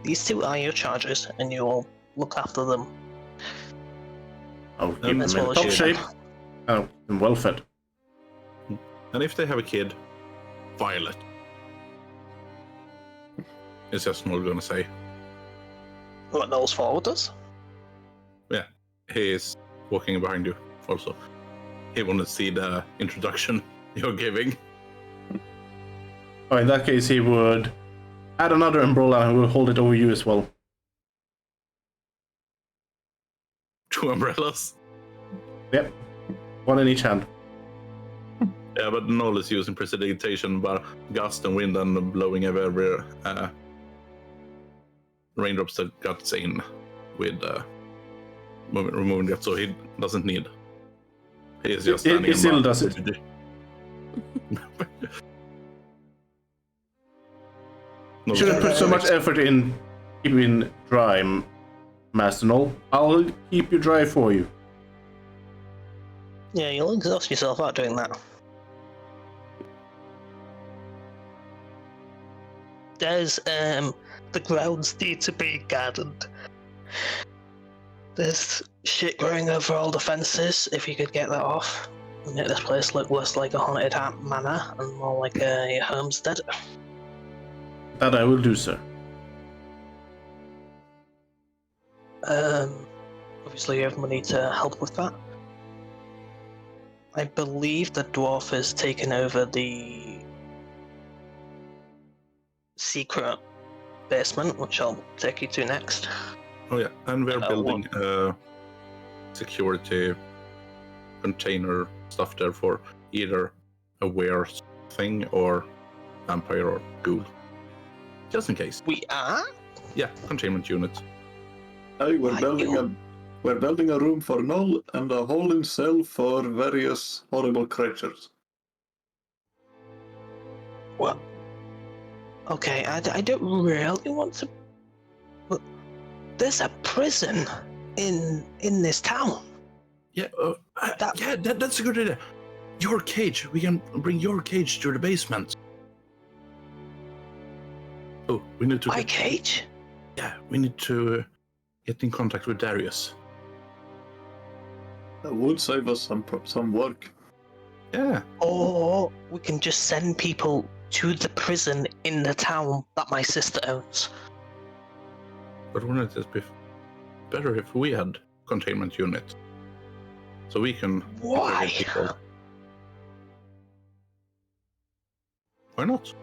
These two are your chargers, and you will look after them. I'll keep them as in well as top you. shape. Oh, and well fed. And if they have a kid, Violet. It's just not gonna say. What Knowles forward us? Yeah, he is walking behind you also. He wanted to see the introduction you're giving. Oh, in that case, he would add another umbrella and will hold it over you as well. 2 umbrellas. Yep. One in each hand. Yeah, but Noel is using precipitation, but gust and wind and blowing everywhere. Raindrops that got in with removing that, so he doesn't need. He is just standing. He still does it. You shouldn't put so much effort in keeping dry, Master Noel. I'll keep you dry for you. Yeah, you'll exhaust yourself out doing that. There's the grounds need to be gardened. There's shit growing over all the fences. If you could get that off, and make this place look less like a haunted manor and more like a homestead. That I will do, sir. Obviously you have money to help with that. I believe the dwarf has taken over the secret basement, which I'll take you to next. Oh yeah, and we're building a security container stuff there for either a wear thing or vampire or ghoul. Just in case. We are? Yeah, containment unit. Hey, we're building a room for Null and a hole in cell for various horrible creatures. Well, okay, I don't really want to. But there's a prison in this town. Yeah, that's a good idea. Your cage. We can bring your cage to the basement. Oh, we need to. My cage? Yeah, we need to get in contact with Darius. That would save us some work. Yeah. Or we can just send people to the prison in the town that my sister owns. But wouldn't it be better if we had containment unit? So we can. Why? People. Why not?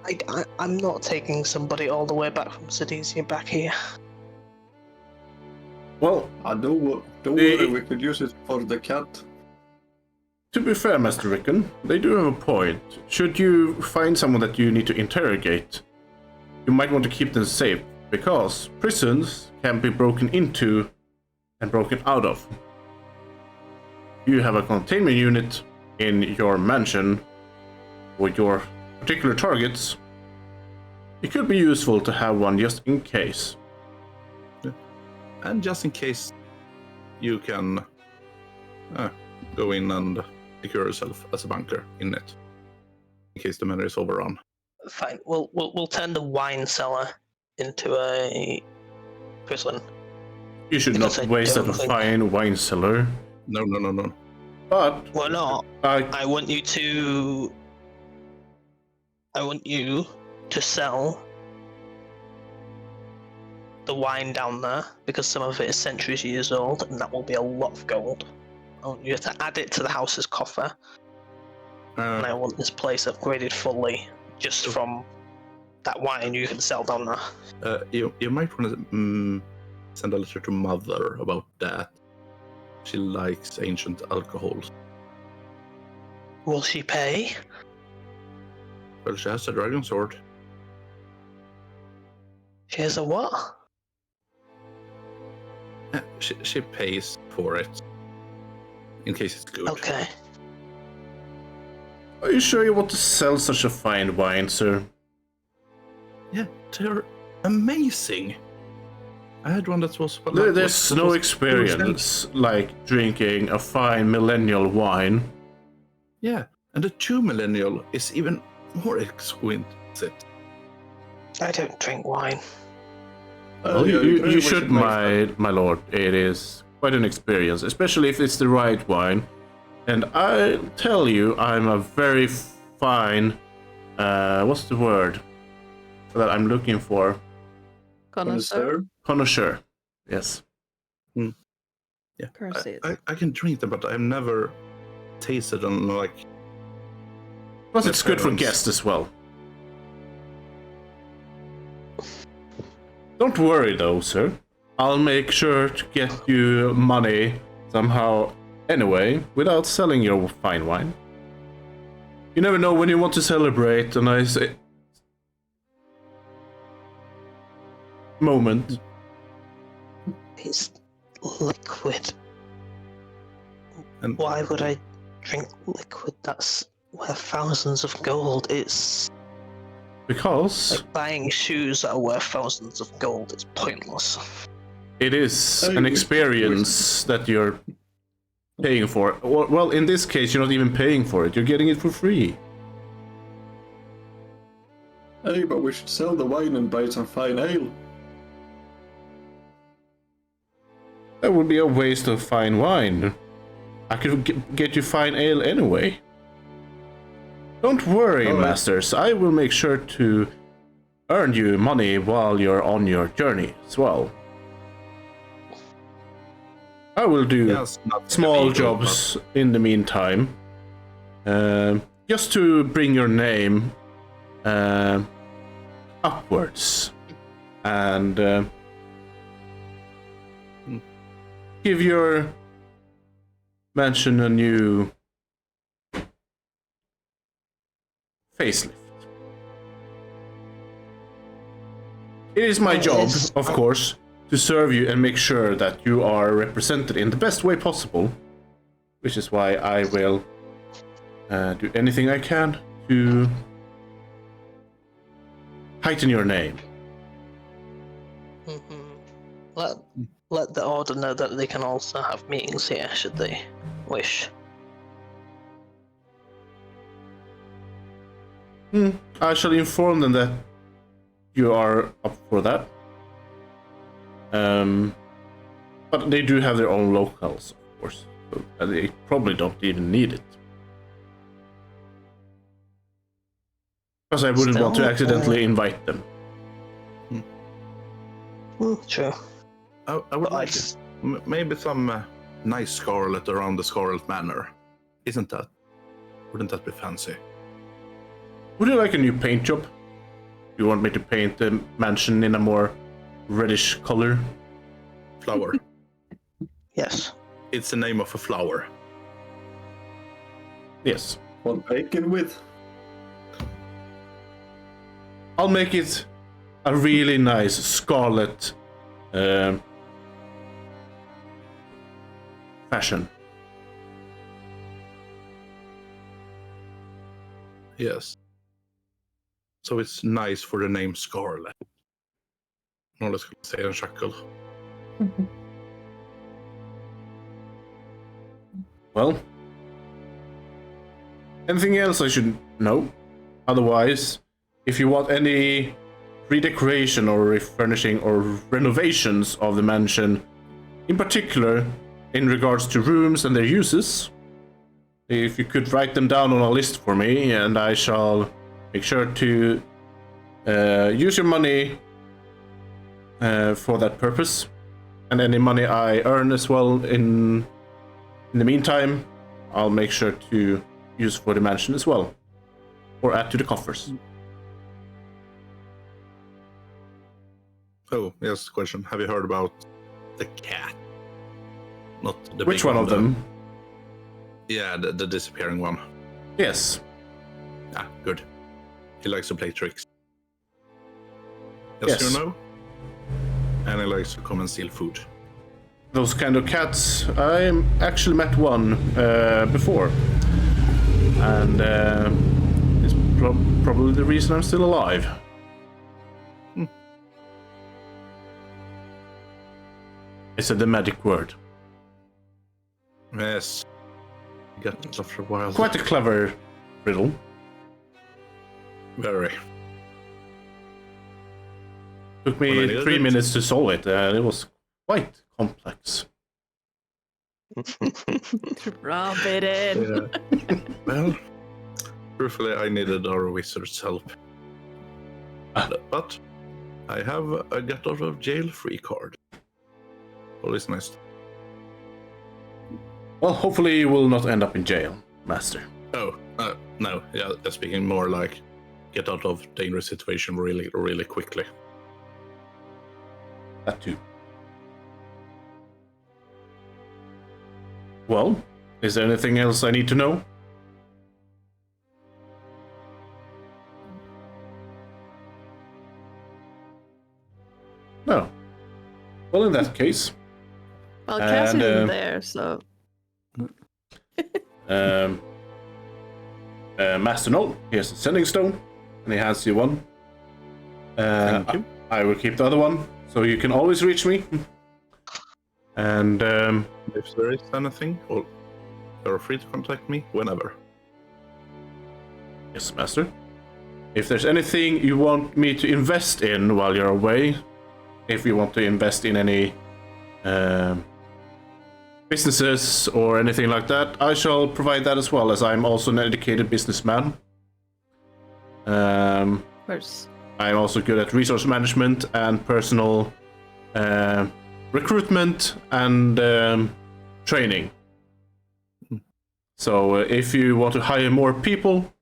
I'm not taking somebody all the way back from Silesia back here. Well, Don't worry, we could use it for the cat. to be fair, Master Rickon, they do have a point. Should you find someone that you need to interrogate, you might want to keep them safe, because prisons can be broken into and broken out of. You have a containment unit in your mansion with your particular targets. It could be useful to have one just in case. And just in case, you can go in and secure yourself as a bunker in it, in case the manor is overrun. Fine. We'll turn the wine cellar into a prison. You should Because not I waste don't a think- fine wine cellar. No. But Well, not. I want you to sell the wine down there because some of it is centuries years old, and that will be a lot of gold. You have to add it to the house's coffer, and I want this place upgraded fully just from that wine you can sell down there. You might want to send a letter to Mother about that. She likes ancient alcohols. Will she pay? Well, she has a dragon sword. She has a what? She pays for it. In case it's good. Okay. are you sure you want to sell such a fine wine, sir? Yeah, they're amazing. I had one that was... There's no experience like drinking a fine millennial wine. Yeah, and the 2 millennial is even more exquisite. I don't drink wine. Well, you should, my lord. It is quite an experience, especially if it's the right wine. And I tell you, I'm a very fine... what's the word that I'm looking for? Connoisseur. Connoisseur. Yes. Yeah, Curses. I can drink them, but I've never tasted them like... Plus, My it's good for parents. guests as well. Don't worry though, sir. I'll make sure to get you money somehow anyway, without selling your fine wine. You never know when you want to celebrate a nice moment. It's liquid. And Why would I drink liquid that's worth thousands of gold? It's Because like buying shoes that are worth thousands of gold. It's pointless. it is Hey, an experience that you're paying for. Well, in this case, you're not even paying for it. You're getting it for free. Hey, but we should sell the wine and buy some fine ale. That would be a waste of fine wine. I could get you fine ale anyway. Don't worry, All right. masters. I will make sure to earn you money while you're on your journey as well. I will do yes, not small illegal, jobs in the meantime, just to bring your name upwards and give your mansion a new facelift. It is my job, Yes. of course, to serve you and make sure that you are represented in the best way possible, which is why I will do anything I can to heighten your name. Let the order know that they can also have meetings here should they wish. I shall inform them that you are up for that. But they do have their own locals, of course, so they probably don't even need it. Because I wouldn't want to Still, accidentally invite them. True. I would But like maybe some nice scarlet around the Scarlet Manor. Isn't that? Wouldn't that be fancy? Would you like a new paint job? You want me to paint the mansion in a more reddish color? Flower. Yes. It's the name of a flower. Yes. Want bacon with? I'll make it a really nice scarlet fashion. Yes. So it's nice for the name Scarlet. Några skulle säga en shackle. Well, anything else I should know? Otherwise, if you want any redecoration or refurnishing or renovations of the mansion, in particular in regards to rooms and their uses, if you could write them down on a list for me, and I shall make sure to use your money for that purpose, and any money I earn as well in the meantime, I'll make sure to use for the mansion as well, or add to the coffers. Oh, yes, question. Have you heard about the cat? Not the Which big one of them? Yeah, the disappearing one. Yes. Ah, good. He likes to play tricks. Yes. You know? And he likes to come and steal food. Those kind of cats, I actually met one before. And it's probably the reason I'm still alive. I said the magic word. Yes. Got it after a while. Quite a clever riddle. Very. Took Well, I me needed 3 it. minutes to solve it, and it was quite complex. Rub it in. Yeah. Well, truthfully, I needed our wizard's help. But I have a get out of jail free card. Always nice. Well, hopefully you will not end up in jail, Master. Oh, no. Yeah, speaking more like get out of dangerous situation really, really quickly. That too. Well, is there anything else I need to know? No. Well, in that case, Well, Cass And, isn't there, so Master Noel, here's a sending stone, and he hands you one. Thank you. I will keep the other one, so you can always reach me. And If there is anything, or you're free to contact me whenever. yes, Master. If there's anything you want me to invest in while you're away, if you want to invest in any businesses or anything like that, I shall provide that as well, as I'm also an educated businessman. of course. I'm also good at resource management and personal recruitment and training. So if you want to hire more people,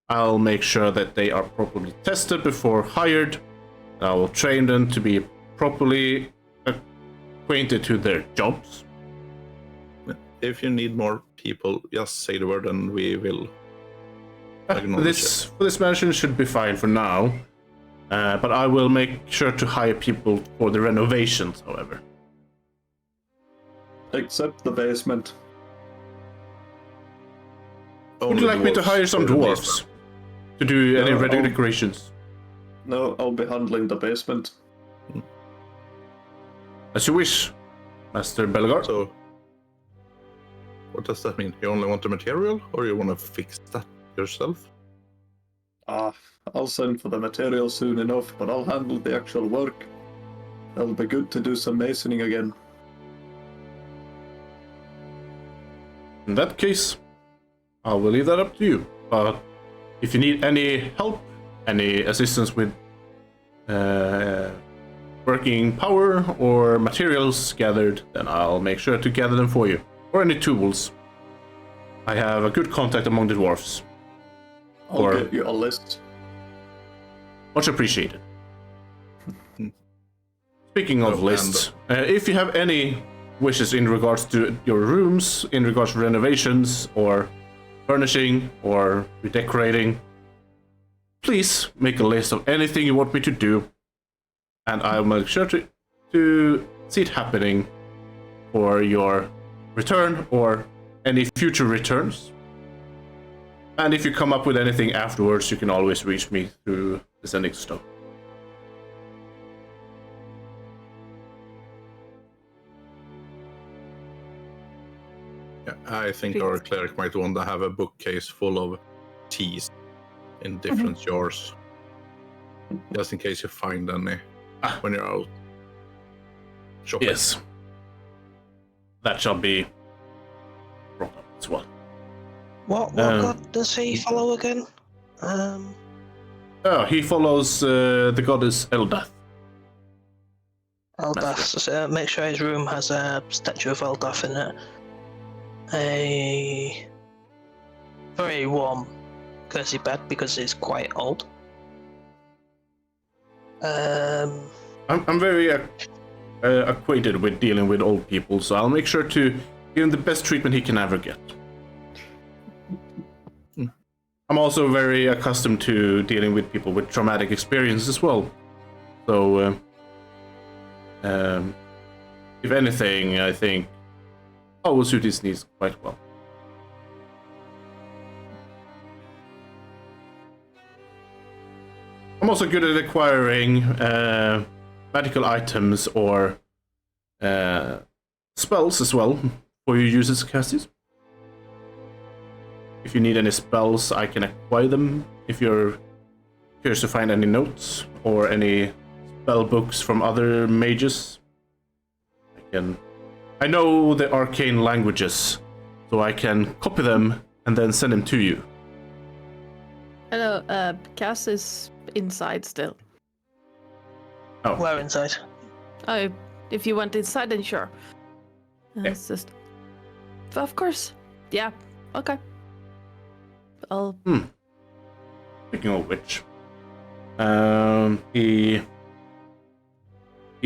I'll make sure that they are properly tested before hired. I will train them to be properly acquainted to their jobs. If you need more people, just say the word and we will acknowledge This for this mansion should be fine for now, but I will make sure to hire people for the renovations, however. Except the basement. it. Would you like me to hire some for the dwarves basement. to do any No, decorations? No, I'll be handling the basement. As you wish, Master Belgar. So, what does that mean? You only want the material, or you want to fix that yourself? I'll send for the material soon enough, but I'll handle the actual work. It'll be good to do some masoning again. In that case, I will leave that up to you. But if you need any help, any assistance with working power or materials gathered, then I'll make sure to gather them for you. Or any tools. I have a good contact among the dwarfs. I'll Or- get you a list. Much appreciated. Speaking of Oh, lists, if you have any wishes in regards to your rooms, in regards to renovations or furnishing or redecorating, please make a list of anything you want me to do, and I'll make sure to see it happening for your return or any future returns. And if you come up with anything afterwards, you can always reach me through the Sending Stone. Yeah, I think our cleric might want to have a bookcase full of teas in different jars, just in case you find any when you're out shopping. Yes. That shall be brought up as well. What god does he follow again? He follows the goddess Eldath. Eldath. So make sure his room has a statue of Eldath in it. A very warm, cozy bed because it's quite old. I'm very acquainted with dealing with old people, so I'll make sure to give him the best treatment he can ever get. I'm also very accustomed to dealing with people with traumatic experience as well. So, if anything, I think I will suit his needs quite well. I'm also good at acquiring magical items or spells as well for your users' casties. If you need any spells, I can acquire them. If you're curious to find any notes or any spell books from other mages, I know the arcane languages, so I can copy them and then send them to you. Hello, Cass is inside still. Oh, Where inside? Oh, if you went inside, then sure. It's just... Of course. Yeah, okay. I'll... Speaking of which, he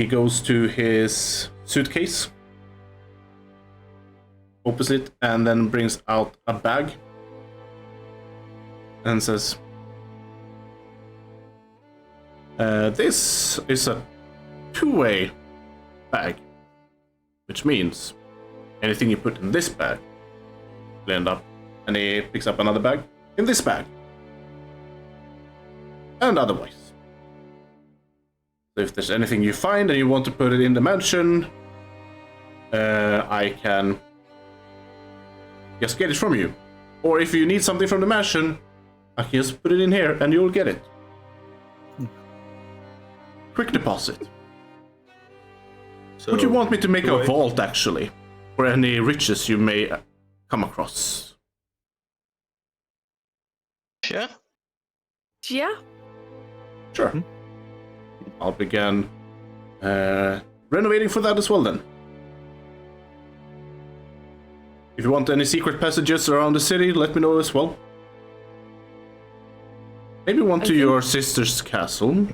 goes to his suitcase, opens it, and then brings out a bag and says, this is a two-way bag, which means anything you put in this bag will end up, and he picks up another bag in this bag, and otherwise. So if there's anything you find and you want to put it in the mansion, I can just get it from you. Or if you need something from the mansion, I can just put it in here and you'll get it. Quick deposit. So, Would you want me to make a I- vault, actually, for any riches you may come across? Sure. Yeah? Sure. I'll begin renovating for that as well, then. If you want any secret passages around the city, let me know as well. Maybe one to your sister's castle,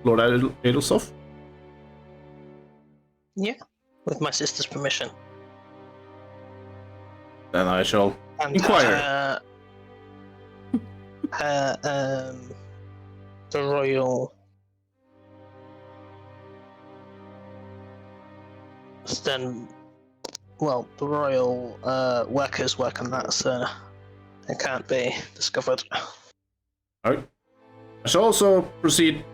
Lord Adelsoft. Yeah. With my sister's permission. Then I shall And inquire. The royal the royal workers work on that, so it can't be discovered. Alright. I shall also proceed,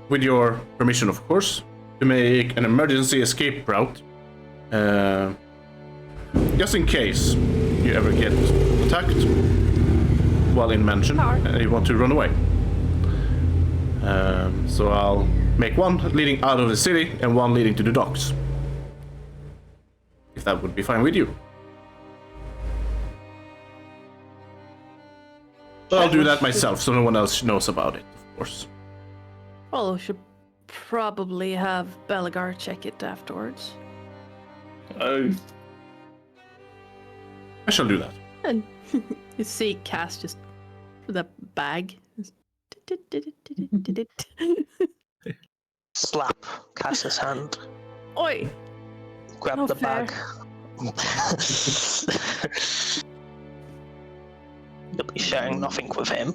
with your permission, of course, to make an emergency escape route. Just in case you ever get attacked while in mansion and you want to run away. So I'll make one leading out of the city and one leading to the docks. If that would be fine with you. But I'll do that myself so no one else knows about it, of course. Well, we should probably have Belagar check it afterwards. I shall do that. And you see Cass just with a bag. Slap Cass's hand. Oi! Grab No the fair. bag. You'll be sharing nothing with him.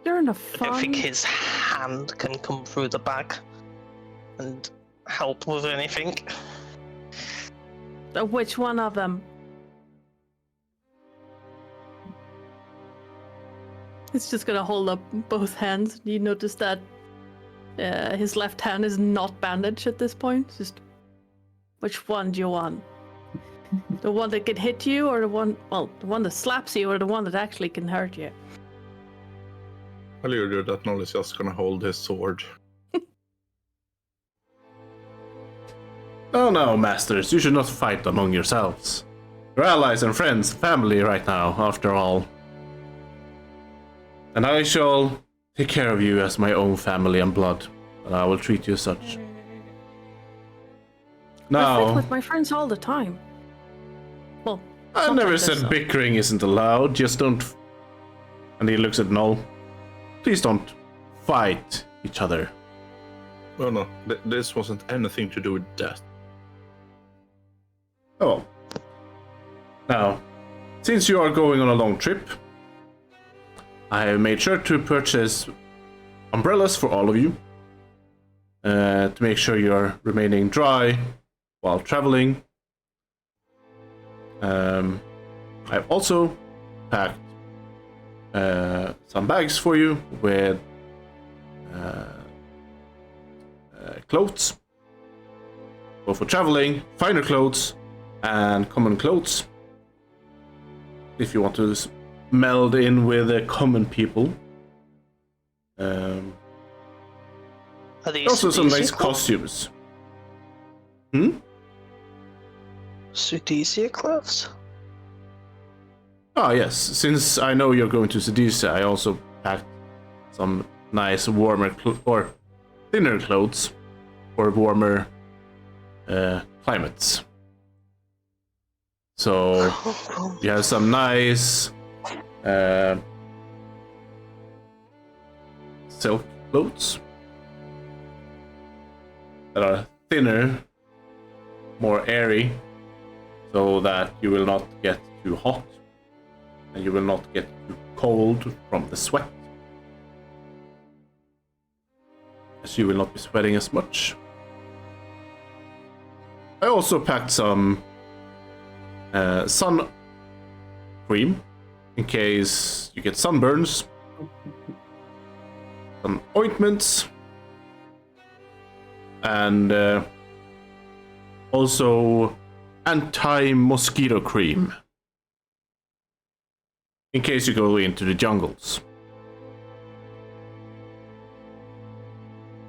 You're in a I don't think fun... his hand can come through the bag and help with anything. Which one of them? He's just gonna hold up both hands. You notice that his left hand is not bandaged at this point. Just which one do you want? The one that can hit you, or the one that slaps you, or the one that actually can hurt you? Well, you do that. Noll is just gonna hold his sword. No, masters, you should not fight among yourselves. You're allies and friends, family right now, after all. And I shall take care of you as my own family and blood, and I will treat you as such. I fight Now, with my friends all the time. Well, I not never like this, said though. bickering isn't allowed, just don't... And he looks at Noel. Please don't fight each other. Oh no, this wasn't anything to do with death. Oh. Now, since you are going on a long trip, I have made sure to purchase umbrellas for all of you to make sure you are remaining dry while traveling. I've also packed some bags for you with clothes, both for traveling, finer clothes, and common clothes. If you want to meld in with the common people. Are these Also some nice Sudesia costumes. Sudesia clothes? Ah yes, since I know you're going to Sedisa, I also packed some nice warmer or thinner clothes for warmer climates. So you have some nice silk clothes that are thinner, more airy, so that you will not get too hot and you will not get too cold from the sweat, as you will not be sweating as much. I also packed some sun cream in case you get sunburns, some ointments, and also anti-mosquito cream in case you go into the jungles.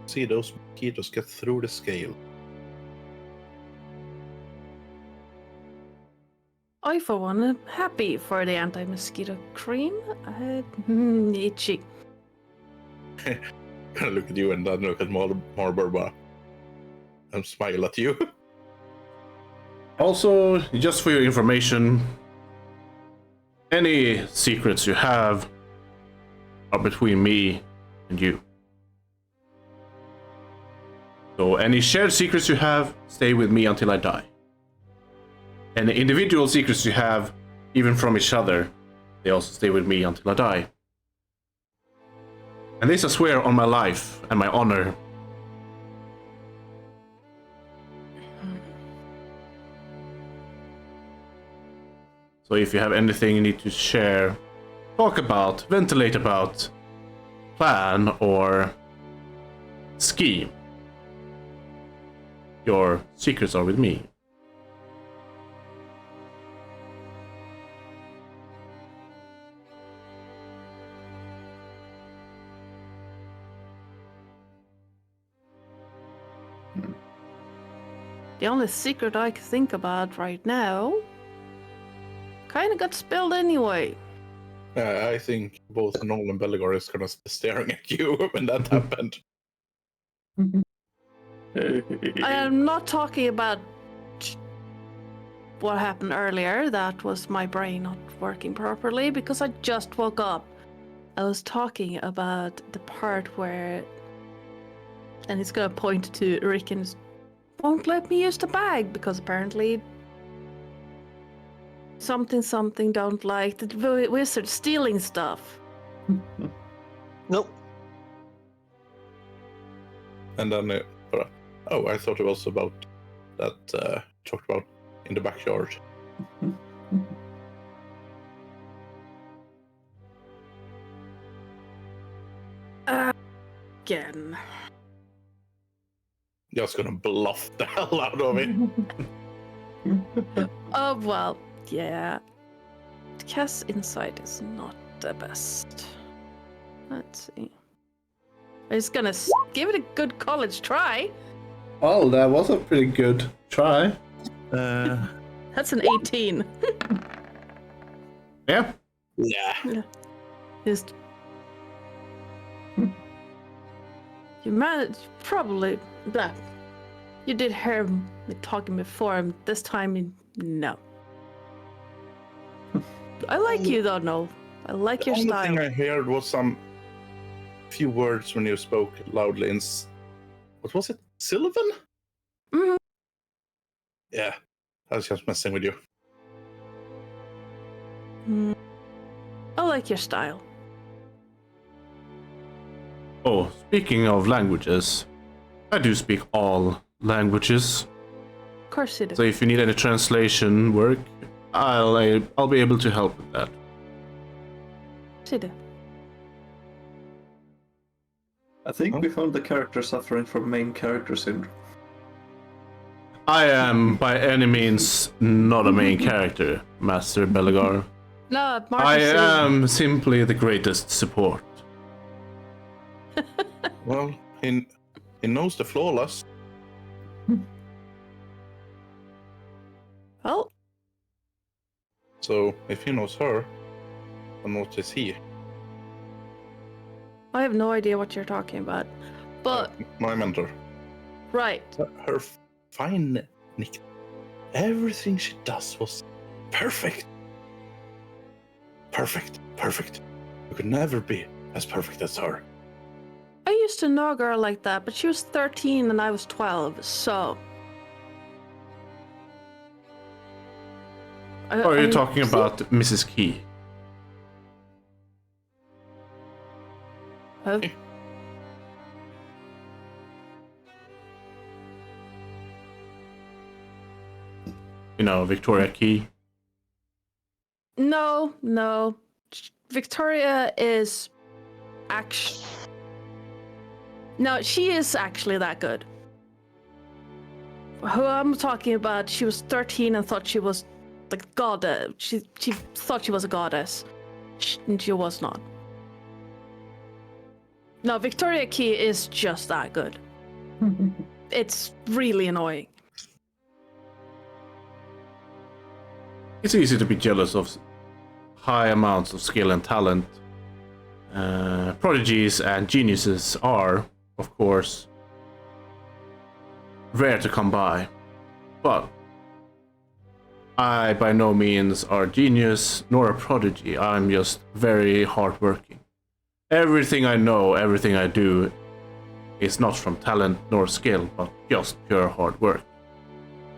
See, those mosquitoes get through the scale. I, for one, am happy for the anti-mosquito cream. Itchy. I look at you and then look at Marlborough and smile at you. Also, just for your information, any secrets you have are between me and you. So any shared secrets you have, stay with me until I die. And the individual secrets you have, even from each other, they also stay with me until I die. And this I swear on my life and my honor. So if you have anything you need to share, talk about, ventilate about, plan, or scheme, your secrets are with me. The only secret I can think about right now kind of got spilled anyway. I think both Noel and Bellegar is gonna be staring at you when that happened. I am not talking about what happened earlier. That was my brain not working properly because I just woke up. I was talking about the part where, and he's gonna point to Rick and won't let me use the bag because apparently something don't like the wizard stealing stuff. Nope. And then, oh, I thought it was about that, talked about in the backyard. Again. Just gonna bluff the hell out of it. Oh, well, yeah. Cast Insight is not the best. Let's see. I'm just gonna give it a good college try. Well, that was a pretty good try. That's an 18. Yeah. Yeah. Just... You managed, probably, but you did hear me talking before, and this time, no. I like you though, Noel. I like your The only style. thing I heard was some few words when you spoke loudly in what was it? Sylvan? Mhm. Yeah, I was just messing with you. I like your style. Oh, speaking of languages, I do speak all languages. Of course you do. So if you need any translation work, I'll be able to help with that. Of course you do. I think we found the character suffering from main character syndrome. I am by any means not a main character, Master Belagar. No, Marcus I is... am simply the greatest support. Well, he knows the flawless. Well, So if he knows her, then what is he? I have no idea what you're talking about. But, My mentor. right. Her fine Nick. Everything she does was perfect. Perfect. You could never be as perfect as her. I used to know a girl like that, but she was 13 and I was 12, so... Or are you talking about Mrs. Key? Huh? You know, Victoria Key? No. Victoria is actually... No, she is actually that good. Who I'm talking about, she was 13 and thought she was like goddess. She thought she was a goddess. And she was not. No, Victoria Key is just that good. It's really annoying. It's easy to be jealous of high amounts of skill and talent. Prodigies and geniuses are, of course, rare to come by. But I by no means are a genius nor a prodigy. I'm just very hardworking. Everything I know, everything I do is not from talent nor skill, but just pure hard work.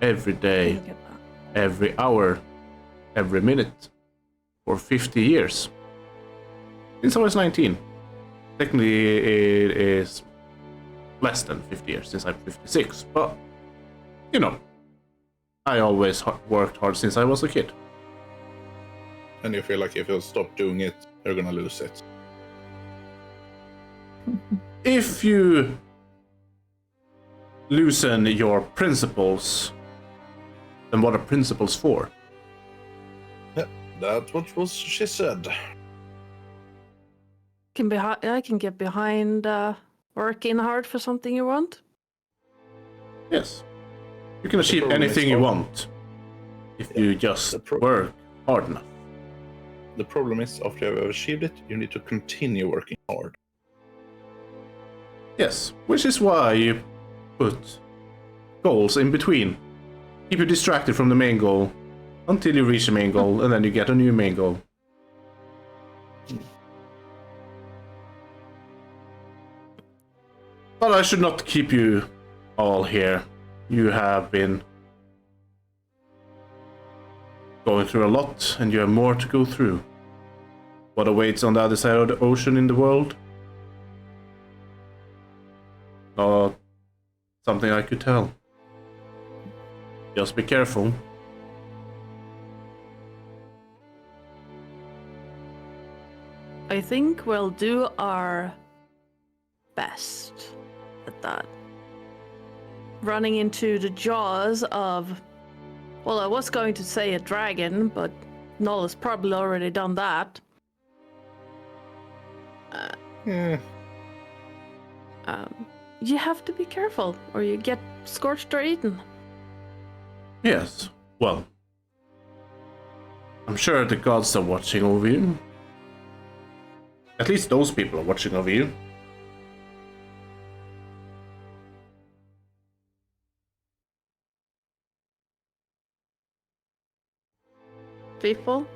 Every day, every hour, every minute, for 50 years. Since I was 19. Technically, it is less than 50 years since I'm 56, but, you know, I always worked hard since I was a kid. And you feel like if you stop doing it, you're gonna lose it. If you loosen your principles, then what are principles for? Yeah, that's what she said. I can get behind working hard for something you want. Yes. You can achieve problem is anything you hard. want if you just The work hard enough. The problem is, after you have achieved it, you need to continue working hard. Yes, which is why you put goals in between. Keep you distracted from the main goal until you reach the main goal, and then you get a new main goal. But I should not keep you all here. You have been going through a lot, and you have more to go through. What awaits on the other side of the ocean in the world? Not something I could tell. Just be careful. I think we'll do our best at that. Running into the jaws of, well, I was going to say a dragon, but Null has probably already done that. Yeah. You have to be careful, or you get scorched or eaten. Yes. Well, I'm sure the gods are watching over you. At least those people are watching over you. People?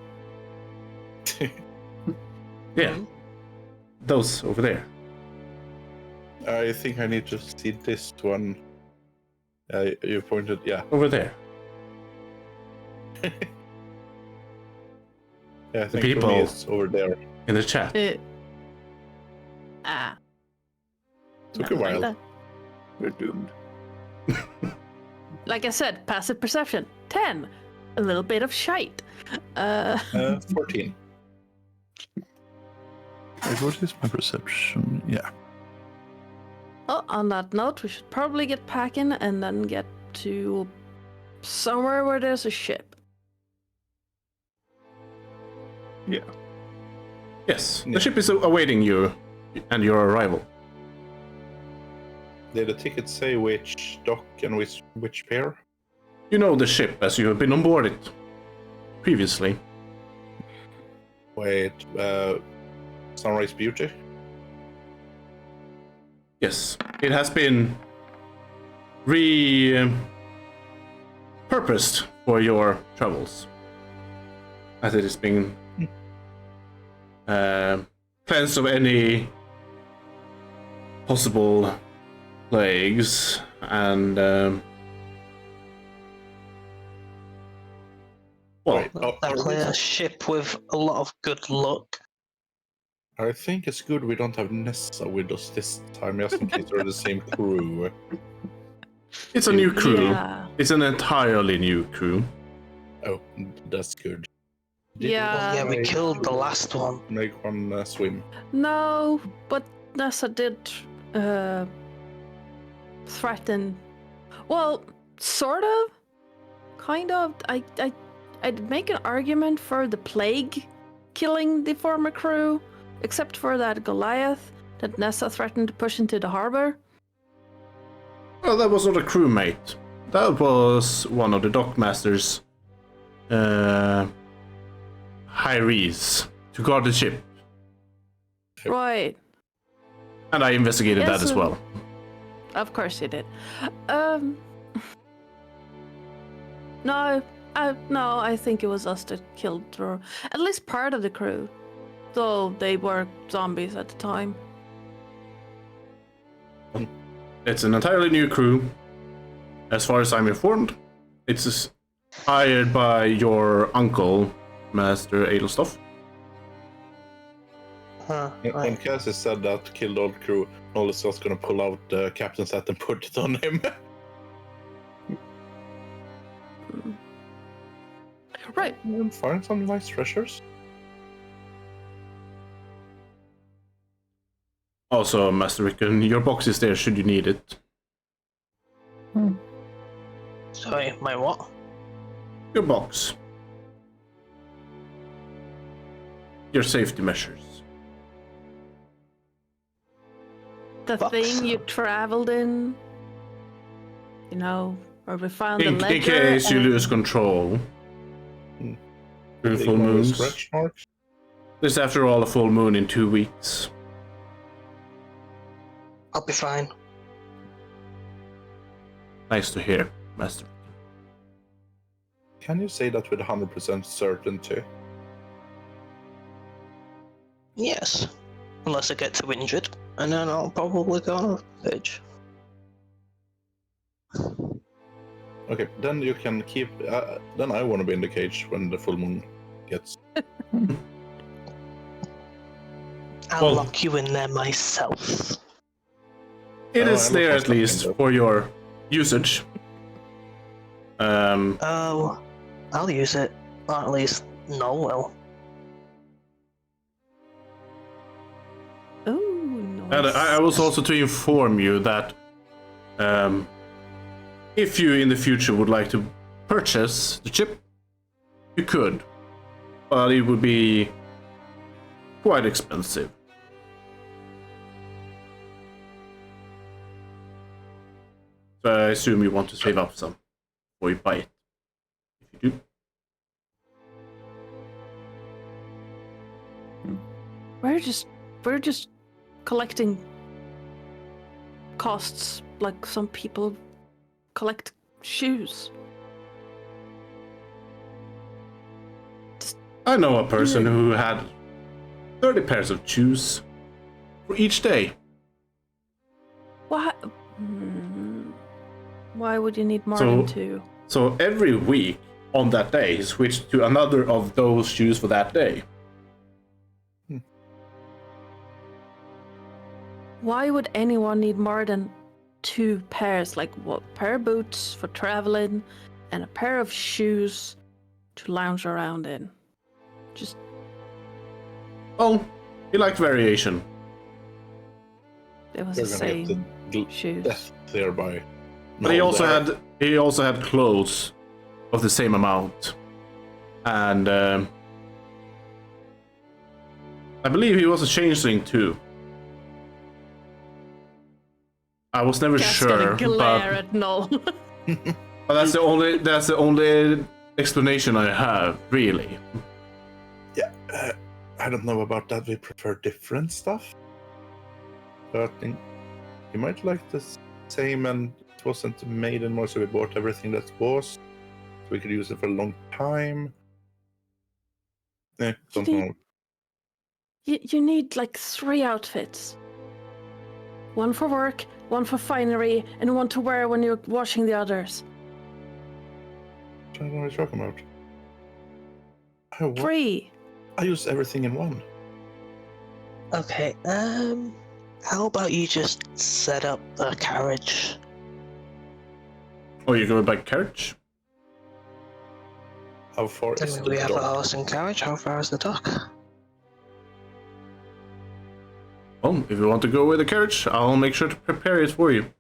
Yeah. Those over there. I think I need to see this one. You pointed, yeah. Over there. Yeah, I think people- for me it's over there. In the chat. Took a Nothing like while. that. We're doomed. Like I said, passive perception 10. A little bit of shite. 14. Wait, what is my perception? Yeah. Oh, on that note, we should probably get packing and then get to somewhere where there's a ship. Yeah. Yes. Yeah. The ship is awaiting you and your arrival. Did the ticket say which dock and which pair? You know the ship as you have been on board it previously. Wait, Sunrise Beauty? Yes. It has been purposed for your travels. As it is being cleansed of any possible plagues and well, Definitely a ship with a lot of good luck. I think it's good we don't have Nessa with us this time, just in case they're the same crew. it's a new crew. Yeah. It's an entirely new crew. Oh, that's good. Yeah. Yeah, we killed the last one. Make one swim. No, but Nessa did threaten. Well, sort of. Kind of. I'd make an argument for the plague killing the former crew, except for that Goliath that Nessa threatened to push into the harbor. Well, that was not a crewmate. That was one of the dockmaster's hirees to guard the ship. Right. And I investigated that as well. Of course you did. No, I think it was us that killed her. At least part of the crew. Though they were zombies at the time. It's an entirely new crew. As far as I'm informed, it's hired by your uncle, Master Adelstoff. When Right. Cassie said that killed all crew, Noel is just gonna pull out the captain's hat and put it on him. Right. And find some nice treasures. Also, Master Rickon, your box is there should you need it. Sorry, my what? Your box. Your safety measures. The Box. thing you traveled in. You know, where we found the In ledger. case you and- lose control. Hmm. Through Big full one with moons. Scratch marks. There's after all a full moon in 2 weeks. I'll be fine. Nice to hear, Master. Can you say that with 100% certainty? Yes. Unless I get too injured, and then I'll probably go on a page. Okay, then you can keep. Then I want to be in the cage when the full moon gets. I'll Well- lock you in there myself. It Oh, is I there look at for least something, though. for your usage. Oh, I'll use it. Or at least Noel will. And I was also to inform you that if you in the future would like to purchase the chip, you could, but it would be quite expensive. So I assume you want to save up some before you buy it. If you do. We're just collecting costs like some people collect shoes. I know a person who had 30 pairs of shoes for each day. What? Why would you need more than two? So every week on that day, he switched to another of those shoes for that day. Why would anyone need more than two pairs? Like what? Pair of boots for traveling and a pair of shoes to lounge around in. Just. Oh, he liked variation. It was They're the gonna get same shoes. death thereby. But he also had clothes of the same amount, and I believe he was a changeling too. I was never Just sure, gonna glare but at Null. that's the only explanation I have, really. Yeah, I don't know about that. We prefer different stuff. But I think you might like the same, and it wasn't made anymore, so we bought everything that was. So we could use it for a long time. Don't know. You need like 3 outfits. One for work, one for finery, and one to wear when you're washing the others. I don't know what you're talking about. 3. I use everything in one. Okay, how about you just set up a carriage? Oh, you're going by carriage? How far I is mean, the we have a dock? horse and carriage. How far is the dock? Oh, if you want to go with the carriage, I'll make sure to prepare it for you.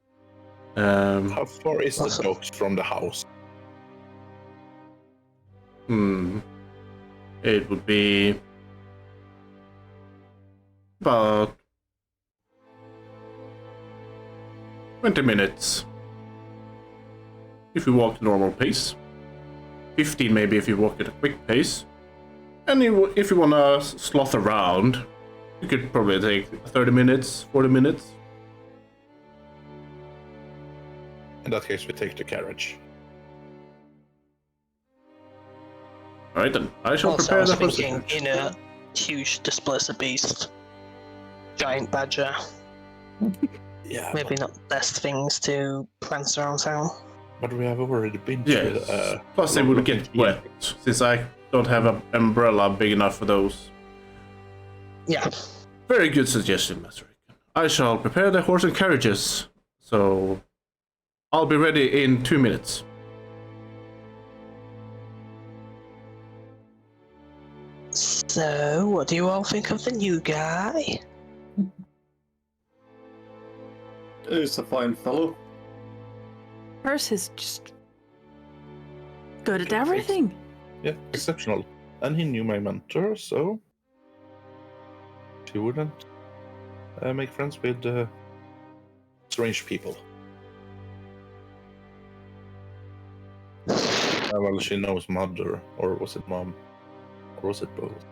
How far is the Also- docks from the house? It would be about 20 minutes if you walk the normal pace. 15 maybe if you walk at a quick pace. And if you want to sloth around, you could probably take 30 minutes, 40 minutes. In that case, we take the carriage. Alright then, I shall Also, I prepare was the horse. thinking in a huge displacer beast, giant badger. Yeah, Maybe not the best things to prance around town. but we have already been to Yes, plus they would get wet, since I don't have an umbrella big enough for those. Yeah. Very good suggestion, Master Rick. I shall prepare the horse and carriages, so I'll be ready in 2 minutes. So, what do you all think of the new guy? He's a fine fellow. Hers is just good at everything. Yeah, exceptional. And he knew my mentor, so she wouldn't make friends with strange people. Well, she knows mother, or was it mom, or was it both?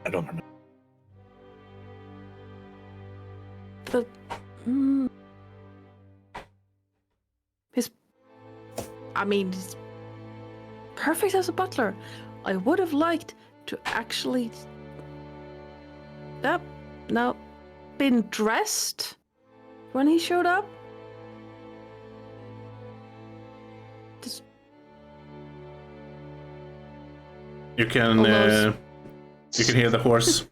I don't remember. But he's perfect as a butler. I would have liked to actually been dressed when he showed up. You can Almost. you can hear the horse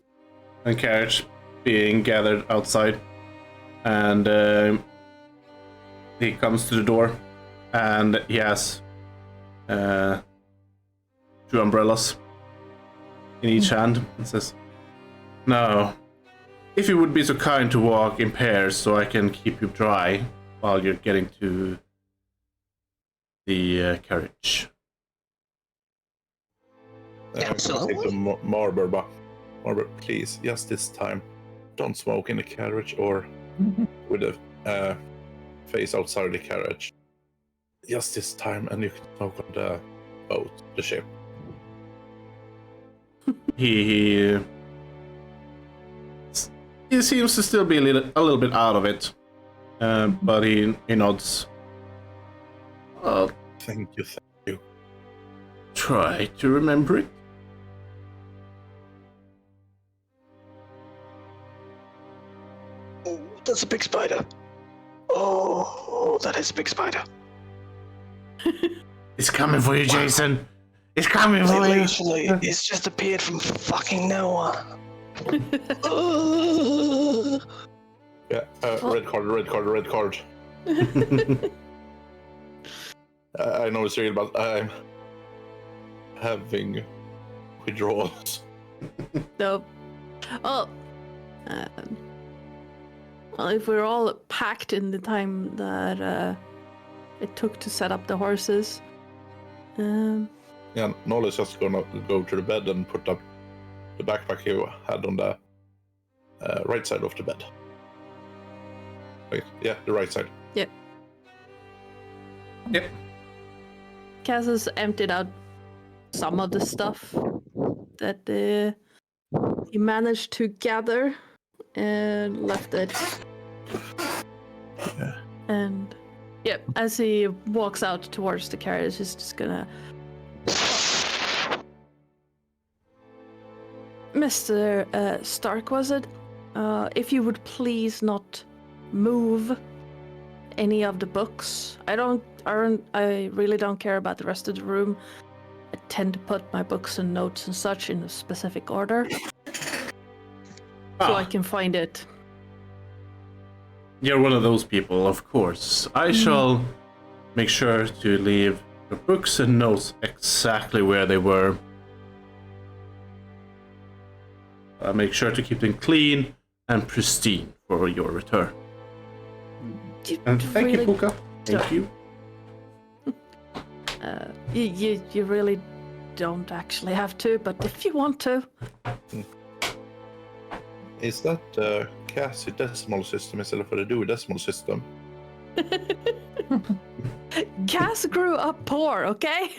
and carriage being gathered outside, and he comes to the door, and he has 2 umbrellas in each hand, and says, "Now, if you would be so kind to walk in pairs so I can keep you dry while you're getting to the carriage. I say to Marber, please, just this time, don't smoke in the carriage or with the face outside the carriage. Just this time, and you can smoke on the boat, the ship. He seems to still be a little bit out of it, but he nods. Thank you. Try to remember it. Oh, that's a big spider. Oh, that is a big spider. It's coming for you, Jason. It's coming for you. Literally, it's just appeared from fucking nowhere. Yeah, red card. I know it's real, but I'm having withdrawals. No. Oh. Well, if we're all packed in the time that it took to set up the horses. Yeah, Nolla's just gonna go to the bed and put up the backpack you had on the right side of the bed. Wait, yeah, the right side. Yep. Yep. Cass has emptied out some of the stuff that he managed to gather and left it. Yeah. And yep, as he walks out towards the carriage, he's just gonna. Mr. Stark, was it? If you would please not move any of the books. I really don't care about the rest of the room. I tend to put my books and notes and such in a specific order, so I can find it. You're one of those people, of course. I shall make sure to leave the books and notes exactly where they were. I'll make sure to keep them clean and pristine for your return. And thank you, Puka. Thank you. You really don't actually have to, but if you want to. Is that the Cassie decimal system instead of the Dewey decimal system? Cass grew up poor, okay?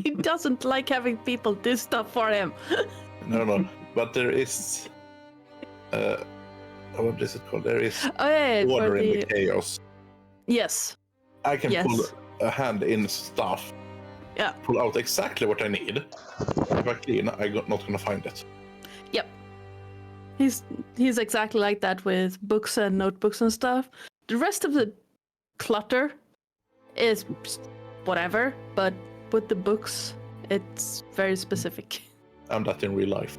He doesn't like having people do stuff for him. No, but there is. What is it called? There is order in the chaos. Yes. I can pull a hand in stuff. Yeah. Pull out exactly what I need. If I clean, I'm not gonna find it. Yep. He's exactly like that with books and notebooks and stuff. The rest of the clutter is whatever, but with the books, it's very specific. I'm that in real life.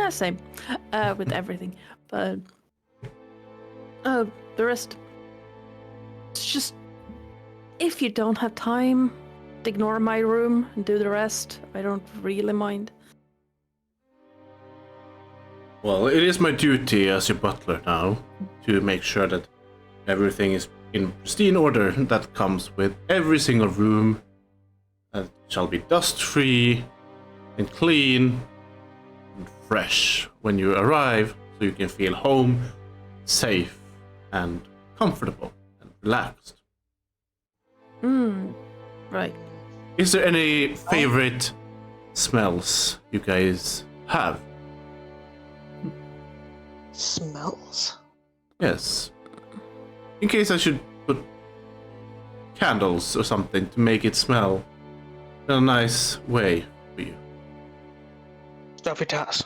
Same. With everything. But the rest, it's just, if you don't have time, ignore my room and do the rest. I don't really mind. Well, it is my duty as your butler now to make sure that everything is in pristine order. That comes with every single room. That shall be dust-free and clean and fresh when you arrive, so you can feel home, safe and comfortable and relaxed. Right. Is there any favorite smells you guys have? Smells? Yes. In case I should put candles or something to make it smell in a nice way for you. Strawberry tarts.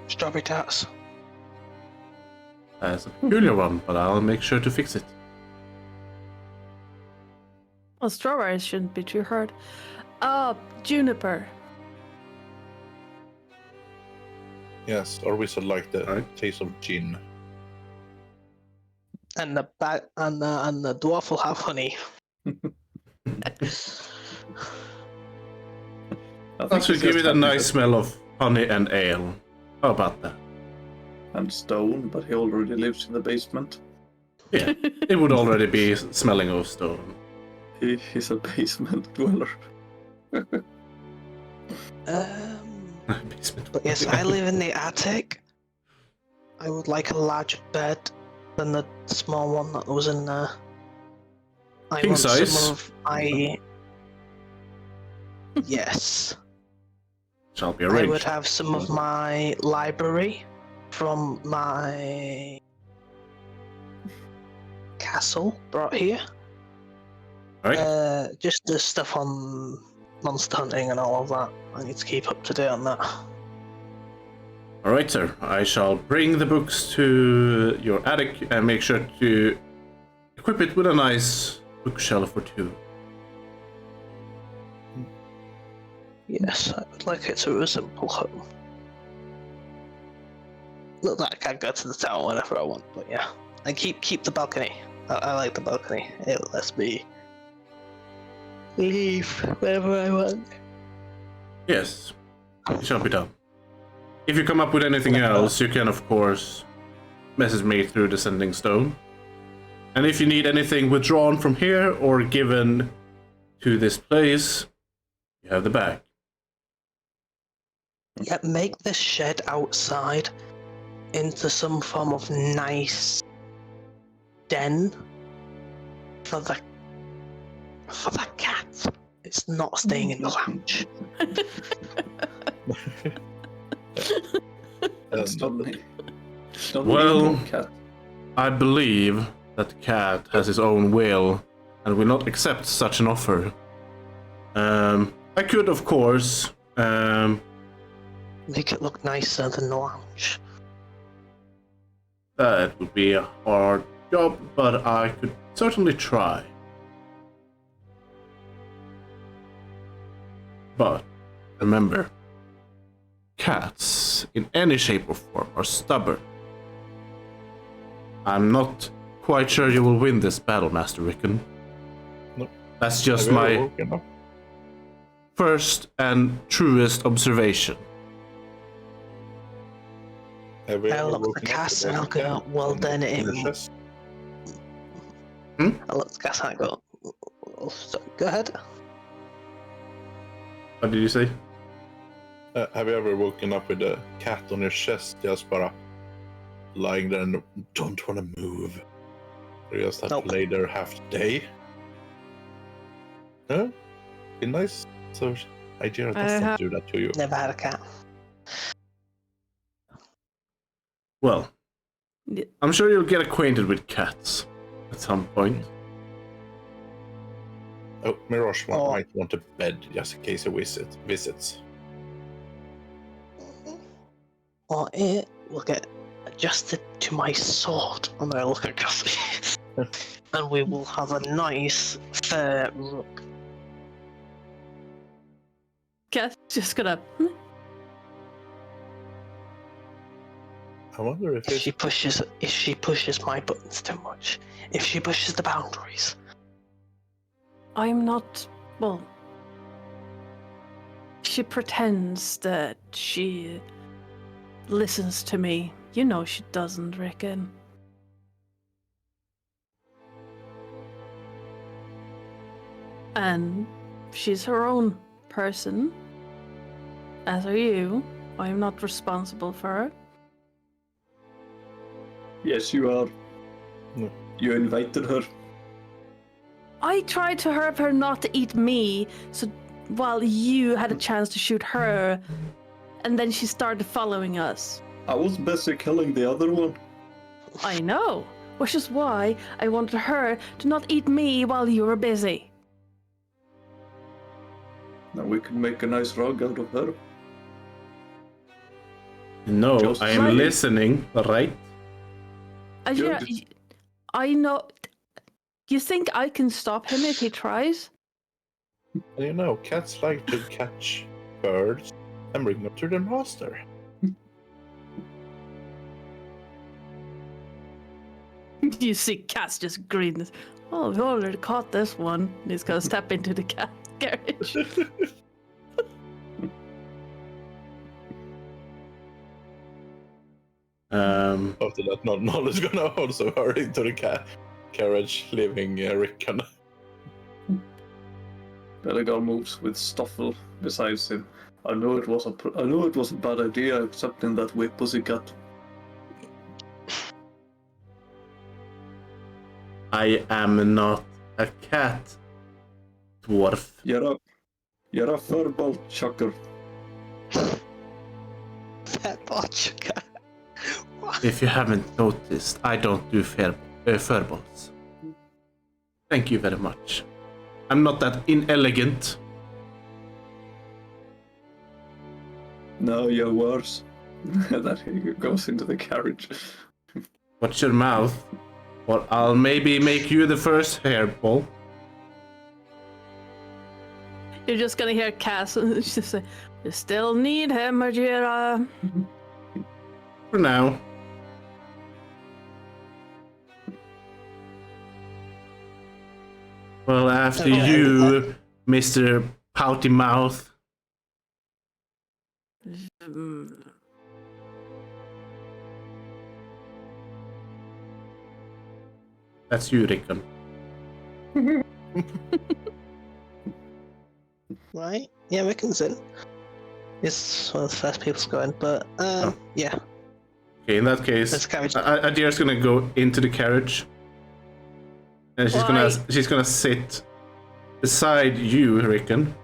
Strawberry tarts. That's a peculiar one, but I'll make sure to fix it. Well, strawberries shouldn't be too hard. Juniper. Yes, or we should like the taste of gin. And the dwarf will have honey. That should give it a nice smell of honey and ale. How about that? And stone, but he already lives in the basement. Yeah, it would already be smelling of stone. He's a basement dweller. Basement. But yes, I live in the attic. I would like a larger bed than the small one that was in there. I King want size? some of my... Yes. Shall be I arranged. would have some of my library from my castle brought here. Alright. Just the stuff on monster hunting and all of that. I need to keep up to date on that. Alright, sir. I shall bring the books to your attic and make sure to equip it with a nice bookshelf or two. Yes, I would like it to resemble home. Not that I can go to the town whenever I want, but yeah. And keep the balcony. I like the balcony. It lets me leave wherever I want. Yes, it shall be done. If you come up with anything else, you can, of course, message me through the sending stone. And if you need anything withdrawn from here or given to this place, you have the bag. Yeah, make the shed outside into some form of nice den for the cat. It's not staying in the lounge. Suddenly. Well, Cat. I believe that the cat has his own will and will not accept such an offer. I could, of course, Make it look nicer than the lounge. that would be a hard job, but I could certainly try. But remember, cats in any shape or form are stubborn. I'm not quite sure you will win this battle, Master Rickon. Nope. That's just Have you ever my woken up? first and truest observation. Have you I'll ever look the woken up cast with and a I'll go, cat well on then the it... chest? I look the cast and I go, oh, sorry, go ahead. What did you say? Have you ever woken up with a cat on your chest, just bara lying there and don't want to move? You just have Nope. to lay there half the day? Huh? Be nice. So idea doesn't do that to you. Never had a cat. Well, Yeah. I'm sure you'll get acquainted with cats at some point. Oh, Mirage Oh. might want a bed just in case he visits. Or it will get adjusted to my sword. And I look at Gussie. And we will have a nice, fair look. Cat's just gonna. I wonder if If it's... she pushes my buttons too much, if she pushes the boundaries. I'm not. Well. She pretends that she listens to me. You know she doesn't, Rickon. And she's her own person, as are you. I am not responsible for her. Yes, you are. No. You invited her. I tried to help her not to eat me, so while you had a chance to shoot her, and then she started following us. I was busy killing the other one. I know, which is why I wanted her to not eat me while you were busy. Now we can make a nice rug out of her. No, Just I am like- listening, right? Yeah, Good. I know. You think I can stop him if he tries? You know, cats like to catch birds and bring them to their master. You see Cass just grin. Oh, we already caught this one. And he's gonna step into the cat carriage. After that, Noll is gonna also hurry into the carriage, leaving Rickon. Belagar moves with Stoffel beside him. I know it was a bad idea accepting that way, pussycat. I am not a cat, dwarf. You're a furball chucker. Fat vodka. If you haven't noticed, I don't do furballs. Thank you very much. I'm not that inelegant. No, you're worse. That he goes into the carriage. Watch your mouth, or I'll maybe make you the first hairball. You're just gonna hear Cass just say, "You still need him, Majira." For now. Well, after you, Mr. Pouty Mouth. That's you, Rickon. Right? Yeah, Rickon's in. It's one of the first people going, but yeah. Okay, in that Let's case, carriage. Adira's gonna go into the carriage. And she's gonna sit beside you, Rickon.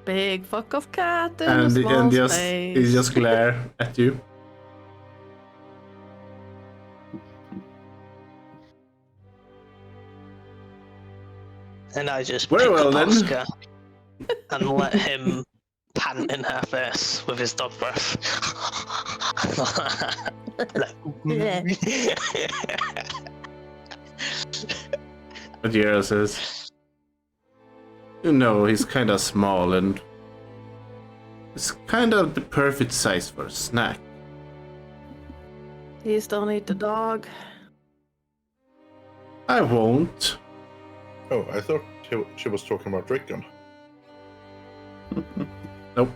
Big fuck off cat in a small And space. he just glare at you. And I just Very pick well, up then. Oscar and let him pant in her face with his dog breath. Adira says, "You know, he's kind of small and it's kind of the perfect size for a snack." Please don't eat the dog. I won't. Oh, I thought she was talking about Rickon. Nope.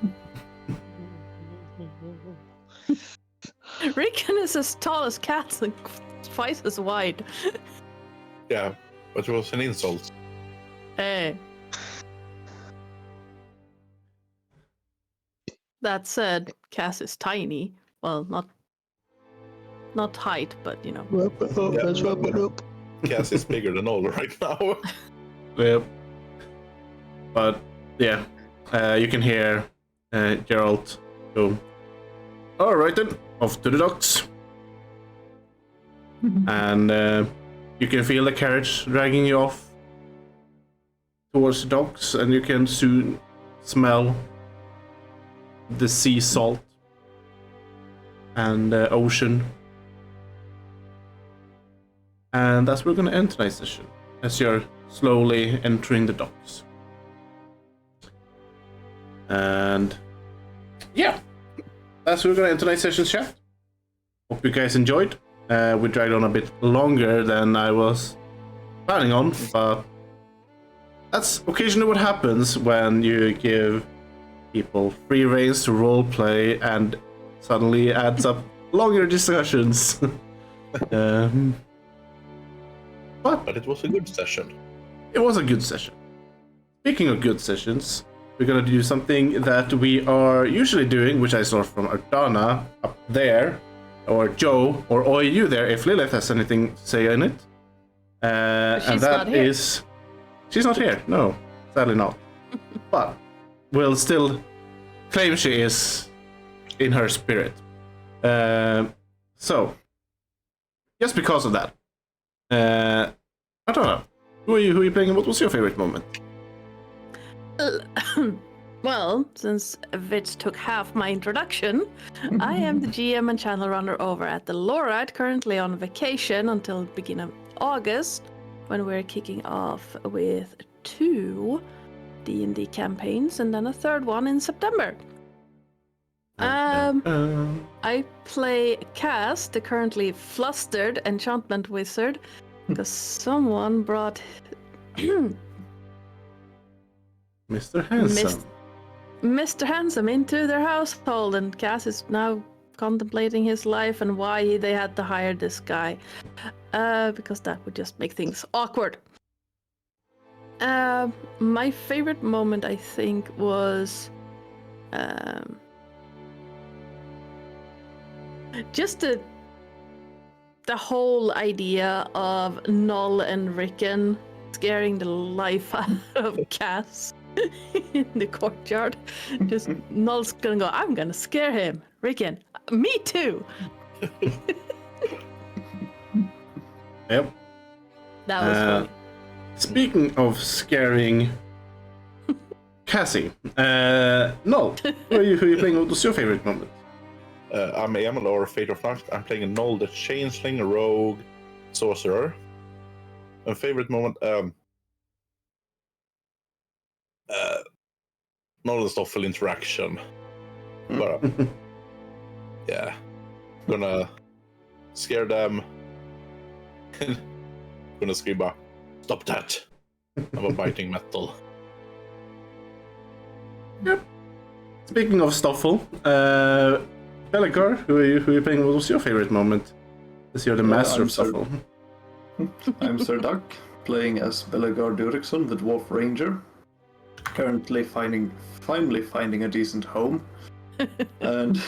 Rickon is as tall as cats and twice as wide. Yeah, but it was an insult. Hey. That said, Cass is tiny. Well, not height, but you know. Wrap it up, let's wrap it up. Cass is bigger than all right now. Yep. But yeah, you can hear Geralt go, "All right then, off to the docks." And you can feel the carriage dragging you off towards the docks, and you can soon smell the sea salt and ocean. And that's where we're going to end tonight's session, as you're slowly entering the docks. And yeah, that's where we're going to end tonight's session, chat. Hope you guys enjoyed. We dragged on a bit longer than I was planning on, but that's occasionally what happens when you give people free reins to roleplay and suddenly adds up longer discussions. But it was a good session. It was a good session. Speaking of good sessions, we're gonna do something that we are usually doing, which I saw from Ardana up there, or Joe, or OU there, if Lilith has anything to say in it. And that is... She's not here, no, sadly not. But we'll still claim she is in her spirit. So, just because of that, I don't know. Who are you playing and what was your favorite moment? Well, since Vitz took half my introduction, I am the GM and channel runner over at the Lorite, currently on vacation until the beginning of August, when we're kicking off with 2 D&D campaigns and then a 3rd one in September. I play Cass, the currently flustered enchantment wizard, because someone brought Mr. Handsome. Mr. Handsome into their household, and Cass is now contemplating his life and why they had to hire this guy. Because that would just make things awkward. My favorite moment, I think, was just the whole idea of Null and Rickon scaring the life out of Cass in the courtyard. Just Null's gonna go, I'm gonna scare him. Rickon, me too. Yep. That was funny. Speaking of scaring Cassie, Null, who are you playing? What was your favorite moment? I'm Emil, or Fate of Nacht. I'm playing a Null, the Changeling, Rogue, Sorcerer. My favorite moment, Null and Stoffel interaction. But, yeah. Gonna scare them. Gonna scream out, stop that! I'm a biting metal. Yep. Speaking of Stoffel, Belligar, who are you playing? What was your favorite moment? As you're the master of Stoffel. I'm Sir Duck, playing as Belligar Durikson, the Dwarf Ranger. Currently finally finding a decent home. And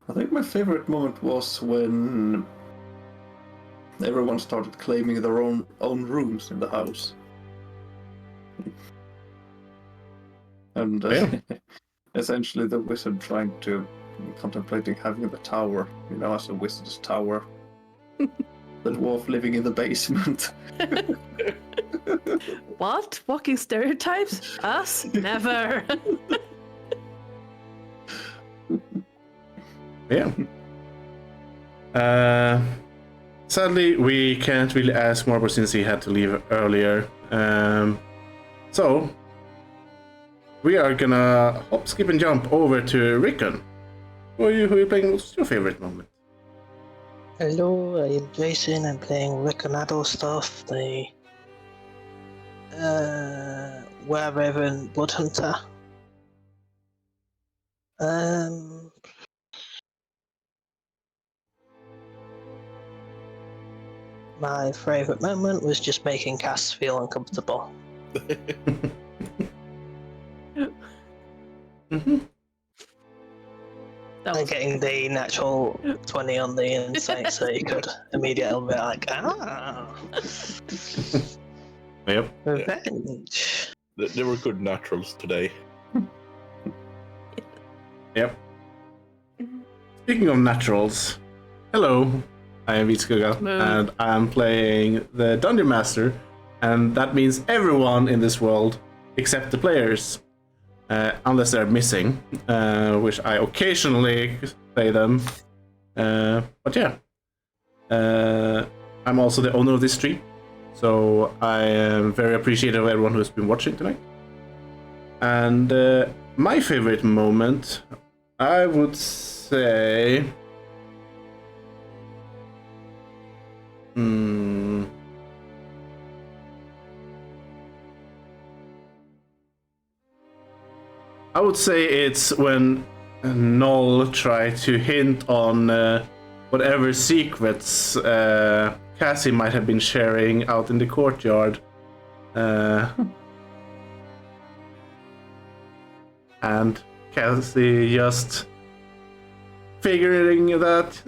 I think my favorite moment was when everyone started claiming their own rooms in the house. And essentially the wizard contemplating having the tower, as a wizard's tower. The dwarf living in the basement. What? Walking stereotypes? Us? Never. Yeah. Sadly, we can't really ask more since he had to leave earlier. So we are gonna hop, skip, and jump over to Rickon. Who are you playing? What's your favorite moment? Hello, I am Jason. I'm playing Reconado stuff, the Were-Raven Bloodhunter. My favourite moment was just making Cass feel uncomfortable. Mm-hmm. And getting the natural 20 on the insight so you could immediately be like, Yep. revenge. There were good naturals today. Yep. Speaking of naturals, hello, I am Vitskugga, and I'm playing the Dungeon Master, and that means everyone in this world except the players, unless they're missing, which I occasionally play them. But yeah, I'm also the owner of this stream, so I am very appreciative of everyone who's been watching tonight. And my favorite moment, I would say, I would say it's when Null tried to hint on whatever secrets Cassie might have been sharing out in the courtyard. And Cassie just figuring that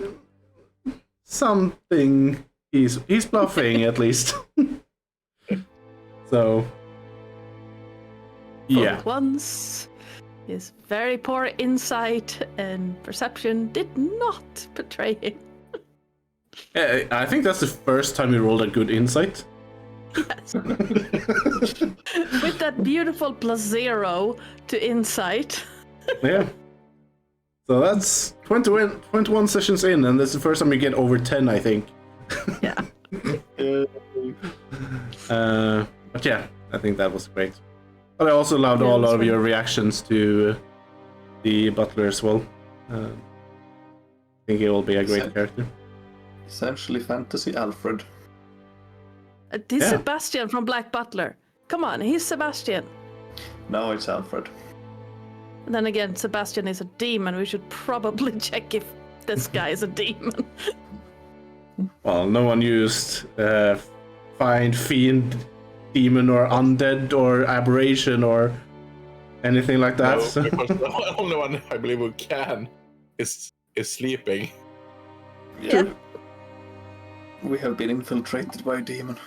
something he's bluffing at least. So yeah. For once, his very poor insight and perception did not betray him. I think that's the first time we rolled a good insight. Yes. With that beautiful +0 to insight. Yeah. So that's 21 sessions in, and that's the first time we get over 10, I think. Yeah. But yeah, I think that was great. But I also loved all of your reactions to the butler as well. I think he will be a great character. Essentially fantasy Alfred. He's Sebastian from Black Butler. Come on, he's Sebastian. No, it's Alfred. Then again, Sebastian is a demon. We should probably check if this guy is a demon. Well, no one used find fiend, demon, or undead, or aberration, or anything like that. No, so- because the only one I believe who can is sleeping. Yeah. We have been infiltrated by a demon.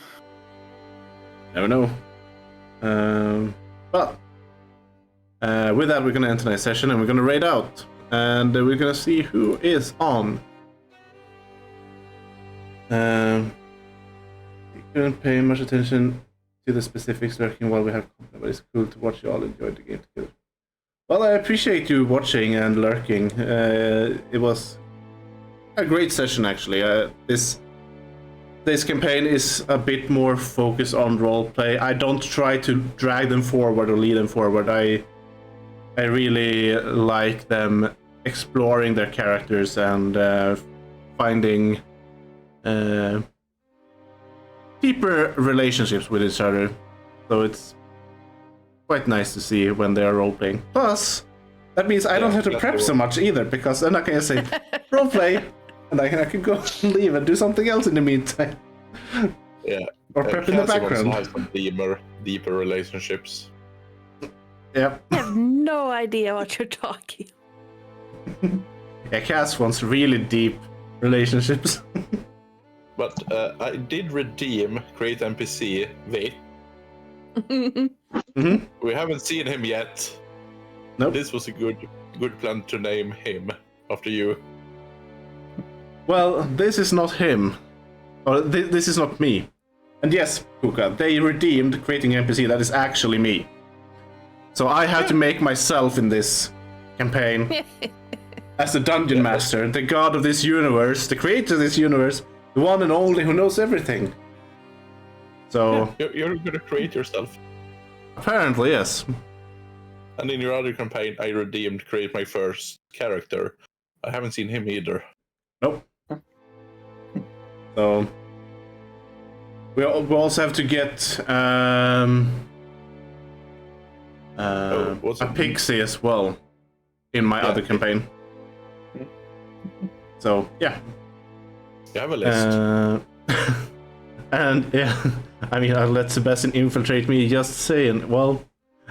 Never know. But with that, we're gonna enter tonight's session and we're gonna raid out, and we're gonna see who is on. You couldn't pay much attention to the specifics lurking while we have company, but it's cool to watch you all enjoy the game together. Well, I appreciate you watching and lurking. It was a great session, actually. This campaign is a bit more focused on roleplay. I don't try to drag them forward or lead them forward. I really like them exploring their characters and finding deeper relationships with each other. So it's quite nice to see when they are roleplaying. Plus, that means I don't have to prep so much either, because then I can just say roleplay, and I can go leave and do something else in the meantime. Yeah. Or prep in the Cassie wants to background. have some deeper relationships. Yep. I have no idea what you're talking. Yeah, Cass wants really deep relationships. But I did redeem Create NPC Vit. Mm-hmm. We haven't seen him yet. Nope. This was a good plan to name him after you. Well, this is not him. Or this is not me. And yes, Puka, they redeemed creating NPC that is actually me. So I had to make myself in this campaign as the dungeon master, the god of this universe, the creator of this universe, the one and only who knows everything. So You're gonna create yourself. apparently, yes. And in your other campaign, I redeemed Create my first character. I haven't seen him either. Nope. So we also have to get what's a it? pixie as well in my other campaign. So yeah. You have a list. And yeah, I mean, I'll let Sebastian infiltrate me. Just saying. Well,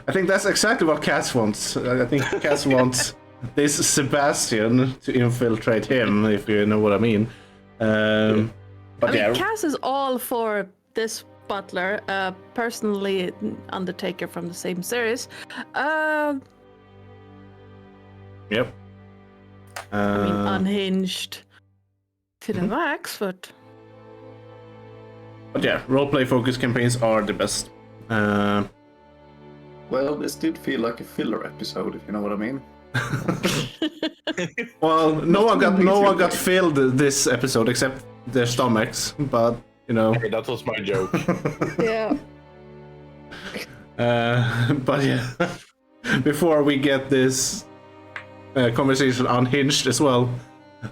I think that's exactly what Cass wants. I think Cass wants this Sebastian to infiltrate him, if you know what I mean. But I mean, yeah, Cass is all for this butler. Personally, Undertaker from the same series. yep. I mean, unhinged to the max, but yeah, roleplay focused campaigns are the best. Well, this did feel like a filler episode, if you know what I mean. Well, no one got filled this episode except their stomachs, but you know. Hey, that was my joke. yeah. But yeah, before we get this conversation unhinged as well,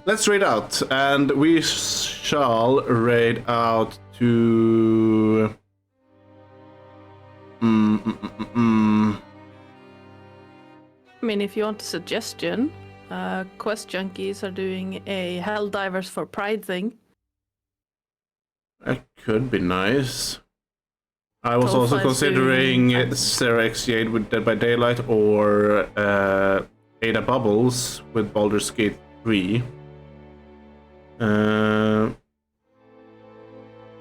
let's raid out, and we shall raid out to. I mean, if you want a suggestion, Quest Junkies are doing a Helldivers for Pride thing. That could be nice. I was Toll also 5 considering soon. Sarah X8 with Dead by Daylight or Ada Bubbles with Baldur's Gate 3.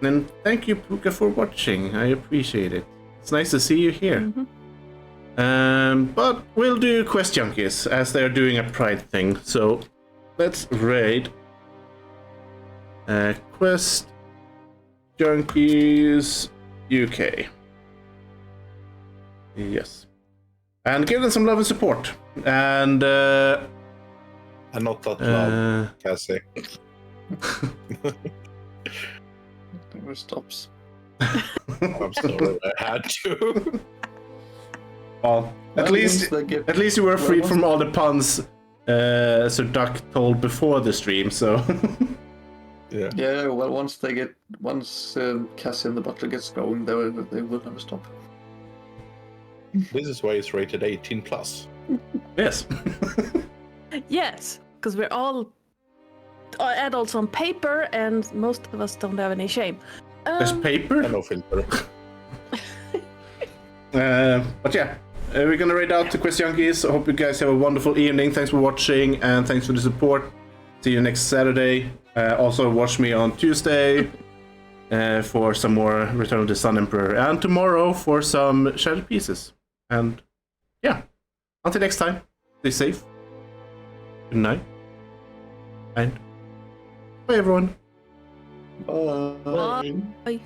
And thank you, Puka, for watching. I appreciate it. It's nice to see you here. Mm-hmm. But we'll do Quest Junkies as they're doing a Pride thing. So let's raid Quest Junkies UK. Yes. And give them some love and support. And And not that loud, Cassie. Never stops. I'm sorry, I had to. well, at least you were freed from all the puns Sir Duck told before the stream, so Yeah. Yeah, well, once Cassie and the Butler gets going, they will never stop. This is why it's rated 18+. Yes. Yes, because we're all adults on paper, and most of us don't have any shame. There's paper. No filter. But yeah, we're gonna raid out to Quest Junkies. I hope you guys have a wonderful evening. Thanks for watching and thanks for the support. See you next Saturday. Also watch me on Tuesday for some more Return of the Sun Emperor, and tomorrow for some Shattered Pieces. And yeah, until next time, stay safe. Good night. And bye everyone. Bye. Bye.